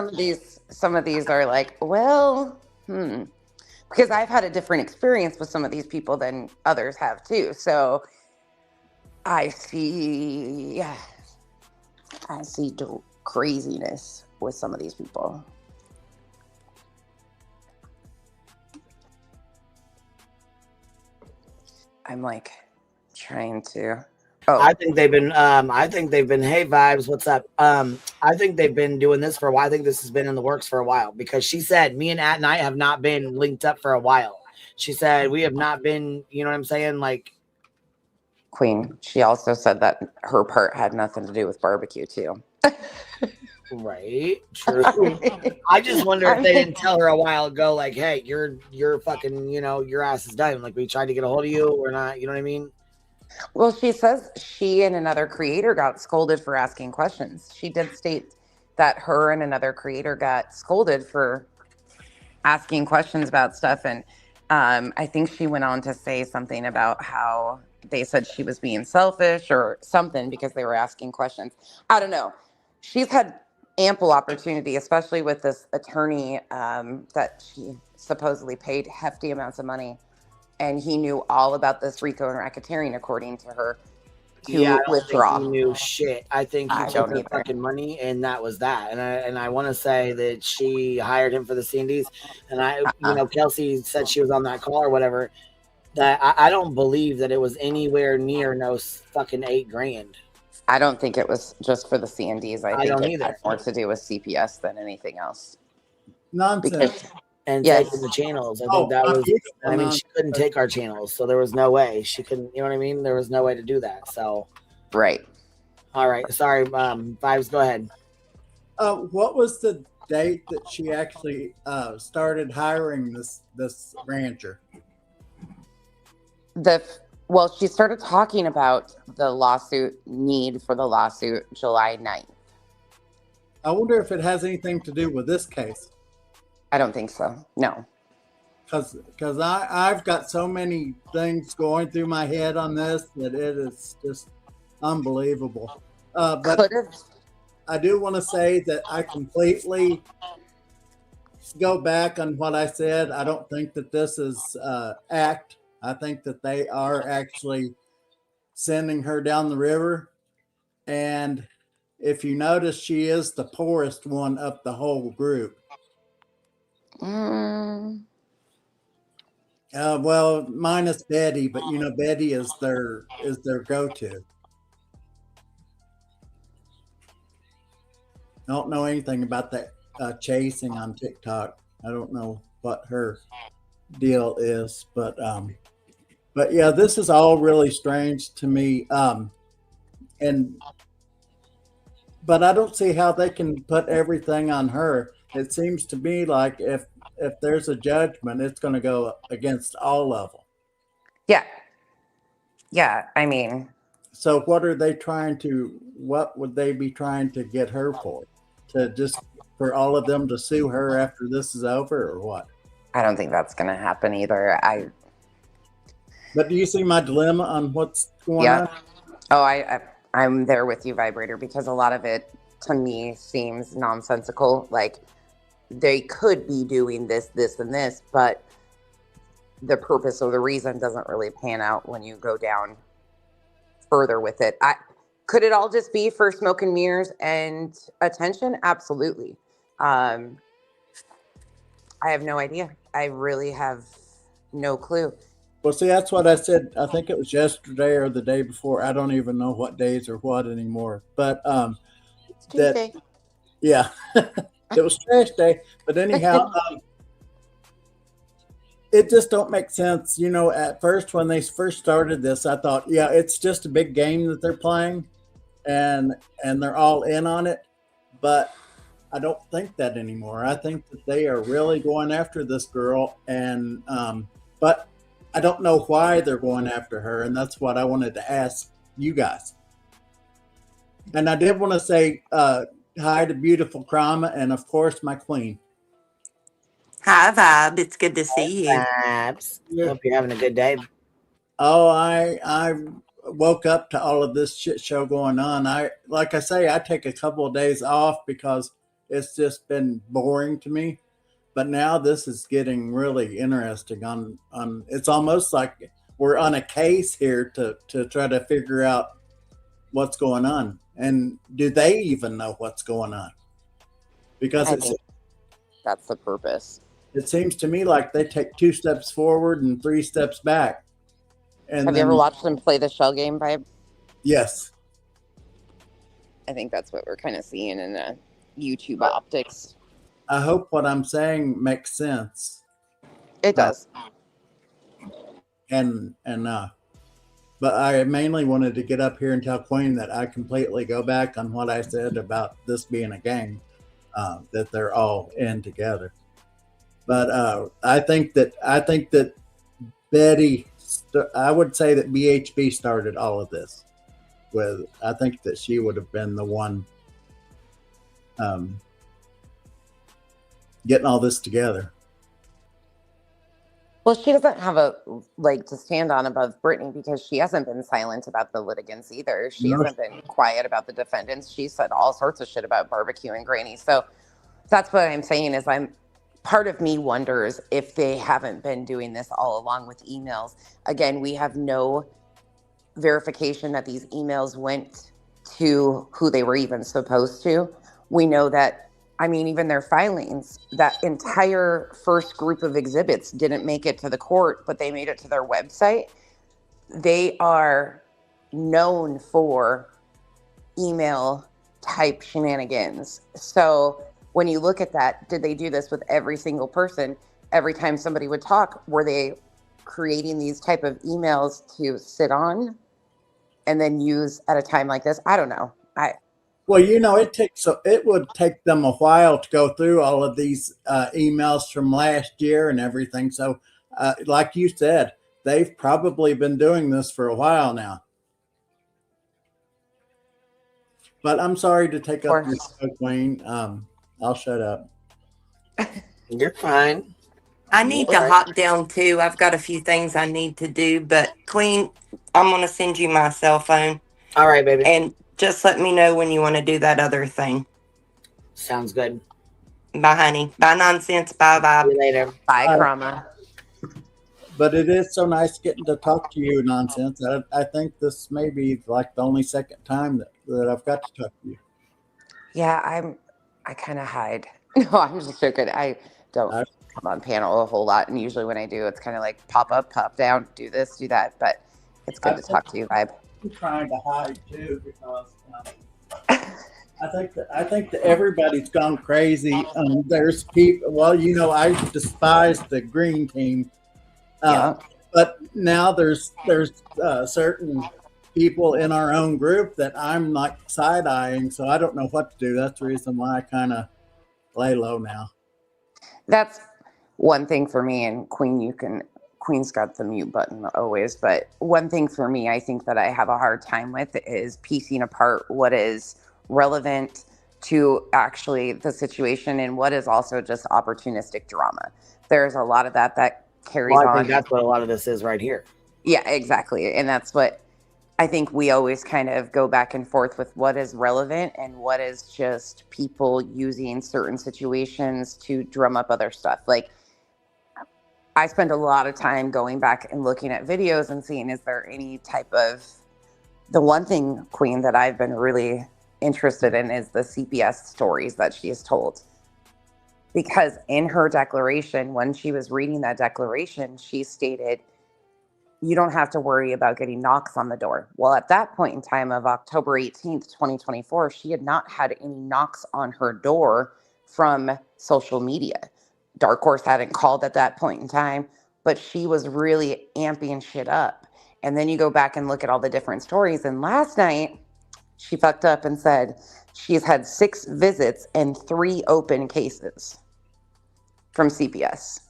Some of these are like, well, because I've had a different experience with some of these people than others have too. So I see craziness with some of these people. I'm like trying to. I think they've been. Hey, Vibes, what's up? I think they've been doing this for a while. I think this has been in the works for a while because she said me and At Night have not been linked up for a while. She said we have not been. You know what I'm saying? Like, Queen. She also said that her part had nothing to do with barbecue too. Right. True. I just wonder if they didn't tell her a while ago, like, hey, you're fucking, your ass is done. Like, we tried to get a hold of you or not. You know what I mean? Well, she says she and another creator got scolded for asking questions. She did state that her and another creator got scolded for asking questions about stuff. And I think she went on to say something about how they said she was being selfish or something because they were asking questions. I don't know. She's had ample opportunity, especially with this attorney that supposedly paid hefty amounts of money, and he knew all about this RICO and racketeering, according to her, to Yeah, I don't think withdraw. he knew shit. I think he I took don't her either. fucking money, and that was that. And I want to say that she hired him for the C&Ds, and Kelsey said she was on that call or whatever. That I don't believe that it was anywhere near no fucking $8,000. I don't think it was just for the C&Ds. I think don't it either. had more to do with CPS than anything else. Nonsense. Because And Yes. taking the channels. I think that was. I mean, she couldn't take our channels, so there was no way she couldn't. You know what I mean? There was no way to do that. So, right. all right. Sorry, Vibes. Go ahead. What was the date that she actually started hiring this rancher? Well, she started talking about the need for the lawsuit July 9th. I wonder if it has anything to do with this case. I don't think so. No. Because I've got so many things going through my head on this that it is just unbelievable. But I do want to say that I completely go back on what I said. I don't think that this is act. I think that they are actually sending her down the river. And if you notice, she is the poorest one of the whole group. Well, minus Betty, but Betty is their go-to. I don't know anything about that chasing on TikTok. I don't know what her deal is, but yeah, this is all really strange to me. But I don't see how they can put everything on her. It seems to me like if there's a judgment, it's going to go against all of them. Yeah. Yeah, I mean. So what would they be trying to get her for? For all of them to sue her after this is over, or what? I don't think that's going to happen either. But do you see my dilemma on what's going on? Oh, I'm there with you, Vibrator, because a lot of it to me seems nonsensical. Like they could be doing this, and this, but the purpose or the reason doesn't really pan out when you go down further with it. Could it all just be for smoke and mirrors and attention? Absolutely. I have no idea. I really have no clue. Well, see, that's what I said. I think it was yesterday or the day before. I don't even know what days or what anymore. But it's Tuesday. Yeah, it was trash day. But anyhow, it just don't make sense. At first, when they first started this, I thought, yeah, it's just a big game that they're playing, and they're all in on it. But I don't think that anymore. I think that they are really going after this girl, and but I don't know why they're going after her, and that's what I wanted to ask you guys. And I did want to say hi to beautiful Krama, and of course my queen. Hi, Vibe. It's good to see you. Vibes. Hope you're having a good day. Oh, I woke up to all of this shit show going on. Like I say, I take a couple of days off because it's just been boring to me. But now this is getting really interesting. It's almost like we're on a case here to try to figure out what's going on. And do they even know what's going on? Because that's the purpose. It seems to me like they take 2 steps forward and 3 steps back. And have you ever watched them play the shell game, Vibe? Yes. I think that's what we're kind of seeing in the YouTube optics. I hope what I'm saying makes sense. It does. But I mainly wanted to get up here and tell Queen that I completely go back on what I said about this being a game, that they're all in together. But I think that Betty, I would say that BHB started all of this. I think that she would have been the one getting all this together. Well, she doesn't have a leg to stand on above Brittany because she hasn't been silent about the litigants either. She hasn't been quiet about the defendants. She said all sorts of shit about Barbecue and Granny. So that's what I'm saying is part of me wonders if they haven't been doing this all along with emails. Again, we have no verification that these emails went to who they were even supposed to. We know that, I mean, even their filings, that entire first group of exhibits didn't make it to the court, but they made it to their website. They are known for email type shenanigans. So when you look at that, did they do this with every single person? Every time somebody would talk, were they creating these type of emails to sit on and then use at a time like this? I don't know. Well, it would take them a while to go through all of these emails from last year and everything. So, like you said, they've probably been doing this for a while now. But I'm sorry to take up your show, Queen. I'll shut up. You're fine. I need to hop down too. I've got a few things I need to do, but Queen, I'm going to send you my cell phone. All right, baby. And just let me know when you want to do that other thing. Sounds good. Bye, honey. Bye, nonsense. Bye, vibe. See you later. Bye, Krama. But it is so nice getting to talk to you, nonsense. I think this may be like the only second time that I've got to talk to you. Yeah, I kind of hide. No, I'm just joking. I don't come on panel a whole lot, and usually when I do, it's kind of like pop up, pop down, do this, do that. But it's good to talk to you, Vibe. I'm trying to hide too because I think that everybody's gone crazy. There's people. Well, I despise the green team, but now there's certain people in our own group that I'm like side eyeing. So I don't know what to do. That's the reason why I kind of lay low now. That's one thing for me, and Queen's got the mute button always, but one thing for me, I think that I have a hard time with is piecing apart what is relevant to actually the situation and what is also just opportunistic drama. There's a lot of that carries on. I think that's what a lot of this is right here. Yeah, exactly. And that's what I think we always kind of go back and forth with what is relevant and what is just people using certain situations to drum up other stuff. Like, I spend a lot of time going back and looking at videos and seeing, is there any type of, the one thing, Queen, that I've been really interested in is the CPS stories that she has told. Because in her declaration, when she was reading that declaration, she stated, you don't have to worry about getting knocks on the door. Well, at that point in time of October 18th, 2024, she had not had any knocks on her door from social media. Dark Horse hadn't called at that point in time, but she was really amping shit up. And then you go back and look at all the different stories. And last night, she fucked up and said she's had 6 visits and 3 open cases from CPS.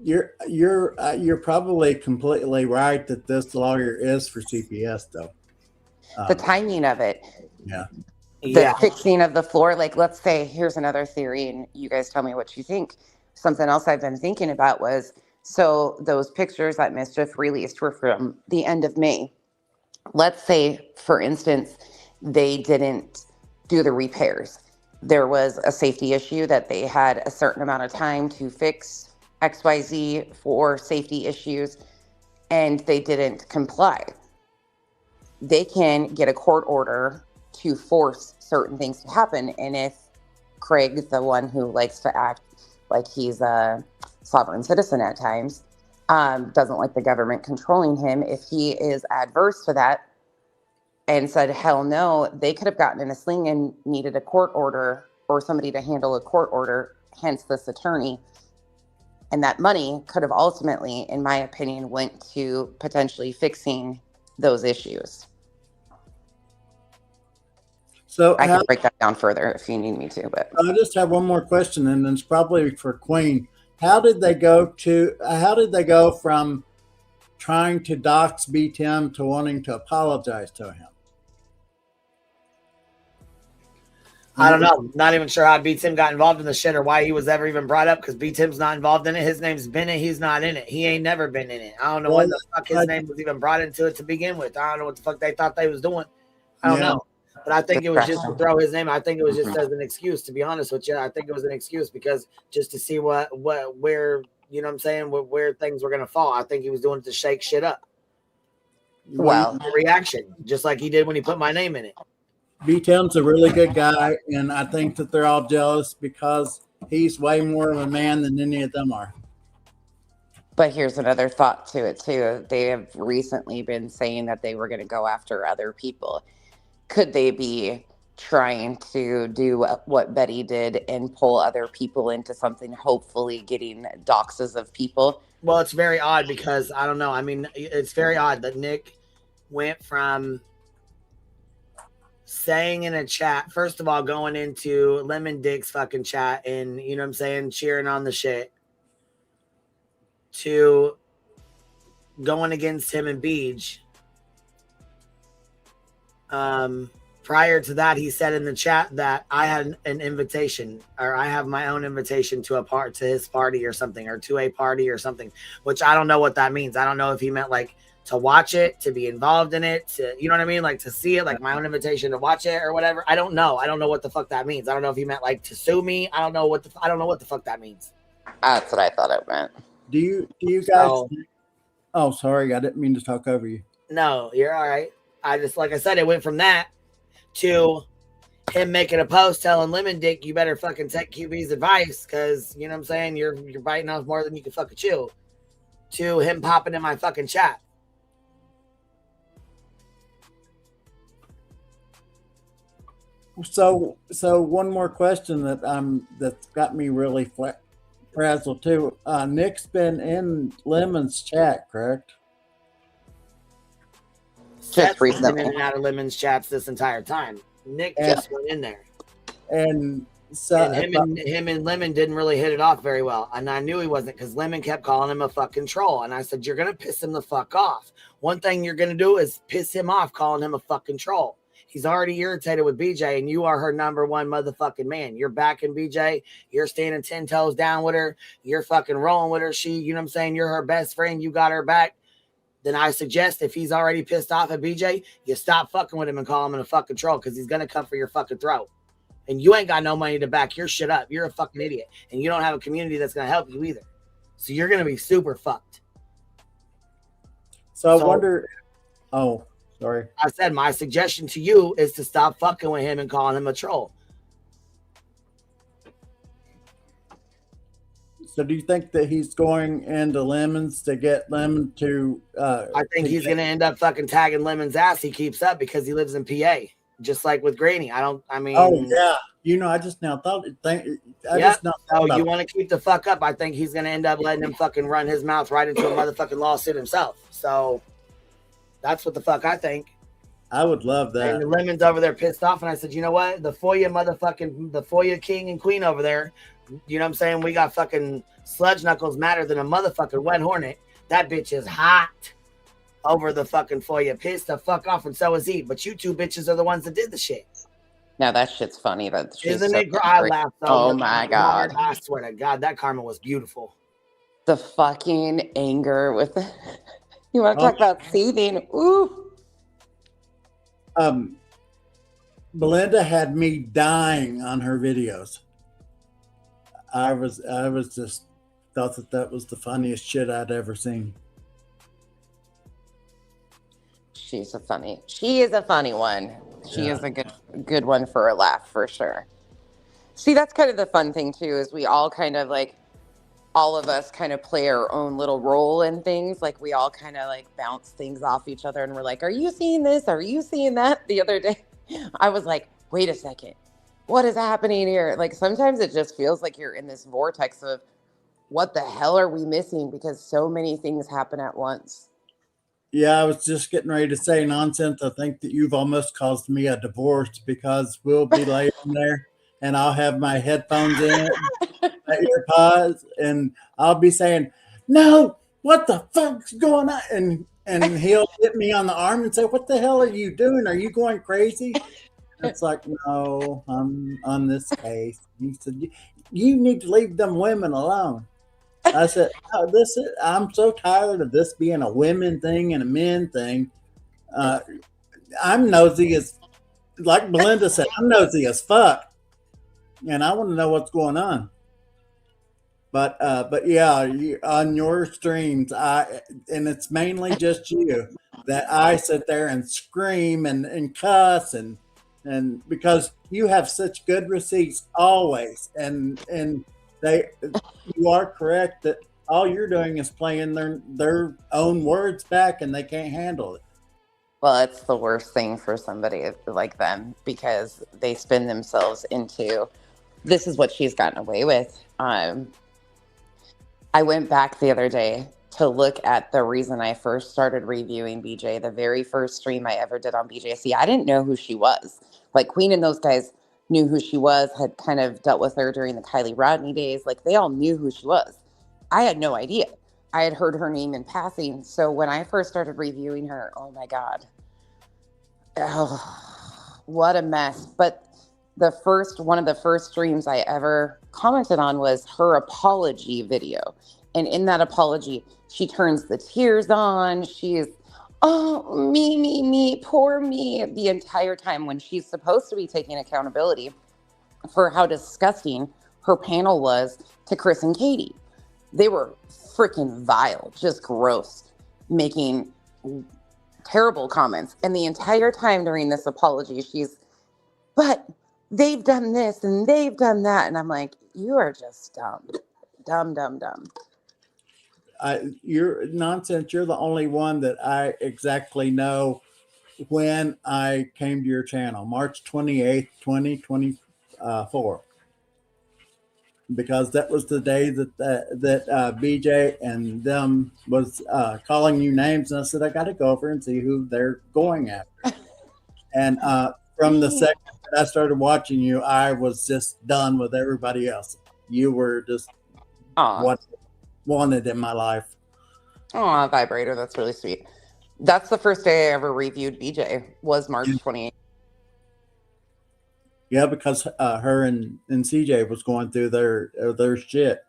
You're probably completely right that this lawyer is for CPS though. The timing of it. Yeah. The fixing of the floor. Like, let's say, here's another theory, and you guys tell me what you think. Something else I've been thinking about was, so those pictures that Mischief released were from the end of May. Let's say, for instance, they didn't do the repairs. There was a safety issue that they had a certain amount of time to fix XYZ for safety issues, and they didn't comply. They can get a court order to force certain things to happen. And if Craig, the one who likes to act like he's a sovereign citizen at times, doesn't like the government controlling him, if he is adverse to that and said, hell no, they could have gotten in a sling and needed a court order or somebody to handle a court order, hence this attorney. And that money could have ultimately, in my opinion, went to potentially fixing those issues. So I can break that down further if you need me to, but I just have one more question, and it's probably for Queen. How did they go from trying to dox B. Tim to wanting to apologize to him? I don't know. Not even sure how B. Tim got involved in the shit or why he was ever even brought up, because B. Tim's not involved in it. His name's been in it. He's not in it. He ain't never been in it. I don't know when the fuck his name was even brought into it to begin with. I don't know what the fuck they thought they was doing. I don't know. But I think it was just to Discretion. throw his name. I think it was just as an excuse, to be honest with you. I think it was an excuse because just to see where, you know what I'm saying, where things were going to fall. I think he was doing it to shake shit up. Well, Reaction, just like he did when he put my name in it. B-Town's a really good guy, and I think that they're all jealous because he's way more of a man than any of them are. but here's another thought to it too. They have recently been saying that they were going to go after other people. Could they be trying to do what Betty did and pull other people into something, hopefully getting doxes of people? Well, it's very odd because I don't know. I mean, it's very odd that Nick went from saying in a chat, first of all, going into Lemon Dick's fucking chat and, you know what I'm saying, cheering on the shit, to going against him and Beej. Prior to that, he said in the chat that I had an invitation, or I have my own invitation to his party or something, or to a party or something, which I don't know what that means. I don't know if he meant like to watch it, to be involved in it, to, you know what I mean? Like to see it, like my own invitation to watch it or whatever. I don't know. I don't know what the fuck that means. I don't know if he meant like to sue me. I don't know what the fuck that means. That's what I thought it meant. Do you guys? Oh, sorry, I didn't mean to talk over you. No, you're all right. I just, like I said, it went from that to him making a post telling Lemon Dick, you better fucking take QB's advice because, you know what I'm saying, you're biting off more than you can fucking chew, to him popping in my fucking chat. So one more question that's got me really frazzled too. Nick's been in Lemon's chat, correct? Seth's been in and out of Lemon's chats this entire time. Nick just went in there, and so and him and Lemon didn't really hit it off very well. And I knew he wasn't, because Lemon kept calling him a fucking troll. And I said, you're gonna piss him the fuck off. One thing you're gonna do is piss him off, calling him a fucking troll. He's already irritated with BJ, and you are her number one motherfucking man. You're backing BJ. You're standing 10 toes down with her. You're fucking rolling with her. She, you know what I'm saying? You're her best friend. You got her back. Then I suggest, if he's already pissed off at BJ, you stop fucking with him and call him a fucking troll, because he's going to come for your fucking throat. And you ain't got no money to back your shit up. You're a fucking idiot. And you don't have a community that's going to help you either. So you're going to be super fucked. So I wonder... Oh, sorry. I said my suggestion to you is to stop fucking with him and calling him a troll. So do you think that he's going into Lemon's to get Lemon to... I think he's going to end up fucking tagging Lemon's ass. He keeps up because he lives in PA, just like with Granny. Oh, yeah. You know, I just now thought... You want to keep the fuck up. I think he's going to end up letting him fucking run his mouth right into a motherfucking lawsuit himself. So that's what the fuck I think. I would love that. And the Lemon's over there pissed off. And I said, you know what? The FOIA king and queen over there, you know what I'm saying? We got fucking sludge knuckles madder than a motherfucking wet hornet. That bitch is hot over the fucking FOIA. Pissed the fuck off, and so is he. But you two bitches are the ones that did the shit. Now that shit's funny. Isn't it? I laughed. Oh my God. I swear to God, that karma was beautiful. The fucking anger with it. You want to talk about seething? Ooh. Belinda had me dying on her videos. I was just thought that was the funniest shit I'd ever seen. She is a funny one. She is a good one for a laugh, for sure. See, that's kind of the fun thing too, is we all kind of like, all of us kind of play our own little role in things. Like we all kind of like bounce things off each other, and we're like, are you seeing this? Are you seeing that? The other day, I was like, wait a second. What is happening here? Like sometimes it just feels like you're in this vortex of what the hell are we missing, because so many things happen at once. Yeah, I was just getting ready to say nonsense. I think that you've almost caused me a divorce, because we'll be laying there and I'll have my headphones in, my earpods, and I'll be saying, no, what the fuck's going on? And he'll hit me on the arm and say, what the hell are you doing? Are you going crazy? It's like, no, I'm on this case. He said, you need to leave them women alone. I said, oh, I'm so tired of this being a women thing and a men thing. I'm nosy as like Belinda said, I'm nosy as fuck, and I want to know what's going on. But yeah, on your streams, and it's mainly just you that I sit there and scream and cuss and because you have such good receipts always, and they you are correct that all you're doing is playing their own words back, and they can't handle it. Well, it's the worst thing for somebody like them because they spin themselves into this is what she's gotten away with. I went back the other day to look at the reason I first started reviewing BJ, the very first stream I ever did on BJ. See, I didn't know who she was. Like Queen and those guys knew who she was, had kind of dealt with her during the Kylie Rodney days. Like they all knew who she was. I had no idea. I had heard her name in passing. So when I first started reviewing her, oh my God. Oh, what a mess. But one of the first streams I ever commented on was her apology video. And in that apology, she turns the tears on. She's, oh, me, poor me, the entire time when she's supposed to be taking accountability for how disgusting her panel was to Chris and Katie. They were freaking vile, just gross, making terrible comments. And the entire time during this apology, she's, but they've done this and they've done that. And I'm like, you are just dumb. You're nonsense. You're the only one that I exactly know when I came to your channel, March 28th, 2024. Because that was the day that BJ and them was calling you names. And I said, I got to go over and see who they're going after. And from the second that I started watching you, I was just done with everybody else. You were just what wanted in my life. Oh, vibrator. That's really sweet. That's the first day I ever reviewed BJ was March 28th. Yeah, because her and CJ was going through their shit.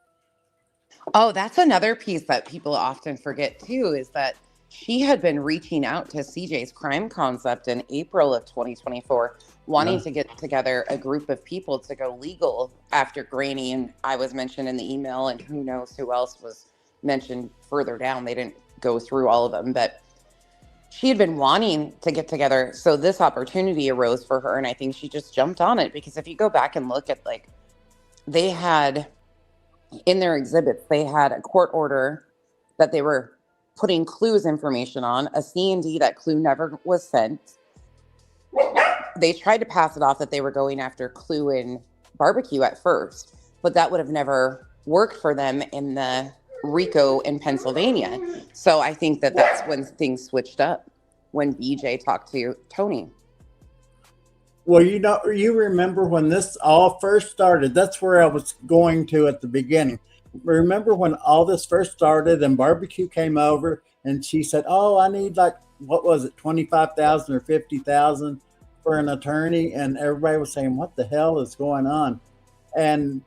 Oh, that's another piece that people often forget too, is that she had been reaching out to CJ's Crime Concept in April of 2024, wanting to get together a group of people to go legal after Granny and I was mentioned in the email, and who knows who else was mentioned further down. They didn't go through all of them, but she had been wanting to get together. So this opportunity arose for her, and I think she just jumped on it because if you go back and look at, like, they had in their exhibits, they had a court order that they were putting Clue's information on, a C&D that Clue never was sent. They tried to pass it off that they were going after Clue and Barbecue at first, but that would have never worked for them in the RICO in Pennsylvania. So I think that that's when things switched up, when BJ talked to Tony. Well, you remember when this all first started, that's where I was going to at the beginning. Remember when all this first started and Barbecue came over and she said, oh, I need like, what was it, 25,000 or 50,000 for an attorney? And everybody was saying, what the hell is going on? And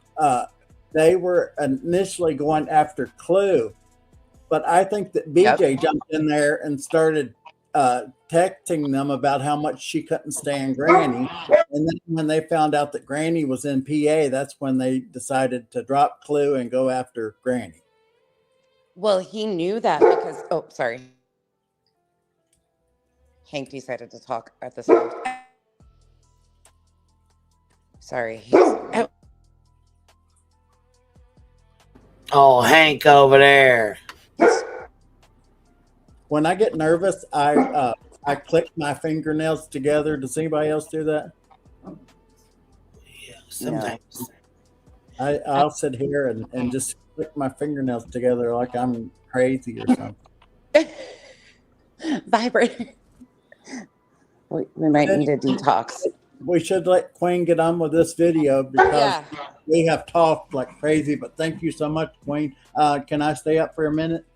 they were initially going after Clue. But I think that BJ jumped in there and started texting them about how much she couldn't stand Granny. And then when they found out that Granny was in PA, that's when they decided to drop Clue and go after Granny. Well, he knew that because, oh, sorry. Hank decided to talk at the same time. Sorry. Oh, Hank over there. When I get nervous, I click my fingernails together. Does anybody else do that? Yeah, sometimes. I'll sit here and just click my fingernails together like I'm crazy or something. Vibrator. We might need a detox. We should let Queen get on with this video because we have talked like crazy. But thank you so much, Queen. Can I stay up for a minute?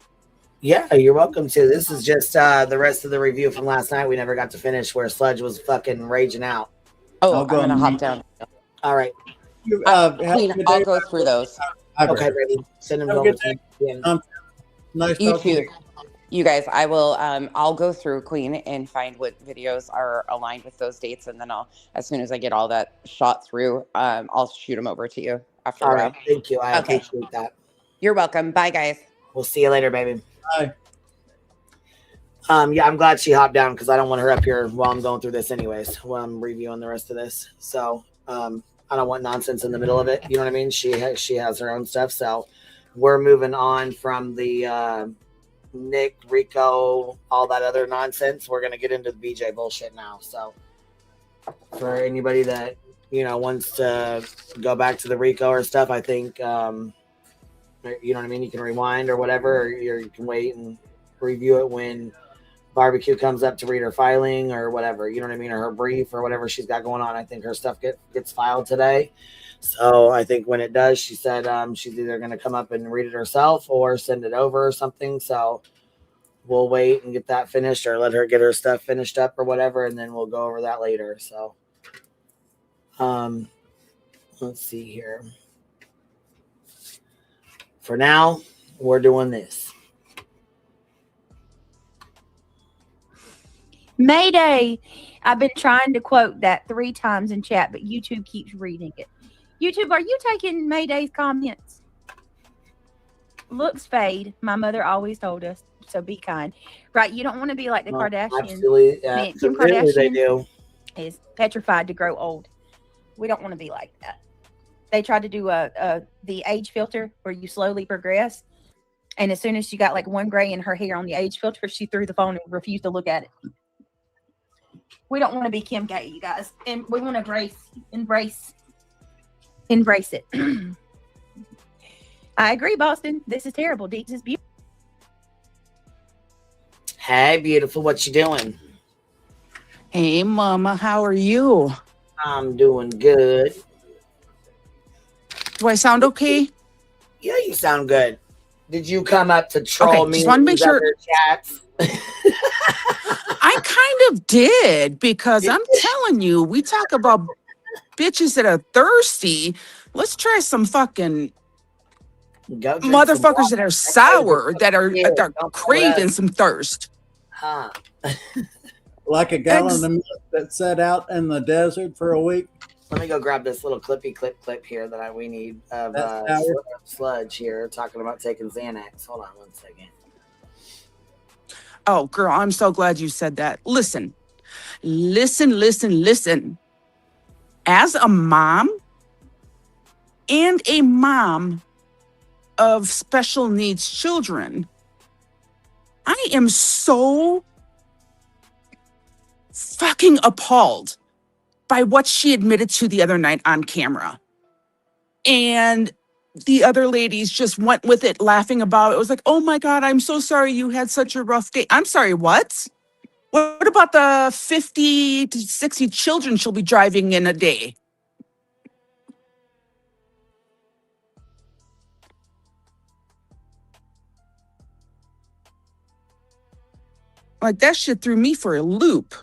Yeah, you're welcome to. This is just the rest of the review from last night. We never got to finish where Sludge was fucking raging out. Oh, I'm going to hop down. All right. Queen, I'll go through those. Okay, ready. Send them over to me. Nice you talking too. You guys, I will. I'll go through, Queen, and find what videos are aligned with those dates, and then as soon as I get all that shot through, I'll shoot them over to you after a while. Right, thank you. I appreciate that. You're welcome. Bye, guys. We'll see you later, baby. Bye. Yeah, I'm glad she hopped down because I don't want her up here while I'm going through this, anyways. While I'm reviewing the rest of this, so I don't want nonsense in the middle of it. You know what I mean? She has her own stuff, so we're moving on from the Nick, Rico, all that other nonsense. We're gonna get into the BJ bullshit now. So for anybody that wants to go back to the Rico or stuff, I think you know what I mean. You can rewind or whatever, or you can wait and review it when Barbecue comes up to read her filing or whatever. You know what I mean, or her brief or whatever she's got going on. I think her stuff gets filed today. So I think when it does, she said she's either going to come up and read it herself or send it over or something. So we'll wait and get that finished, or let her get her stuff finished up or whatever, and then we'll go over that later. So let's see here. For now, we're doing this. Mayday. I've been trying to quote that 3 times in chat, but YouTube keeps reading it. YouTube, are you taking Mayday's comments? Looks fade. My mother always told us, so be kind. Right, you don't want to be like the Kardashians. Absolutely, Kim Kardashian they do. Is petrified to grow old. We don't want to be like that. They tried to do the age filter where you slowly progress. And as soon as she got like 1 gray in her hair on the age filter, she threw the phone and refused to look at it. We don't want to be Kim K, you guys. And we want to embrace it. I agree, Boston. This is terrible. Deeks is beautiful. Hey, beautiful. What you doing? Hey, Mama. How are you? I'm doing good. Do I sound okay? Yeah, you sound good. Did you come up to troll me? Just want to make sure. Chats? I kind of did, because I'm telling you, we talk about bitches that are thirsty. Let's try some fucking motherfuckers that are sour, that are craving some thirst. Huh. Like a gallon of milk that sat out in the desert for a week. Let me go grab this little clip here that we need of sludge here, talking about taking Xanax. Hold on 1 second. Oh, girl, I'm so glad you said that. Listen. As a mom and a mom of special needs children, I am so fucking appalled by what she admitted to the other night on camera. And the other ladies just went with it, laughing about it. It was like, oh my God, I'm so sorry you had such a rough day. I'm sorry, what? What about the 50 to 60 children she'll be driving in a day? Like, that shit threw me for a loop.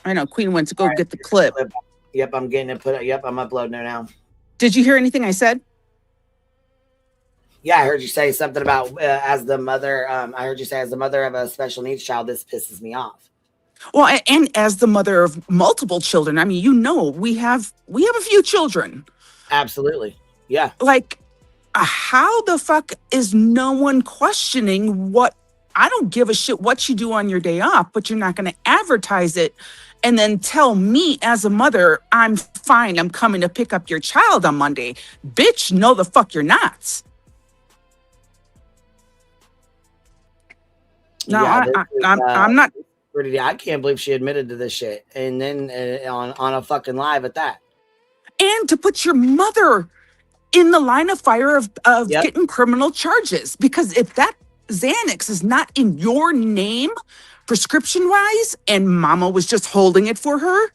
I know Queen went to go get the clip. Yep, I'm getting it put up. Yep, I'm uploading it now. Did you hear anything I said? Yeah, I heard you say something about as the mother. I heard you say as the mother of a special needs child, this pisses me off. Well, and as the mother of multiple children, I mean, we have a few children. Absolutely, yeah. Like, how the fuck is no one questioning what? I don't give a shit what you do on your day off, but you're not going to advertise it and then tell me as a mother, I'm fine, I'm coming to pick up your child on Monday. Bitch, no the fuck you're not. No, yeah, I'm not. I can't believe she admitted to this shit. And then on a fucking live at that. And to put your mother in the line of fire of getting criminal charges. Because if that Xanax is not in your name, prescription-wise, and mama was just holding it for her,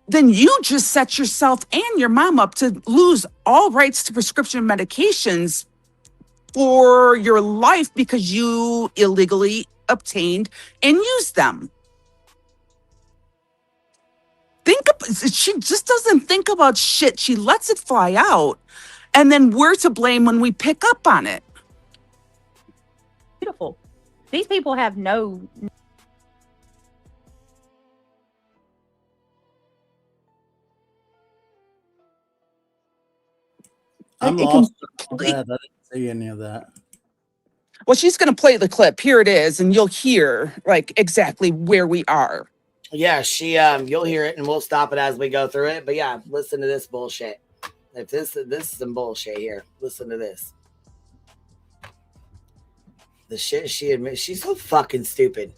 then you just set yourself and your mom up to lose all rights to prescription medications for your life because you illegally obtained and used them. She just doesn't think about shit. She lets it fly out. And then we're to blame when we pick up on it. Beautiful. These people have no... I'm lost on that. I didn't see any of that. Well, she's going to play the clip. Here it is, and you'll hear like exactly where we are. Yeah, you'll hear it, and we'll stop it as we go through it. But yeah, listen to this bullshit. If this is some bullshit here, listen to this. The shit she admits, she's so fucking stupid.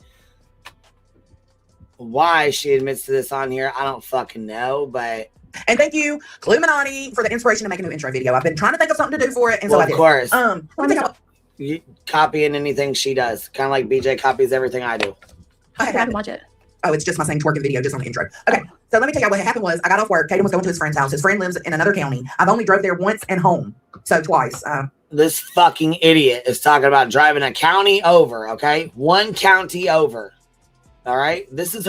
Why she admits to this on here, I don't fucking know, but... And thank you, Cluminati, for the inspiration to make a new intro video. I've been trying to think of something to do for it, and well, so I did. Of course. You copying anything she does. Kind of like BJ copies everything I do. I haven't watch it. Oh, it's just my same twerking video, just on the intro. Okay, so let me tell you what happened was I got off work. Caden was going to his friend's house. His friend lives in another county. I've only drove there once and home, so twice. This fucking idiot is talking about driving a county over, okay? One county over. All right? This is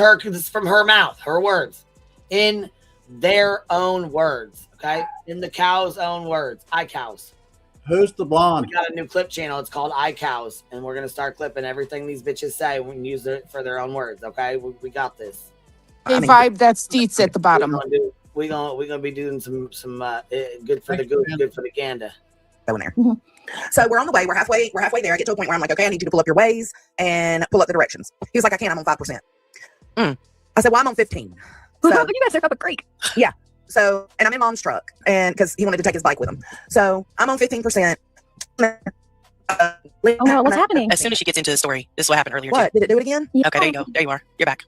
from her mouth, her words. In their own words, okay? In the cow's own words. iCows. Who's the blonde? We got a new clip channel. It's called iCows, and we're going to start clipping everything these bitches say and use it for their own words, okay? We got this. Hey, Vibe, that's Steets at the bottom. We're gonna be doing some good for the goose, good for the gander. Go in there. So we're on the way. We're halfway there. I get to a point where I'm like, okay, I need you to pull up your ways and pull up the directions. He was like, I can't. I'm on 5%. I said, well, I'm on 15. So, you guys are up a creek. Yeah. So, and I'm in Mom's truck, and because he wanted to take his bike with him. So I'm on 15%. Oh no, what's happening? As soon as she gets into the story, this is what happened earlier. What? Too. Did it do it again? Yeah. Okay, there you go. There you are. You're back.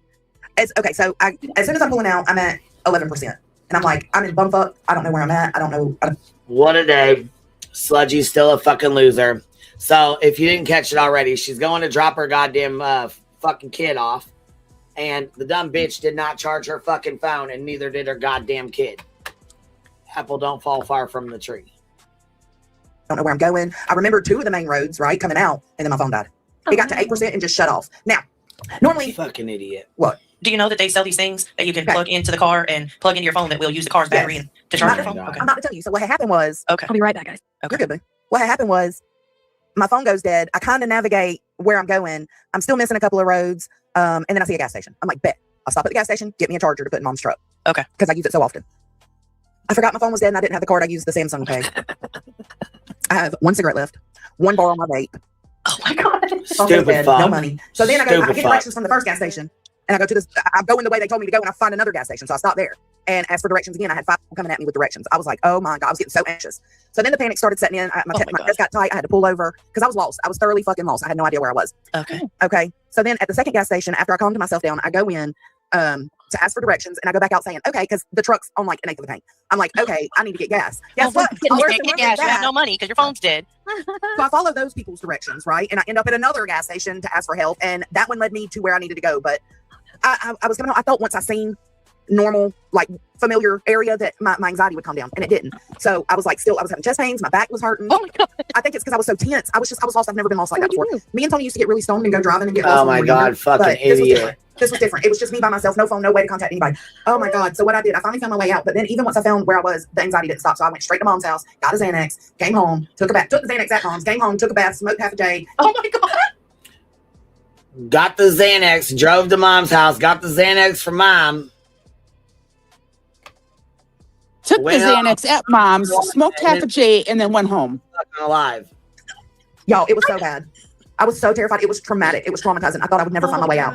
Okay, so as soon as I'm pulling out, I'm at 11%. And I'm like, I'm in bumfuck. I don't know where I'm at. I don't know. What a day. Sludgy's still a fucking loser. So if you didn't catch it already, she's going to drop her goddamn fucking kid off. And the dumb bitch did not charge her fucking phone, and neither did her goddamn kid. Apple don't fall far from the tree. I don't know where I'm going. I remember 2 of the main roads, right, coming out, and then my phone died. It got to 8% and just shut off. Now, normally... Fucking idiot. What? Do you know that they sell these things that you can plug into the car and plug into your phone that will use the car's battery and to charge your phone? Okay. I'm about to tell you. So what had happened was... Okay. I'll be right back, guys. Okay. You're good, boo. What had happened was my phone goes dead. I kind of navigate where I'm going. I'm still missing a couple of roads. And then I see a gas station. I'm like, bet. I'll stop at the gas station, get me a charger to put in Mom's truck. Okay. Because I use it so often. I forgot my phone was dead and I didn't have the card. I used the Samsung Pay. I have 1 cigarette left, 1 bar on my vape. Oh my God. Stupid fuck. No money. So then I get directions from the first gas station. And I go to this, I go in the way they told me to go, and I find another gas station. So I stop there and ask for directions again. I had 5 people coming at me with directions. I was like, oh my God, I was getting so anxious. So then the panic started setting in. My chest got tight. I had to pull over because I was lost. I was thoroughly fucking lost. I had no idea where I was. Okay. So then at the second gas station, after I calmed myself down, I go in to ask for directions, and I go back out saying, okay, because the truck's on like 1/8 of the tank. I'm like, okay, I need to get gas. Guess what? You can't get gas. You have no money because your phone's dead. So I follow those people's directions, right? And I end up at another gas station to ask for help, and that one led me to where I needed to go. But I was coming. I thought once I seen normal, like familiar area that my anxiety would calm down, and it didn't. So I was like, I was having chest pains. My back was hurting. Oh my God. I think it's because I was so tense. I was lost. I've never been lost like that before. Me and Tony used to get really stoned and go driving and get lost. Oh my God, fucking idiot. This was different. It was just me by myself, no phone, no way to contact anybody. Oh my God. So what I did, I finally found my way out. But then even once I found where I was, the anxiety didn't stop. So I went straight to Mom's house, got a Xanax, came home, took a bath, took the Xanax at Mom's, came home, took a bath, smoked half a day. Oh my God. Got the Xanax, drove to Mom's house, got the Xanax from Mom. Took the Xanax at Mom's, smoked half a J, and then went home. Alive. Y'all, it was so bad. I was so terrified. It was traumatic. It was traumatizing. I thought I would never find my way out.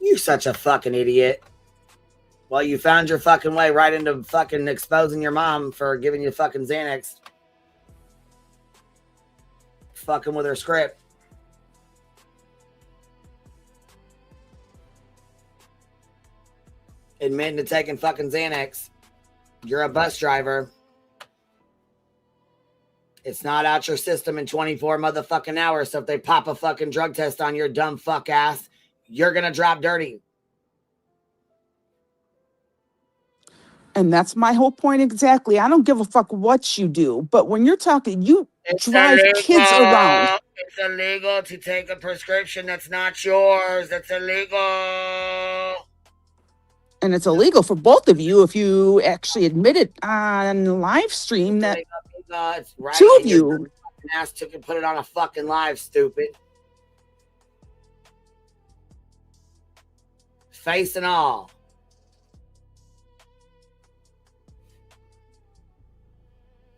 You're such a fucking idiot. Well, you found your fucking way right into fucking exposing your mom for giving you fucking Xanax. Fucking with her script. Admitting to taking fucking Xanax. You're a bus driver. It's not out your system in 24 motherfucking hours. So if they pop a fucking drug test on your dumb fuck ass, you're going to drop dirty. And that's my whole point exactly. I don't give a fuck what you do. But when you're talking, you drive kids around. It's illegal to take a prescription that's not yours. That's illegal. And it's illegal for both of you if you actually admit it on live stream that right, two of you. Ass took and put it on a fucking live, stupid. Face and all.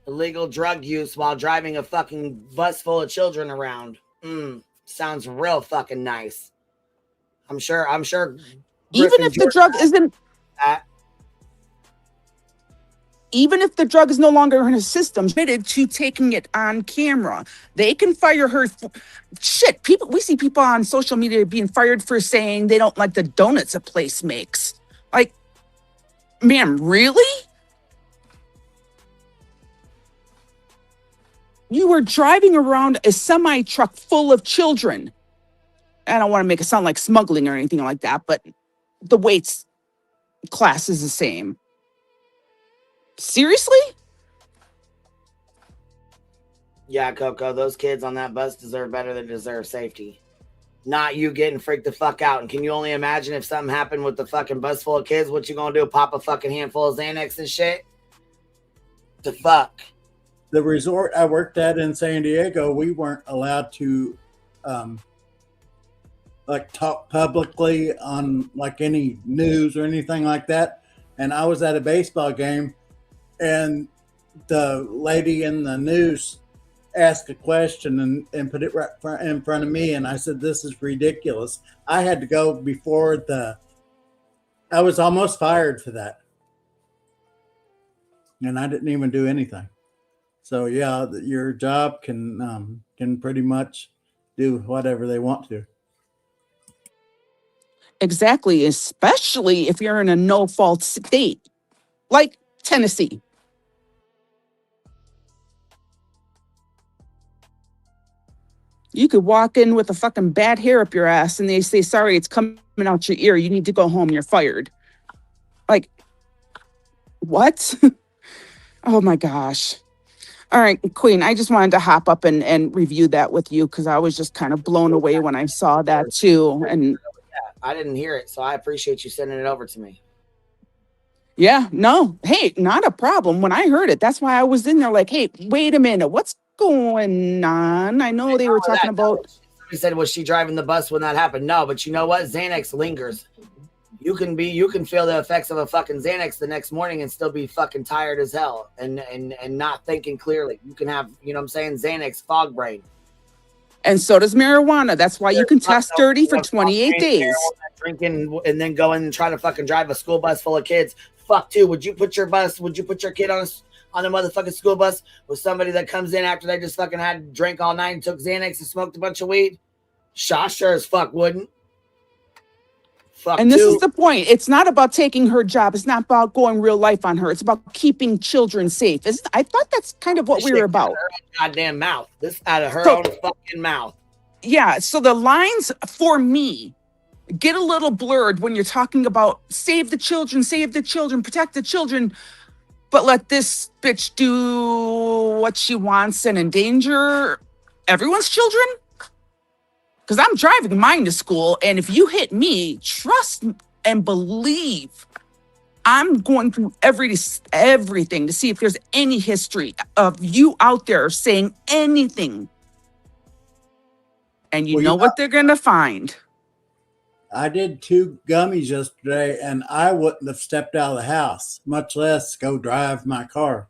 Illegal drug use while driving a fucking bus full of children around. Sounds real fucking nice. I'm sure. Even if the drug isn't. Even if the drug is no longer in his system, admitted to taking it on camera, they can fire her. Shit, we see people on social media being fired for saying they don't like the donuts a place makes. Like, ma'am, really? You were driving around a semi truck full of children. I don't want to make it sound like smuggling or anything like that, but the weights class is the same. Seriously? Yeah, Coco, those kids on that bus deserve better. They deserve safety. Not you getting freaked the fuck out. And can you only imagine if something happened with the fucking bus full of kids, what you gonna do? Pop a fucking handful of Xanax and shit? The fuck? The resort I worked at in San Diego, we weren't allowed to like talk publicly on like any news or anything like that. And I was at a baseball game, and the lady in the news asked a question and put it right in front of me, and I said, "This is ridiculous." I had to go before I was almost fired for that, and I didn't even do anything. So yeah, your job can pretty much do whatever they want to. Exactly, especially if you're in a no-fault state like Tennessee. You could walk in with a fucking bad hair up your ass and they say, sorry, it's coming out your ear. You need to go home. You're fired. Like, what? Oh my gosh. All right, Queen, I just wanted to hop up and review that with you because I was just kind of blown away when I saw that too. And I didn't hear it, so I appreciate you sending it over to me. Yeah, no. Hey, not a problem. When I heard it, that's why I was in there like, hey, wait a minute. What's going on? I know they were talking about. Somebody said, was she driving the bus when that happened? No, but you know what? Xanax lingers. You can feel the effects of a fucking Xanax the next morning and still be fucking tired as hell and not thinking clearly. You can have, you know what I'm saying, Xanax fog brain. And so does marijuana. That's why you can test dirty for 28 days. Drinking and then go in and try to fucking drive a school bus full of kids. Fuck too. Would you put your kid on a motherfucking school bus with somebody that comes in after they just fucking had drink all night and took Xanax and smoked a bunch of weed? Sure as fuck wouldn't. Fuck and this is the point. It's not about taking her job. It's not about going real life on her. It's about keeping children safe. I thought that's kind of what we were about. Goddamn mouth. This out of her own fucking mouth. Yeah. So the lines for me get a little blurred when you're talking about save the children, protect the children, but let this bitch do what she wants and endanger everyone's children. Because I'm driving mine to school, and if you hit me, trust and believe, I'm going through everything to see if there's any history of you out there saying anything. And you know what they're going to find. I did 2 gummies yesterday, and I wouldn't have stepped out of the house, much less go drive my car.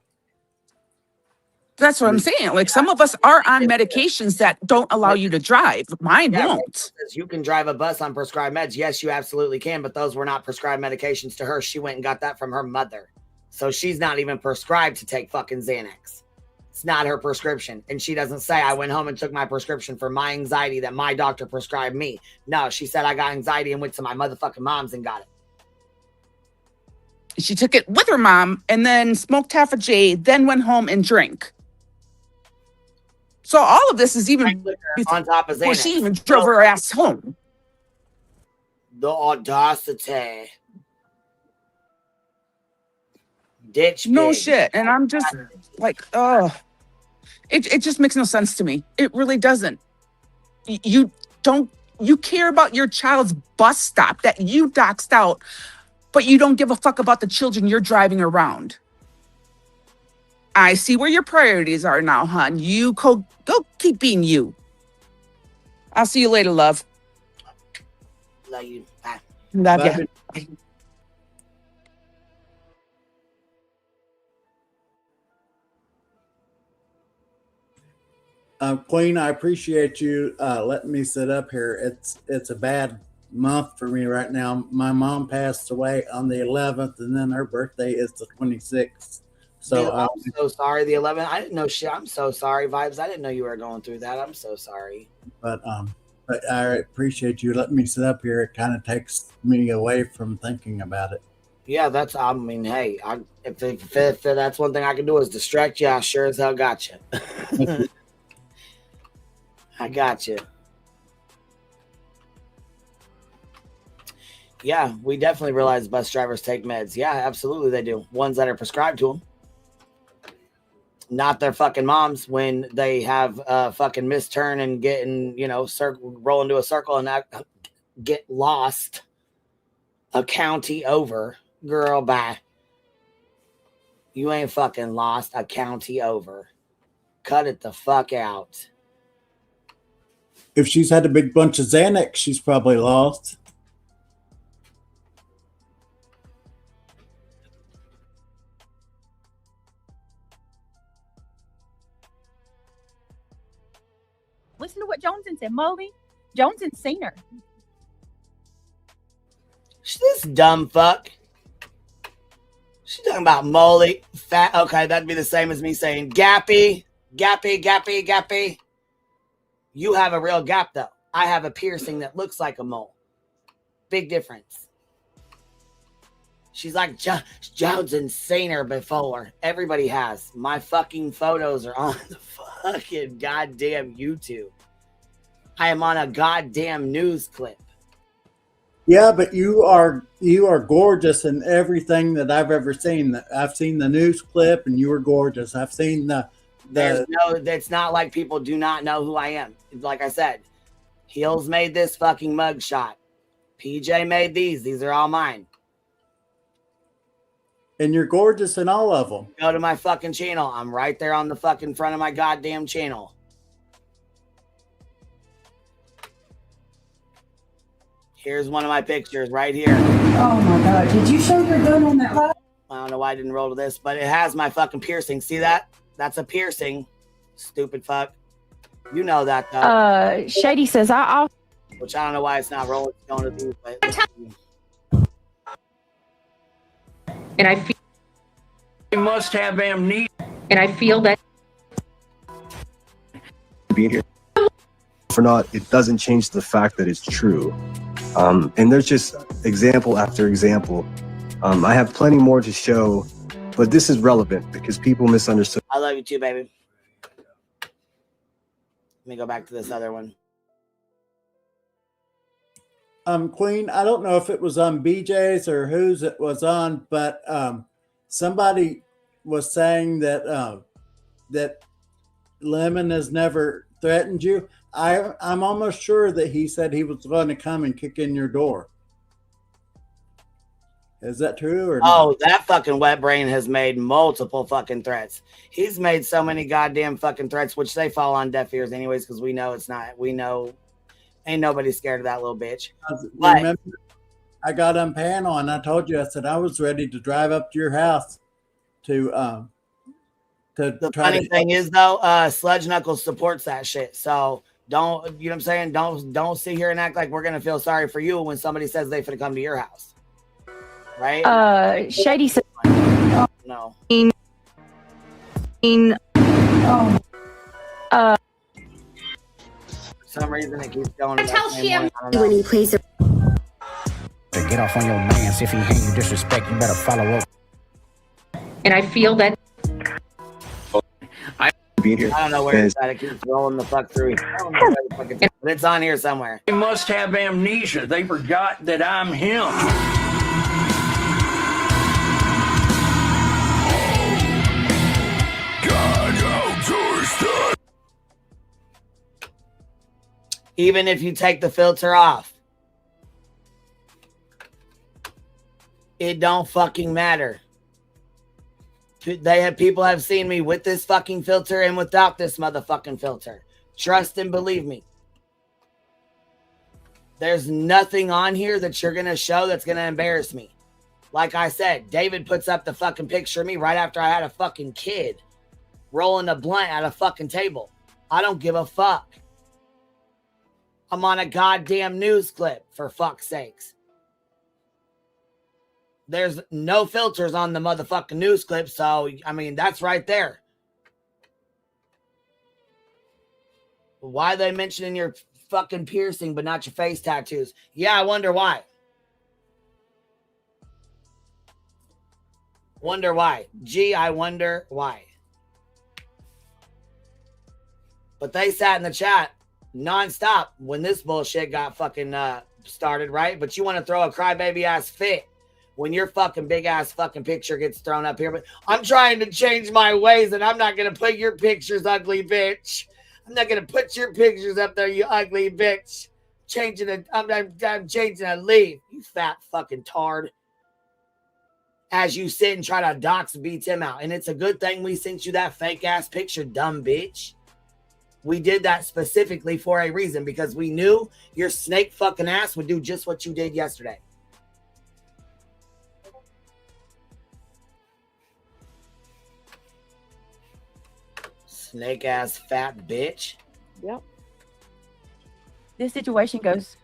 That's what I'm saying. Like, some of us are on medications that don't allow you to drive. Mine won't. You can drive a bus on prescribed meds. Yes, you absolutely can, but those were not prescribed medications to her. She went and got that from her mother. So she's not even prescribed to take fucking Xanax. It's not her prescription. And she doesn't say, I went home and took my prescription for my anxiety that my doctor prescribed me. No, she said, I got anxiety and went to my motherfucking mom's and got it. She took it with her mom and then smoked half a J, then went home and drank. So all of this is even on top of Xanax. Before she even drove her ass home. The audacity. Ditch no pig. Shit. And I'm just like, oh, it just makes no sense to me. It really doesn't. You care about your child's bus stop that you doxed out but you don't give a fuck about the children you're driving around. I see where your priorities are now, hon. You go keep being you. I'll see you later, love. Love you. Bye. Love ya. Queen, I appreciate you letting me sit up here. It's a bad month for me right now. My mom passed away on the 11th, and then her birthday is the 26th. So dude, I'm so sorry. The 11th, I didn't know shit. I'm so sorry, Vibes. I didn't know you were going through that. I'm so sorry. But I appreciate you letting me sit up here. It kind of takes me away from thinking about it. Yeah, that's. I mean, hey, if that's one thing I can do is distract you, I sure as hell got you. I got you. Yeah, we definitely realize bus drivers take meds. Yeah, absolutely they do. Ones that are prescribed to them. Not their fucking moms when they have a fucking misturn and getting, roll into a circle and get lost a county over. Girl, bye. You ain't fucking lost a county over. Cut it the fuck out. If she's had a big bunch of Xanax, she's probably lost. Listen to what Johnson said. Molly, Johnson's seen her. This dumb fuck. She's talking about Molly. Fat. Okay, that'd be the same as me saying Gappy. You have a real gap, though. I have a piercing that looks like a mole. Big difference. She's like, Johnson's seen her before. Everybody has. My fucking photos are on the fucking goddamn YouTube. I am on a goddamn news clip. Yeah, but you are gorgeous in everything that I've ever seen. I've seen the news clip, and you were gorgeous. I've seen it's not like people do not know who I am. Like I said, Heels made this fucking mugshot. PJ made these. These are all mine. And you're gorgeous in all of them. Go to my fucking channel. I'm right there on the fucking front of my goddamn channel. Here's one of my pictures right here. Oh my God. Did you show your gun on that live? I don't know why I didn't roll to this, but it has my fucking piercing. See that? That's a piercing. Stupid fuck. You know that though. Shady says I'll. Which I don't know why it's not rolling. It's going to be, but. And I feel you must have amnesia. And I feel that being here for not, it doesn't change the fact that it's true. And there's just example after example. I have plenty more to show, but this is relevant because people misunderstood. I love you too, baby. Let me go back to this other one. Queen, I don't know if it was on BJ's or whose it was on, but somebody was saying that that Lemon has never threatened you. I'm almost sure that he said he was going to come and kick in your door. Is that true? Or no? That fucking wet brain has made multiple fucking threats. He's made so many goddamn fucking threats, which they fall on deaf ears anyways, because we know it's not. We know ain't nobody scared of that little bitch. Remember, I got on panel and I told you, I said I was ready to drive up to your house to the funny thing is though, Sludge Knuckles supports that shit. So don't, you know what I'm saying? Don't sit here and act like we're gonna feel sorry for you when somebody says they finna come to your house. Right? Shady said no. For some reason it keeps going. Tell him when he plays it. Get off on your man. If he hate you disrespect, you better follow up. And I feel that being here. I don't know where it's at. It keeps rolling the fuck through. I don't know where the fuck it's at, but it's on here somewhere. they must have amnesia. They forgot that I'm him. Even if you take the filter off. It don't fucking matter. People have seen me with this fucking filter and without this motherfucking filter. Trust and believe me. There's nothing on here that you're going to show that's going to embarrass me. Like I said, David puts up the fucking picture of me right after I had a fucking kid rolling a blunt at a fucking table. I don't give a fuck. I'm on a goddamn news clip, for fuck's sakes. There's no filters on the motherfucking news clip, so, I mean, that's right there. Why are they mentioning your fucking piercing but not your face tattoos? Yeah, I wonder why. Wonder why. Gee, I wonder why. But they sat in the chat nonstop when this bullshit got fucking started, right? But you want to throw a crybaby ass fit when your fucking big ass fucking picture gets thrown up here. But I'm trying to change my ways and I'm not going to put your pictures, ugly bitch. I'm not going to put your pictures up there, you ugly bitch. I'm changing a leaf, you fat fucking tard. As you sit and try to dox beat him out. And it's a good thing we sent you that fake ass picture, dumb bitch. We did that specifically for a reason because we knew your snake fucking ass would do just what you did yesterday. Snake ass fat bitch. Yep. This situation goes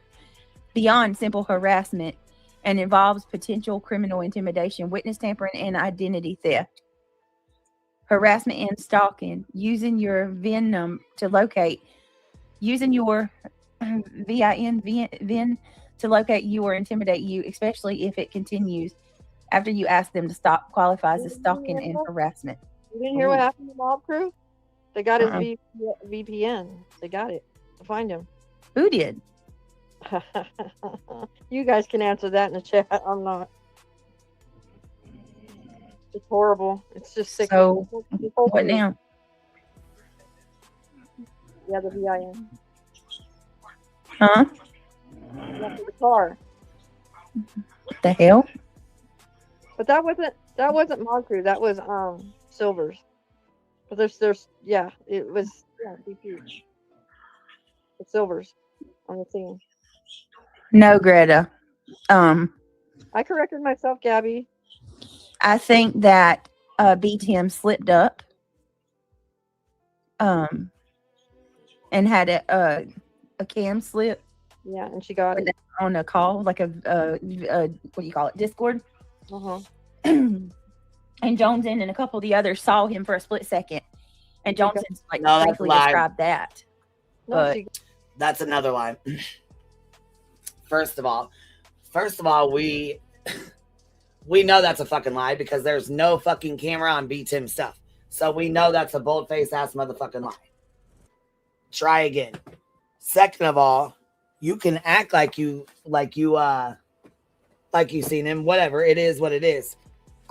beyond simple harassment and involves potential criminal intimidation, witness tampering, and identity theft. Harassment and stalking, using your VIN number to locate, using your VIN to locate you or intimidate you, especially if it continues after you ask them to stop, qualifies as stalking and harassment. You didn't hear what happened to Mob Crew? They got his VPN. They got it. Find him. Who did? You guys can answer that in the chat. I'm not. It's horrible. It's just sick. So, what now? Yeah, the VIN. Huh? Yeah, for the car. What the hell? But that wasn't Mod Crew. That was Silver's. But there's yeah, it was BP. It's Silver's on the scene. No, Greta. I corrected myself, Gabby. I think that BTM slipped up and had a cam slip. Yeah, and she got it on a call, like a what do you call it, Discord. Uh-huh. And Joneson and a couple of the others saw him for a split second, and Joneson like No, that's briefly a lie. described that. But That's another lie. First of all, we know that's a fucking lie because there's no fucking camera on B-Tim stuff. So we know that's a bold-faced ass motherfucking lie. Try again. Second of all, you can act like you seen him. Whatever, it is what it is.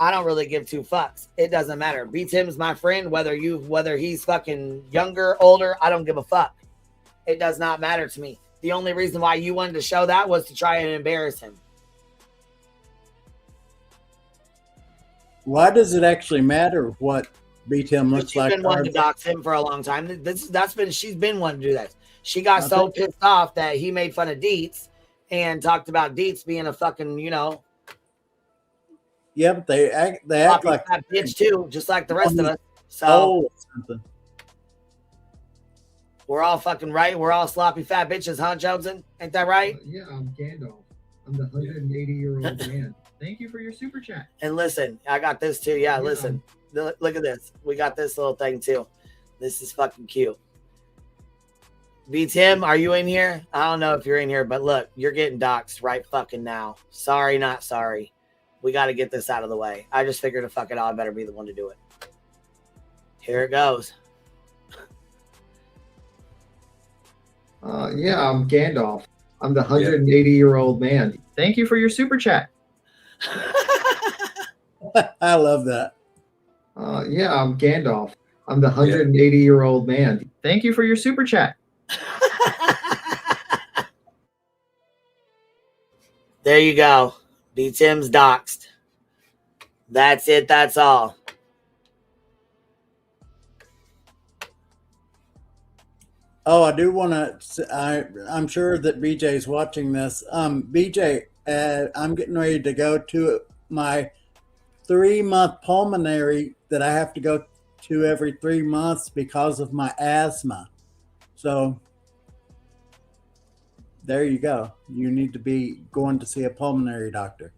I don't really give two fucks. It doesn't matter. B-Tim's my friend, whether he's fucking younger, older, I don't give a fuck. It does not matter to me. The only reason why you wanted to show that was to try and embarrass him. Why does it actually matter what B-Tim looks like? She's been wanting to dox him for a long time. She's been wanting to do that. She got so pissed off that he made fun of Deets and talked about Deets being a fucking, Yeah, but they act like that bitch too, just like the rest of us. So we're all fucking right. We're all sloppy fat bitches, huh, Johnson? Ain't that right? Yeah, I'm Gandalf. I'm the 180-year-old man. Thank you for your super chat. And listen, I got this too. Yeah, listen. Look at this. We got this little thing too. This is fucking cute. B-Tim, are you in here? I don't know if you're in here, but look, you're getting doxxed right fucking now. Sorry, not sorry. We got to get this out of the way. I just figured to fuck it all, I better be the one to do it. Here it goes. Yeah, I'm Gandalf. I'm the 180-year-old man. Thank you for your super chat. I love that. Yeah, I'm Gandalf. I'm the 180-year-old man. Thank you for your super chat. There you go. B-Tim's doxed. That's it. That's all. Oh, I do want to. I'm sure that BJ's watching this. BJ, I'm getting ready to go to my 3-month pulmonary that I have to go to every 3 months because of my asthma. So there you go. You need to be going to see a pulmonary doctor.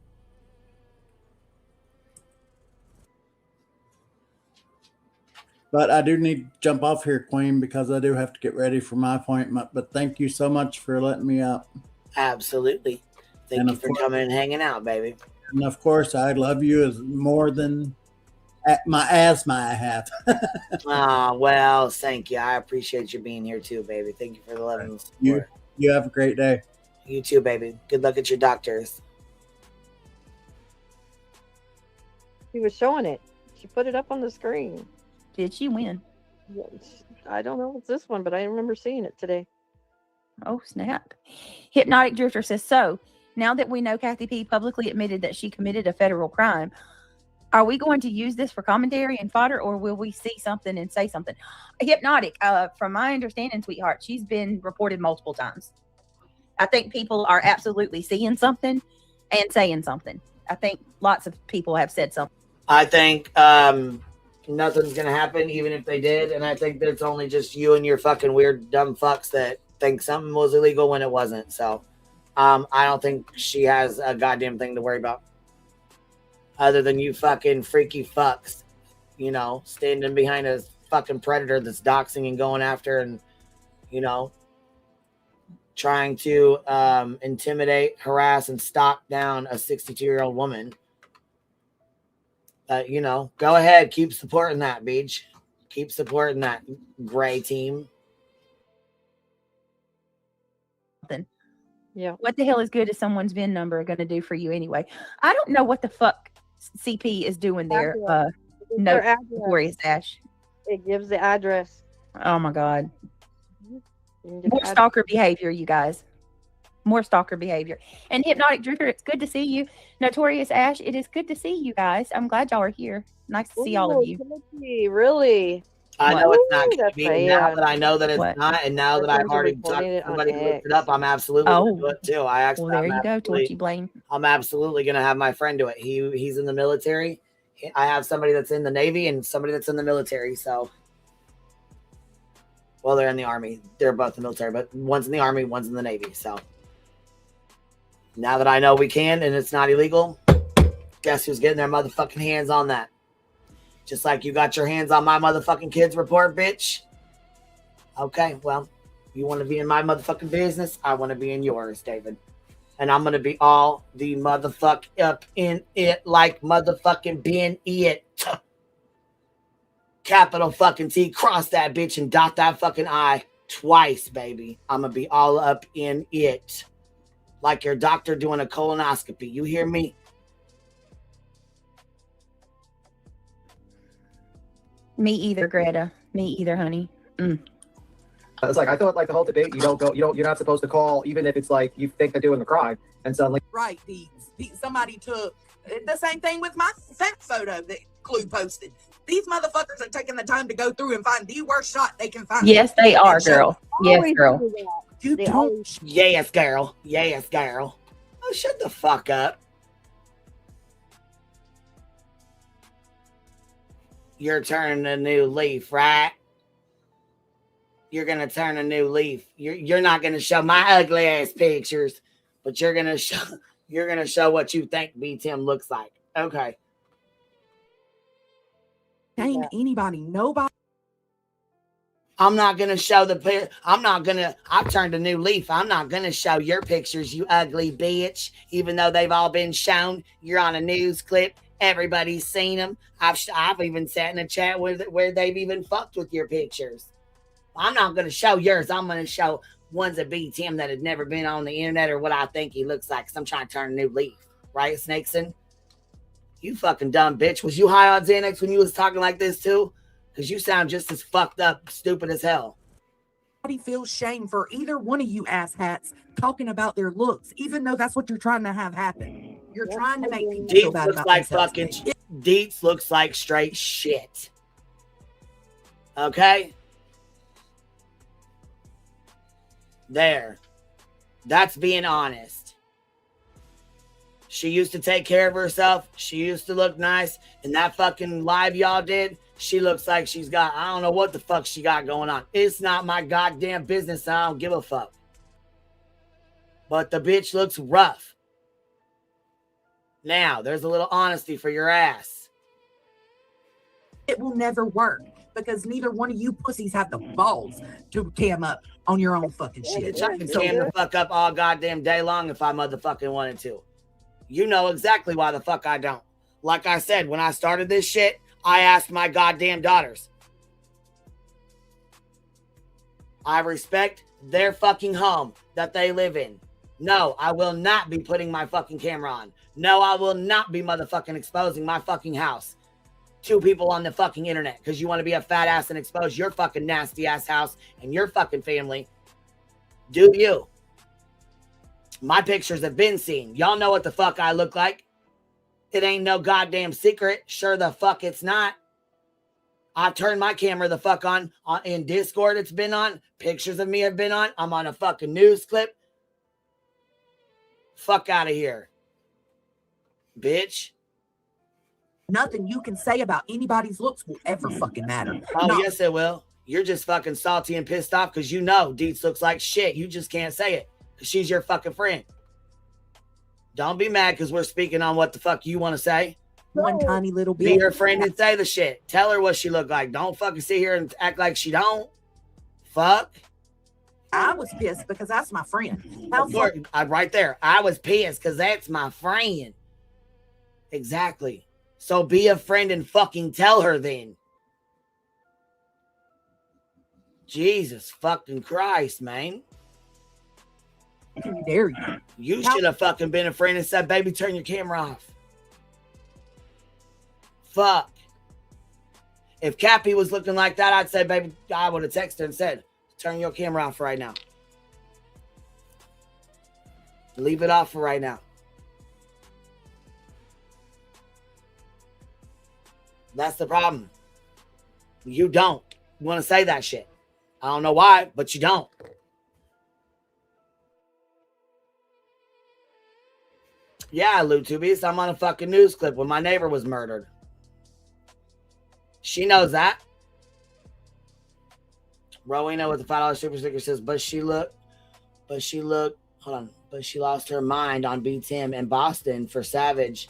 But I do need to jump off here, Queen, because I do have to get ready for my appointment. But thank you so much for letting me up. Absolutely. Thank you for coming and hanging out, baby. And of course, I love you as more than my asthma I have. Well, thank you. I appreciate you being here too, baby. Thank you for the love and support. You have a great day. You too, baby. Good luck at your doctors. She was showing it. She put it up on the screen. Did she win? I don't know if it's this one, but I remember seeing it today. Oh, snap. Hypnotic Drifter says, so now that we know Kathy P publicly admitted that she committed a federal crime, are we going to use this for commentary and fodder, or will we see something and say something? Hypnotic, from my understanding, sweetheart, she's been reported multiple times. I think people are absolutely seeing something and saying something. I think lots of people have said something. I think nothing's going to happen, even if they did. And I think that it's only just you and your fucking weird, dumb fucks that think something was illegal when it wasn't. So I don't think she has a goddamn thing to worry about. Other than you fucking freaky fucks, you know, standing behind a fucking predator that's doxing and going after and, you know, trying to intimidate, harass, and stalk down a 62-year-old woman. You know, go ahead. Keep supporting that, Beach. Keep supporting that gray team. Yeah. What the hell is good is someone's VIN number going to do for you anyway? I don't know what the fuck CP is doing there. Notorious Ash. It gives the address. Oh my God. More stalker behavior, you guys. More stalker behavior. And Hypnotic Drifter, it's good to see you. Notorious Ash, it is good to see you guys. I'm glad y'all are here. Nice to see all of you. Really? I know it's not going to be. Now that I know that it's not, and now that I've already talked to somebody who looked it up, I'm absolutely going to do it too. Well, there you go. Torchy Blaine. I'm absolutely going to have my friend do it. He's in the military. I have somebody that's in the Navy and somebody that's in the military. So, well, they're in the Army. They're both in the military, but one's in the Army, one's in the Navy. So, now that I know we can and it's not illegal, guess who's getting their motherfucking hands on that? Just like you got your hands on my motherfucking kids report, bitch. Okay, well, you want to be in my motherfucking business? I want to be in yours, David. And I'm going to be all the motherfuck up in it like motherfucking been it. Capital fucking T, cross that bitch and dot that fucking I twice, baby. I'm going to be all up in it. Like your doctor doing a colonoscopy. You hear me? Me either, Greta. Me either, honey. It's like I thought, like the whole debate, you're not supposed to call, even if it's like you think they're doing the crime. And so, like, right, somebody took the same thing with my fat photo that Clue posted. These motherfuckers are taking the time to go through and find the worst shot they can find. Yes, they are, girl. Yes, girl. You don't. Yes, girl. Yes, girl. Oh, shut the fuck up. You're turning a new leaf, right? You're gonna turn a new leaf. You're not gonna show my ugly ass pictures, but you're gonna show what you think B Tim looks like. Okay. Ain't anybody, nobody. I'm not gonna show I've turned a new leaf. I'm not gonna show your pictures, you ugly bitch. Even though they've all been shown, you're on a news clip. Everybody's seen them. I've even sat in a chat where they've even fucked with your pictures. I'm not going to show yours. I'm going to show ones that beat him that had never been on the internet or what I think he looks like. Because I'm trying to turn a new leaf. Right, Snakeson? You fucking dumb bitch. Was you high on Xanax when you was talking like this too? Because you sound just as fucked up, stupid as hell. Nobody feels shame for either one of you asshats talking about their looks, even though that's what you're trying to have happen. You're trying to make people feel bad about themselves. Deets looks like straight shit. Okay? There. That's being honest. She used to take care of herself. She used to look nice. And that fucking live y'all did, she looks like she's got, I don't know what the fuck she got going on. It's not my goddamn business. I don't give a fuck. But the bitch looks rough. Now, there's a little honesty for your ass. It will never work because neither one of you pussies have the balls to cam up on your own fucking shit. I can cam the fuck up all goddamn day long if I motherfucking wanted to. You know exactly why the fuck I don't. Like I said, when I started this shit, I asked my goddamn daughters. I respect their fucking home that they live in. No, I will not be putting my fucking camera on. No, I will not be motherfucking exposing my fucking house to people on the fucking internet because you want to be a fat ass and expose your fucking nasty ass house and your fucking family. Do you? My pictures have been seen. Y'all know what the fuck I look like. It ain't no goddamn secret. Sure the fuck it's not. I've turned my camera the fuck on in Discord. It's been on. Pictures of me have been on. I'm on a fucking news clip. Fuck out of here. Bitch. Nothing you can say about anybody's looks will ever fucking matter. Oh, yes, it will. You're just fucking salty and pissed off because you know Deets looks like shit. You just can't say it because she's your fucking friend. Don't be mad because we're speaking on what the fuck you want to say. One tiny little bit. Be her friend and say the shit. Tell her what she looked like. Don't fucking sit here and act like she don't. Fuck. I was pissed because that's my friend. Right there. I was pissed because that's my friend. Exactly. So be a friend and fucking tell her then. Jesus fucking Christ, man. How dare you? You should have fucking been a friend and said, baby, turn your camera off. Fuck. If Cappy was looking like that, I'd say, baby, I would have texted her and said, turn your camera off right now. Leave it off for right now. That's the problem. You don't want to say that shit. I don't know why, but you don't. Yeah, Lutubies, I'm on a fucking news clip when my neighbor was murdered. She knows that. Rowena with the $5 super sticker says, but she looked, hold on, but she lost her mind on B-Tim and Boston for Savage,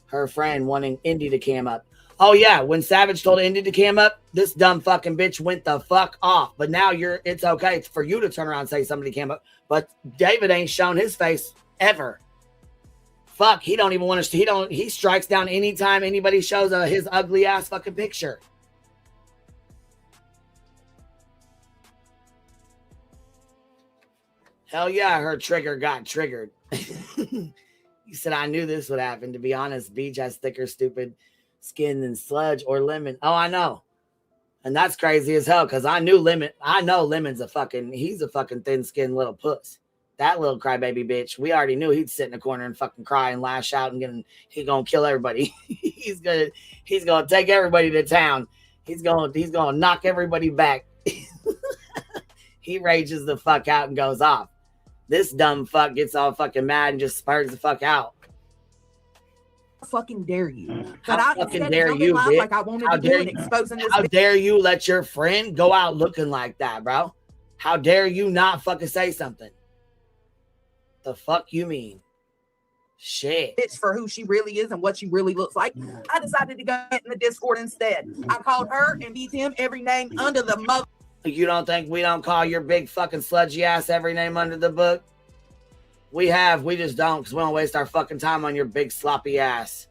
her friend, wanting Indy to cam up. Oh, yeah, when Savage told Indy to cam up, this dumb fucking bitch went the fuck off. But now it's okay for you to turn around and say somebody came up. But David ain't shown his face ever. Fuck, he don't even want to, he strikes down anytime anybody shows his ugly ass fucking picture. Hell yeah, her trigger got triggered. You said, I knew this would happen. To be honest, Beach has thicker, stupid skin than Sludge or Lemon. Oh, I know. And that's crazy as hell because I know Lemon's he's a fucking thin-skinned little puss. That little crybaby bitch. We already knew he'd sit in the corner and fucking cry and lash out and he's gonna kill everybody. he's gonna take everybody to town. He's gonna knock everybody back. He rages the fuck out and goes off. This dumb fuck gets all fucking mad and just spurs the fuck out. How fucking dare you? How fucking dare you, bitch? Like I wanted to do it, exposing this how dare you let your friend go out looking like that, bro? How dare you not fucking say something? The fuck you mean? Shit. Bitch for who she really is and what she really looks like. I decided to go in the Discord instead. I called her and B-Tim every name under the mother. You don't think we don't call your big fucking sludgy ass every name under the book? We just don't because we don't waste our fucking time on your big sloppy ass.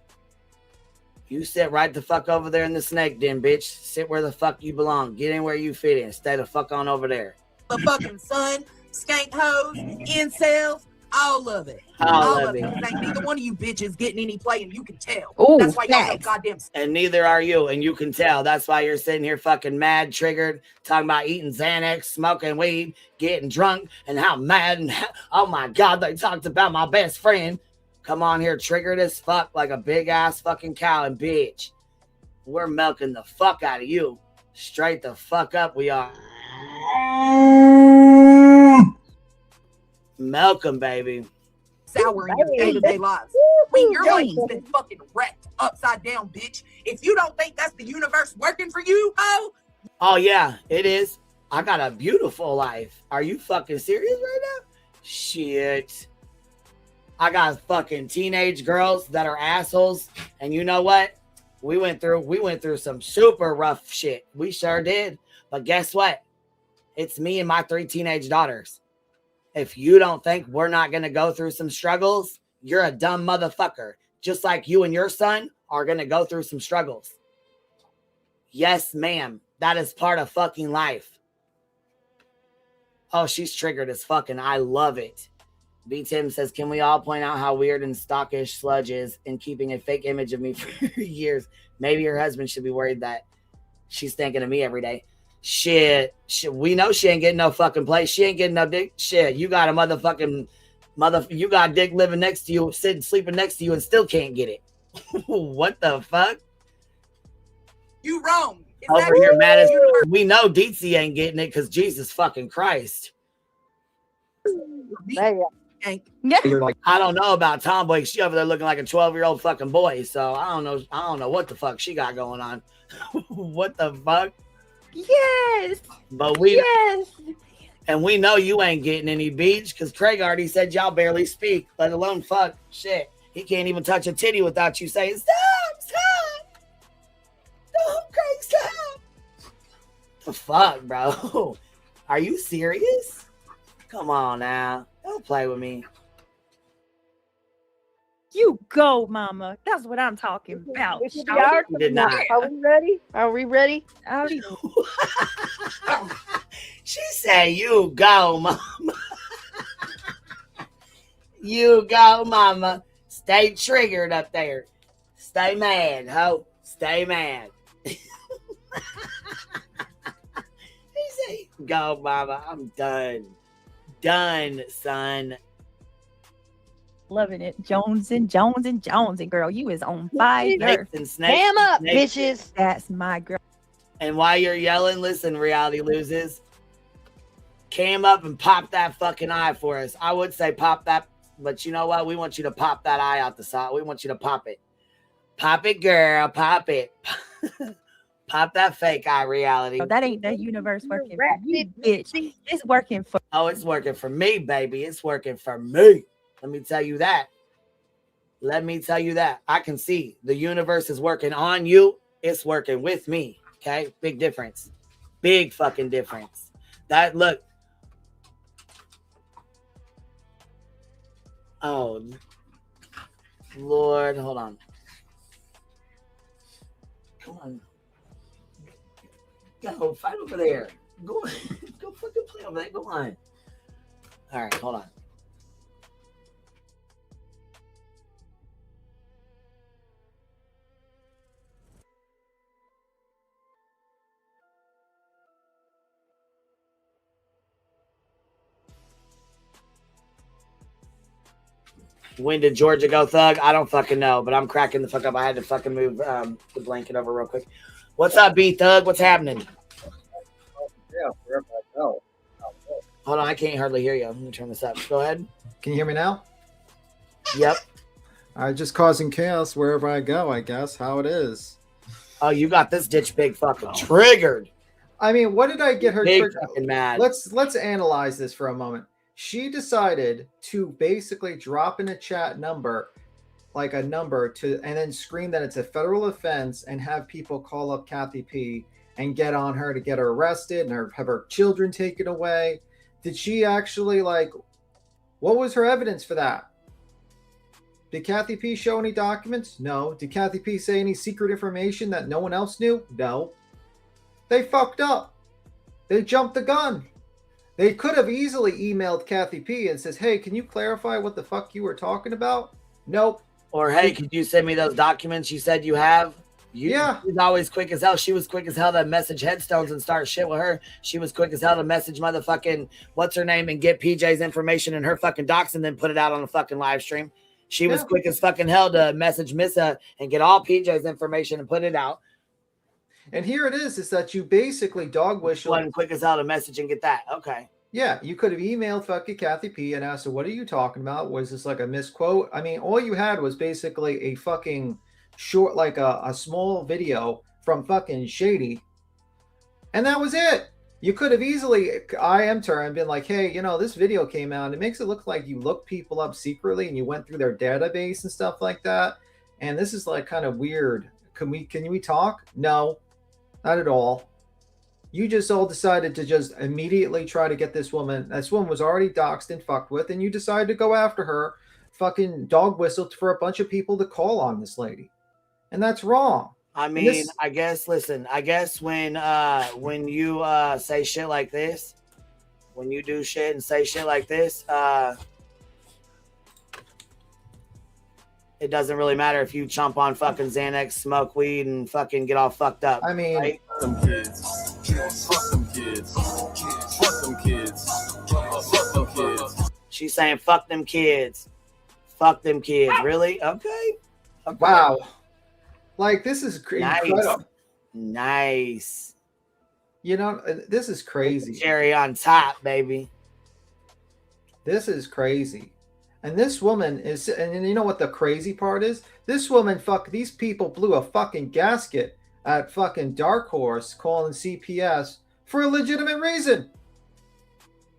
You sit right the fuck over there in the snake den, bitch. Sit where the fuck you belong. Get in where you fit in. Stay the fuck on over there. The fucking sun, skank hoes, incels, all of it. All of it. Ain't neither one of you bitches getting any play, and you can tell. Ooh, that's why y'all know goddamn. And neither are you, and you can tell. That's why you're sitting here fucking mad, triggered, talking about eating Xanax, smoking weed, getting drunk, and how mad and oh my God, they talked about my best friend. come on here triggered as fuck like a big ass fucking cow and bitch. We're milking the fuck out of you. Straight the fuck up we are. Malcolm, baby. Sour in your day-to-day lives. I mean, your life's been fucking wrecked upside down, bitch. If you don't think that's the universe working for you, oh yeah, it is. I got a beautiful life. Are you fucking serious right now? Shit. I got fucking teenage girls that are assholes, and you know what? We went through some super rough shit. We sure did. But guess what? It's me and my 3 teenage daughters. If you don't think we're not going to go through some struggles, you're a dumb motherfucker. Just like you and your son are going to go through some struggles. Yes, ma'am. That is part of fucking life. Oh, she's triggered as fucking. I love it. B. Tim says, can we all point out how weird and stockish Sludge is in keeping a fake image of me for years? Maybe her husband should be worried that she's thinking of me every day. Shit. We know she ain't getting no fucking place. She ain't getting no dick. Shit. You got a motherfucking you got dick living next to you, sleeping next to you, and still can't get it. What the fuck? You wrong. Over here, mad as we know Deetsy ain't getting it because Jesus fucking Christ. Yeah. I don't know about Tomboy. She over there looking like a 12-year-old fucking boy. So I don't know what the fuck she got going on. What the fuck? Yes. But and we know you ain't getting any beach because Craig already said y'all barely speak, let alone fuck. Shit. He can't even touch a titty without you saying, stop. Don't, Craig, stop. The fuck, bro? Are you serious? Come on now. Don't play with me. You go, mama. That's what I'm talking about. Are we ready? Are we ready? She said, you go, mama. You go, mama. Stay triggered up there. Stay mad, ho. Stay mad. He said, go, mama. I'm done. Done, son. Loving it. Jones and girl, you is on fire. Cam up, bitches. That's my girl. And while you're yelling, listen, Reality Loses. Cam up and pop that fucking eye for us. I would say pop that, but you know what? We want you to pop that eye out the side. We want you to pop it. Pop it, girl. Pop it. Pop that fake eye, Reality. Oh, that ain't the universe working for you, bitch. It's working for. Oh, it's working for me, baby. It's working for me. Let me tell you that. I can see the universe is working on you. It's working with me. Okay? Big difference. Big fucking difference. That, look. Oh, Lord. Hold on. Come on. Go, fight over there. Go fucking play over there. Go on. All right, hold on. When did Georgia go thug? I don't fucking know, but I'm cracking the fuck up. I had to fucking move the blanket over real quick. What's up, B Thug? What's happening? Yeah, wherever I go. Hold on, I can't hardly hear you. Let me turn this up. Go ahead. Can you hear me now? Yep. Just causing chaos wherever I go, I guess. How it is. Oh, you got this ditch pig fucking triggered. I mean, what did I get her big triggered? Fucking mad. Let's analyze this for a moment. She decided to basically drop in a chat number, like a number, and then scream that it's a federal offense and have people call up Kathy P and get on her to get her arrested and have her children taken away. Did she actually, like, what was her evidence for that? Did Kathy P show any documents? No. Did Kathy P say any secret information that no one else knew? No. They fucked up. They jumped the gun. They could have easily emailed Kathy P and says, hey, can you clarify what the fuck you were talking about? Nope. Or, hey, could you send me those documents you said you have? Yeah. She's always quick as hell. She was quick as hell to message Headstones and start shit with her. She was quick as hell to message motherfucking, what's her name, and get PJ's information and her fucking docs and then put it out on a fucking live stream. She was quick as fucking hell to message Missa and get all PJ's information and put it out. And here it is that you basically dog whistle. Wasn't quick as hell to message and get that. Okay. Yeah, you could have emailed fucking Kathy P and asked her, what are you talking about? Was this like a misquote? I mean, all you had was basically a fucking short, like a small video from fucking Shady. And that was it. You could have easily IM'd her and been like, hey, you know, this video came out. It makes it look like you looked people up secretly and you went through their database and stuff like that. And this is like kind of weird. Can we talk? No, not at all. You just all decided to just immediately try to get this woman. This woman was already doxxed and fucked with, and you decided to go after her, fucking dog whistle for a bunch of people to call on this lady. And that's wrong. I mean, I guess, listen, I guess when you say shit like this, when you do shit and say shit like this, it doesn't really matter if you chomp on fucking Xanax, smoke weed, and fucking get all fucked up. I mean, right? Them kids. Fuck them kids. Fuck them kids. Fuck them kids. She's saying, fuck them kids. Fuck them kids. Really? Okay. Wow. Like, this is incredible. Nice. You know, this is crazy. Cherry on top, baby. This is crazy. And this woman is, and you know what the crazy part is? This woman, these people blew a fucking gasket at fucking Dark Horse calling CPS for a legitimate reason.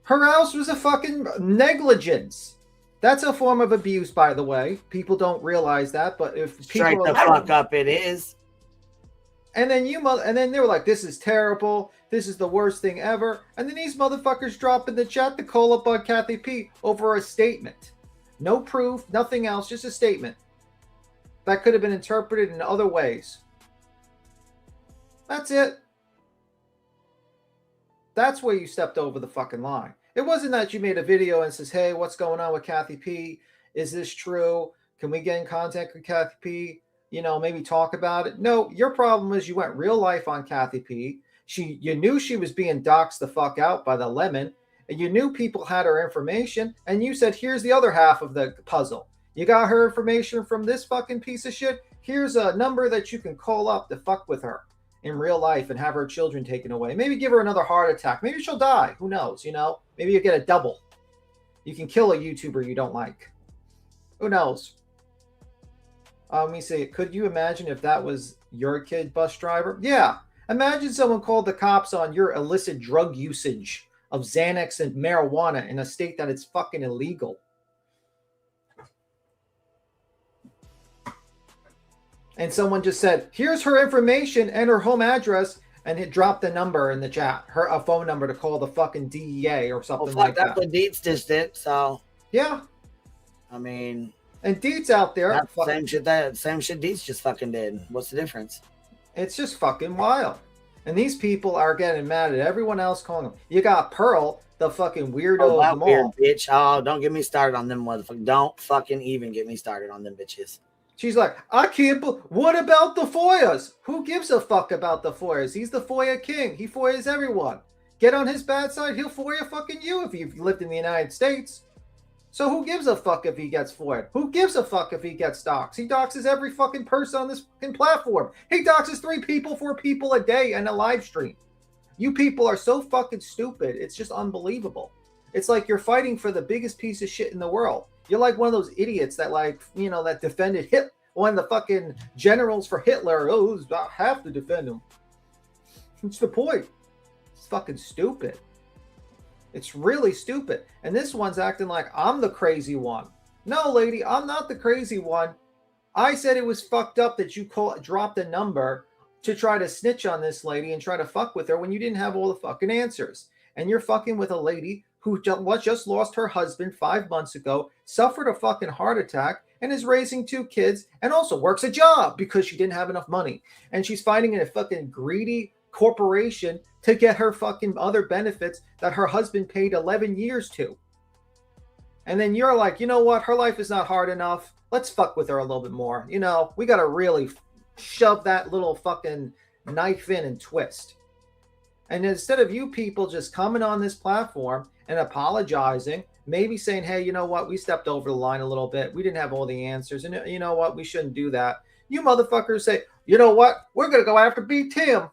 Her house was a fucking negligence. That's a form of abuse, by the way. People don't realize that, but if straight people the fuck up, it is. And then they were like, "This is terrible. This is the worst thing ever." And then these motherfuckers drop in the chat to call up on Kathy P over a statement, no proof, nothing else, just a statement that could have been interpreted in other ways. That's it. That's where you stepped over the fucking line. It wasn't that you made a video and says, hey, what's going on with Kathy P? Is this true? Can we get in contact with Kathy P? You know, maybe talk about it. No, your problem is you went real life on Kathy P. You knew she was being doxxed the fuck out by the lemon, and you knew people had her information, and you said, here's the other half of the puzzle. You got her information from this fucking piece of shit. Here's a number that you can call up to fuck with her in real life and have her children taken away. Maybe give her another heart attack. Maybe she'll die. Who knows, you know? Maybe you get a double. You can kill a YouTuber you don't like. Who knows? Let me see. Could you imagine if that was your kid, bus driver? Yeah. Imagine someone called the cops on your illicit drug usage of Xanax and marijuana in a state that it's fucking illegal. And someone just said, here's her information and her home address, and it dropped the number in the chat, a phone number to call the fucking DEA or something like that. That's what Deets just did, so. Yeah. I mean. And Deets out there. Same shit Deets just fucking did. What's the difference? It's just fucking wild. And these people are getting mad at everyone else calling them. You got Pearl, the fucking weirdo of them all. Weird bitch. Oh, don't get me started on them motherfuckers. Don't fucking even get me started on them bitches. She's like, I can't what about the FOIAs? Who gives a fuck about the FOIAs? He's the FOIA king. He FOIAs everyone. Get on his bad side, he'll FOIA fucking you if you've lived in the United States. So who gives a fuck if he gets FOIA'd? Who gives a fuck if he gets doxxed? He doxes every fucking person on this fucking platform. He doxes 3 people, 4 people a day in a live stream. You people are so fucking stupid. It's just unbelievable. It's like you're fighting for the biggest piece of shit in the world. You're like one of those idiots that, like, you know, that defended Hitler. One of the fucking generals for Hitler. Oh, I have to defend him. What's the point? It's fucking stupid. It's really stupid. And this one's acting like I'm the crazy one. No, lady, I'm not the crazy one. I said it was fucked up that you dropped a number to try to snitch on this lady and try to fuck with her when you didn't have all the fucking answers. And you're fucking with a lady who just lost her husband 5 months ago, suffered a fucking heart attack, and is raising 2 kids, and also works a job because she didn't have enough money. And she's fighting in a fucking greedy corporation to get her fucking other benefits that her husband paid 11 years to. And then you're like, you know what? Her life is not hard enough. Let's fuck with her a little bit more. You know, we got to really shove that little fucking knife in and twist. And instead of you people just coming on this platform and apologizing, maybe saying, hey, you know what? We stepped over the line a little bit. We didn't have all the answers. And you know what? We shouldn't do that. You motherfuckers say, you know what? We're going to go after B. Tim.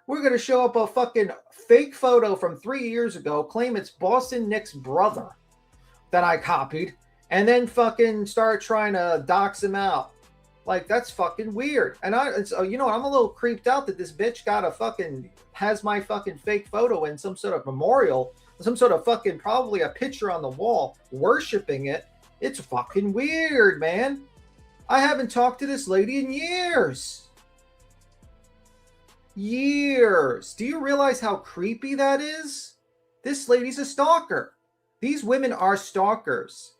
We're going to show up a fucking fake photo from 3 years ago, claim it's Boston Nick's brother that I copied, and then fucking start trying to dox him out. Like, that's fucking weird. And you know, I'm a little creeped out that this bitch has my fucking fake photo in some sort of memorial, some sort of fucking, probably a picture on the wall, worshiping it. It's fucking weird, man. I haven't talked to this lady in years. Years. Do you realize how creepy that is? This lady's a stalker. These women are stalkers.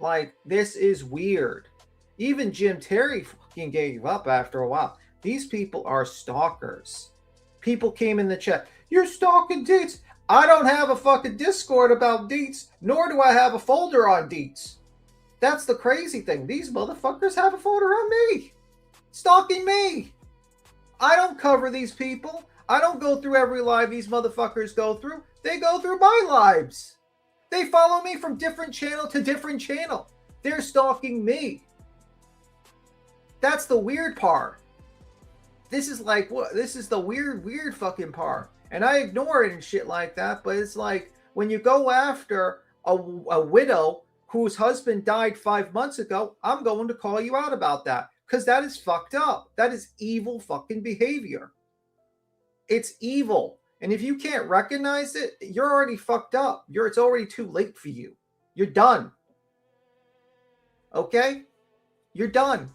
Like, this is weird. Even Jim Terry fucking gave up after a while. These people are stalkers. People came in the chat. You're stalking Deets. I don't have a fucking Discord about Deets, nor do I have a folder on Deets. That's the crazy thing. These motherfuckers have a folder on me. Stalking me. I don't cover these people. I don't go through every live these motherfuckers go through. They go through my lives. They follow me from different channel to different channel. They're stalking me. That's the weird part. This is like, what? This is the weird fucking part. And I ignore it and shit like that. But it's like, when you go after a widow whose husband died 5 months ago, I'm going to call you out about that. Because that is fucked up. That is evil fucking behavior. It's evil. And if you can't recognize it, you're already fucked up. It's already too late for you. You're done. Okay? You're done.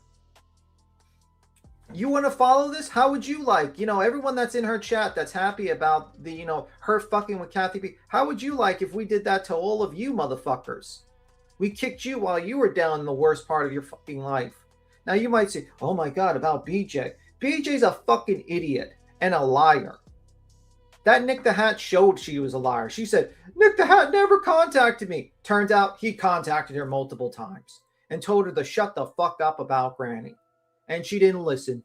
You want to follow this? How would you like? You know, everyone that's in her chat that's happy about the, you know, her fucking with Kathy B. How would you like if we did that to all of you motherfuckers? We kicked you while you were down in the worst part of your fucking life. Now you might say, oh my God, about BJ. BJ's a fucking idiot and a liar. That Nick the Hat showed she was a liar. She said, Nick the Hat never contacted me. Turns out he contacted her multiple times and told her to shut the fuck up about Granny. And she didn't listen.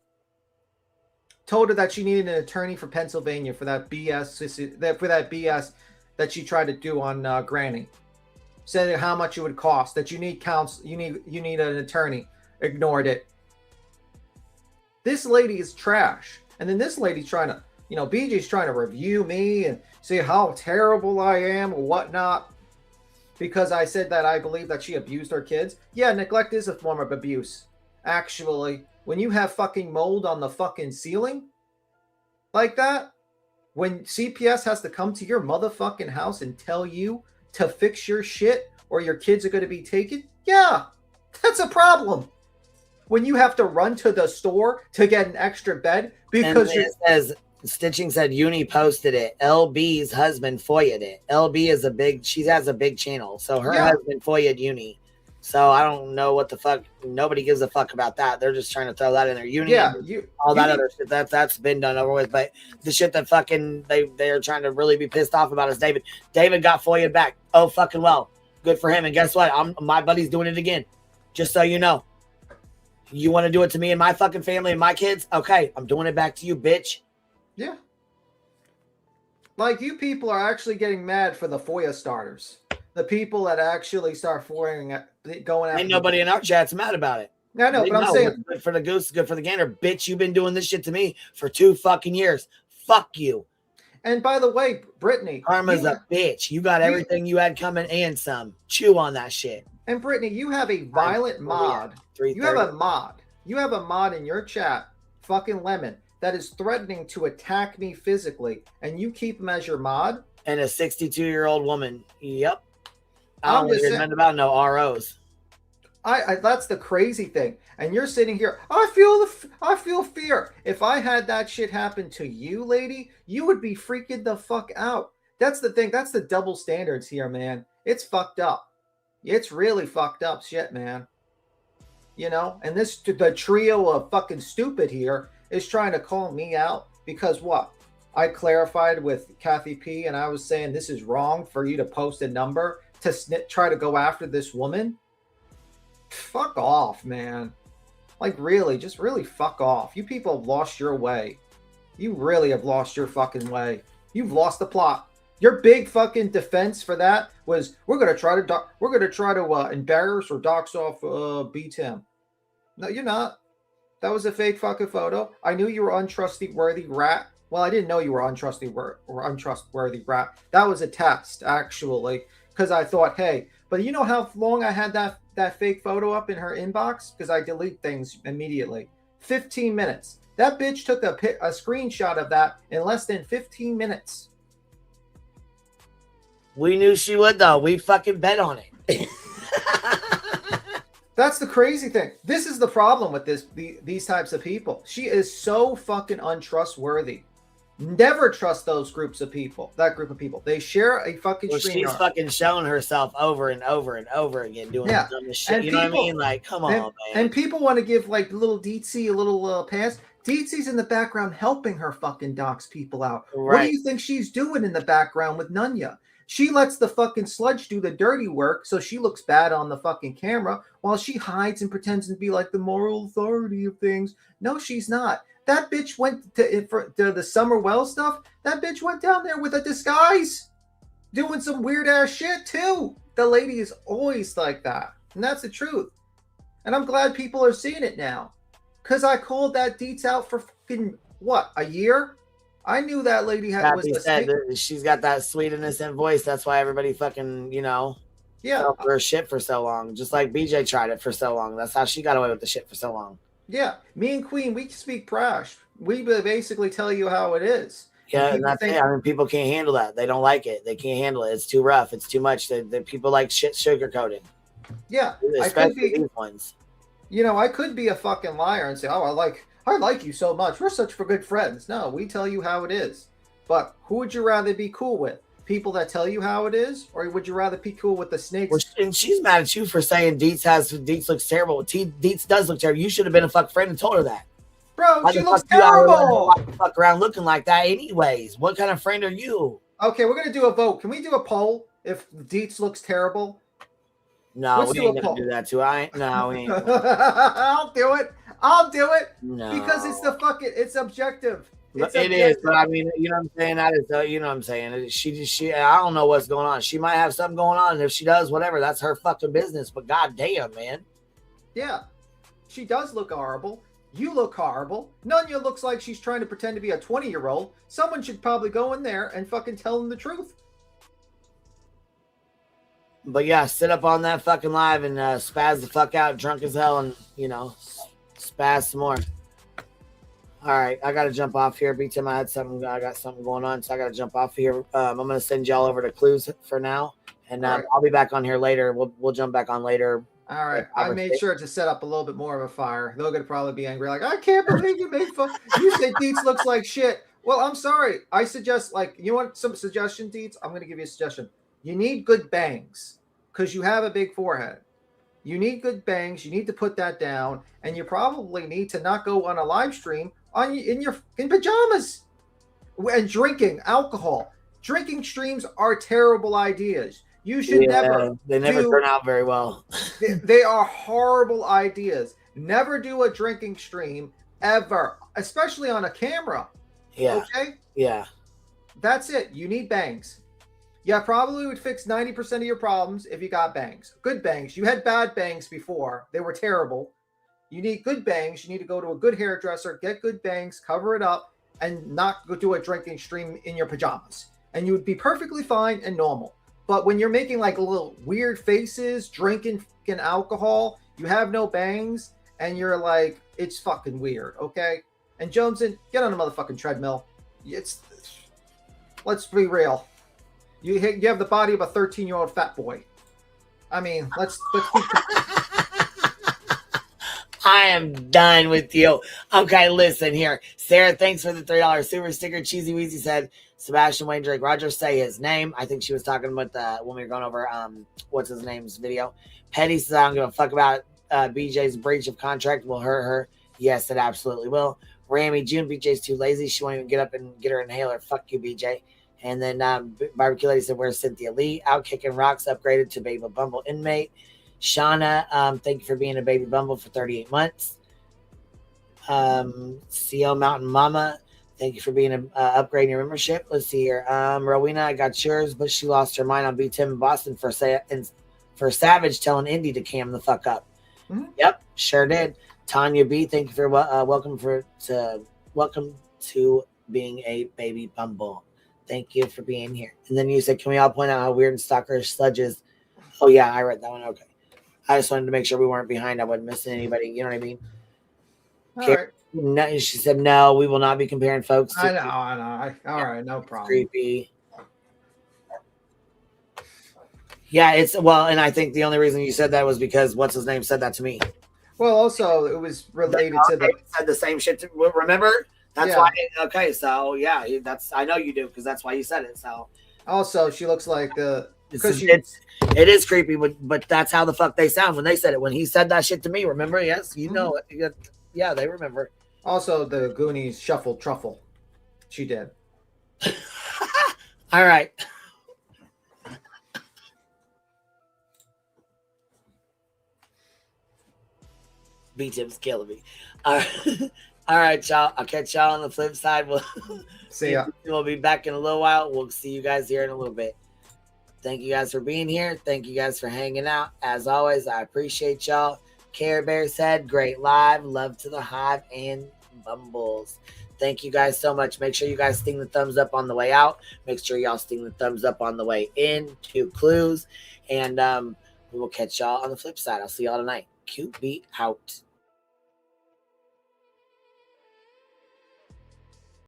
Told her that she needed an attorney for Pennsylvania for that BS that she tried to do on Granny. Said how much it would cost. That you need counsel. You need an attorney. Ignored it. This lady is trash. And then this lady's trying to, you know, BJ's trying to review me and say how terrible I am or whatnot. Because I said that I believe that she abused her kids. Yeah, neglect is a form of abuse. Actually, when you have fucking mold on the fucking ceiling like that, when CPS has to come to your motherfucking house and tell you to fix your shit or your kids are going to be taken, yeah, that's a problem. When you have to run to the store to get an extra bed because it says, Stitching said Uni posted it. LB's husband foya'd it. LB is she has a big channel. So her husband foya'd Uni. So I don't know what the fuck. Nobody gives a fuck about that. They're just trying to throw that in there. All that other shit that's been done over with. But the shit that fucking they're trying to really be pissed off about is David. David got foya'd back. Oh fucking well, good for him. And guess what? My buddy's doing it again. Just so you know. You want to do it to me and my fucking family and my kids? Okay, I'm doing it back to you, bitch. Yeah. Like, you people are actually getting mad for the FOIA starters. The people that actually start going after. Ain't nobody in our chat's mad about it. I know, but I'm saying, good for the goose, good for the gander. Bitch, you've been doing this shit to me for 2 fucking years. Fuck you. And by the way, Brittany. Karma's a bitch. You got everything you had coming and some. Chew on that shit. And Brittany, you have a violent mod. You have a mod. You have a mod in your chat, fucking Lemon, that is threatening to attack me physically. And you keep him as your mod? And a 62-year-old woman. Yep. I don't hear nothing about no ROs. I that's the crazy thing. And you're sitting here, I feel fear. If I had that shit happen to you, lady, you would be freaking the fuck out. That's the thing. That's the double standards here, man. It's fucked up. It's really fucked up shit, man. You know, and the trio of fucking stupid here is trying to call me out because what? I clarified with Kathy P and I was saying this is wrong for you to post a number to try to go after this woman. Fuck off, man. Like, really, just really fuck off. You people have lost your way. You really have lost your fucking way. You've lost the plot. Your big fucking defense for that was we're gonna try to embarrass or dox off B Tim. No, you're not. That was a fake fucking photo. I knew you were untrustworthy rat. Well, I didn't know you were untrustworthy rat. That was a test, actually, because I thought, hey, but you know how long I had that fake photo up in her inbox? Because I delete things immediately. 15 minutes. That bitch took a screenshot of that in less than 15 minutes. We knew she would, though. We fucking bet on it. That's the crazy thing. This is the problem with these types of people. She is so fucking untrustworthy. Never trust those groups of people. That group of people. They share a fucking she's fucking showing herself over and over and over again doing the dumbest shit. And you know what I mean? Like, come on, man. And people want to give like little Deetsy a little pass. Deetsy's in the background helping her fucking dox people out. Right. What do you think she's doing in the background with Nunya? She lets the fucking sludge do the dirty work so she looks bad on the fucking camera while she hides and pretends to be like the moral authority of things. No, she's not. That bitch went to the Summer Well stuff. That bitch went down there with a disguise doing some weird ass shit too. The lady is always like that. And that's the truth. And I'm glad people are seeing it now. Because I called that Deets out for fucking, what, a year? I knew that lady she's got that sweet innocent voice. That's why everybody fucking, fell for her shit for so long. Just like BJ tried it for so long. That's how she got away with the shit for so long. Yeah, me and Queen, we speak trash. We basically tell you how it is. Yeah, and that's it. I mean, people can't handle that. They don't like it. They can't handle it. It's too rough. It's too much. The people like shit sugarcoated. Yeah, especially these ones. I could be a fucking liar and say, "Oh, I like you so much. We're such good friends." No, we tell you how it is. But who would you rather be cool with? People that tell you how it is, or would you rather be cool with the snakes? Well, and she's mad at you for saying Deets looks terrible. Deets does look terrible. You should have been a fuck friend and told her that. Bro, she looks terrible. Fuck around looking like that anyways. What kind of friend are you? Okay, we're gonna do a vote. Can we do a poll if Deets looks terrible? No, we ain't gonna do that too. We ain't. I'll do it. No. Because it's objective. It is, but I mean, you know what I'm saying? That is, you know what I'm saying? She, I don't know what's going on. She might have something going on. And if she does, whatever, that's her fucking business. But goddamn, man. Yeah. She does look horrible. You look horrible. Nunya looks like she's trying to pretend to be a 20-year-old. Someone should probably go in there and fucking tell them the truth. But yeah, sit up on that fucking live and spaz the fuck out, drunk as hell, and, spaz some more. All right, I got to jump off here. B-Tim, I got something going on, so I got to jump off here. I'm going to send y'all over to Clues for now, and right. I'll be back on here later. We'll jump back on later. All right, I made sure to set up a little bit more of a fire. They're going to probably be angry, like, I can't believe you made fun. You said Deets looks like shit. Well, I'm sorry. I suggest, you want some suggestion, Deets? I'm going to give you a suggestion. You need good bangs because you have a big forehead. You need good bangs. You need to put that down, and you probably need to not go on a live stream in pajamas and drinking alcohol. Drinking streams are terrible ideas. You should never. They never turn out very well. They are horrible ideas. Never do a drinking stream ever, especially on a camera. Yeah. Okay. Yeah. That's it. You need bangs. Yeah, probably would fix 90% of your problems if you got bangs. Good bangs. You had bad bangs before. They were terrible. You need good bangs. You need to go to a good hairdresser, get good bangs, cover it up, and not go do a drinking stream in your pajamas. And you would be perfectly fine and normal. But when you're making little weird faces, drinking fucking alcohol, you have no bangs, and you're like, it's fucking weird, okay? And Joneson, get on a motherfucking treadmill. Let's be real. You have the body of a 13-year-old fat boy. I mean, let's I am done with you. Okay, listen here. Sarah, thanks for the $3 super sticker. Cheesy Weezy said, Sebastian Wayne Drake Rogers, say his name. I think she was talking about when we were going over what's his name's video. Petty says, I don't give a fuck about BJ's breach of contract will hurt her. Yes, it absolutely will. Rami June, BJ's too lazy. She won't even get up and get her inhaler. Fuck you, BJ. And then Barbecue Lady said, where's Cynthia Lee? Out kicking rocks, upgraded to Baby Bumble inmate. Shauna, thank you for being a Baby Bumble for 38 months. CL Mountain Mama, Thank you for being upgrading your membership. Let's see here. Rowena, I got yours, but she lost her mind on B Tim in Boston for Savage telling Indy to cam the fuck up. Mm-hmm. Yep, sure did. Tanya B, thank you for welcome to being a baby bumble. Thank you for being here. And then you said, can we all point out how weird and stalkerish Sludge is? Oh yeah, I read that one. Okay. I just wanted to make sure we weren't behind. I wasn't missing anybody. You know what I mean? All right. No, she said, no, we will not be comparing folks. I know. All right, no problem. Creepy. Yeah, it's well, and I think the only reason you said that was because what's his name said that to me. Well, also it was related to the said the same shit. Remember? That's why. Okay, so yeah, that's I know you do because that's why you said it. So also, she looks like because it is creepy, but that's how the fuck they sound when they said it. When he said that shit to me, remember? Yes, you know it. Yeah, they remember. Also, the Goonies shuffled truffle. She did. All right. B-Tim's killing me. All right, y'all. I'll catch y'all on the flip side. We'll see ya. We'll be back in a little while. We'll see you guys here in a little bit. Thank you guys for being here. Thank you guys for hanging out. As always, I appreciate y'all. Care Bear said, great live. Love to the Hive and Bumbles. Thank you guys so much. Make sure you guys sting the thumbs up on the way out. Make sure y'all sting the thumbs up on the way in. 2 clues. And we will catch y'all on the flip side. I'll see y'all tonight. QB out.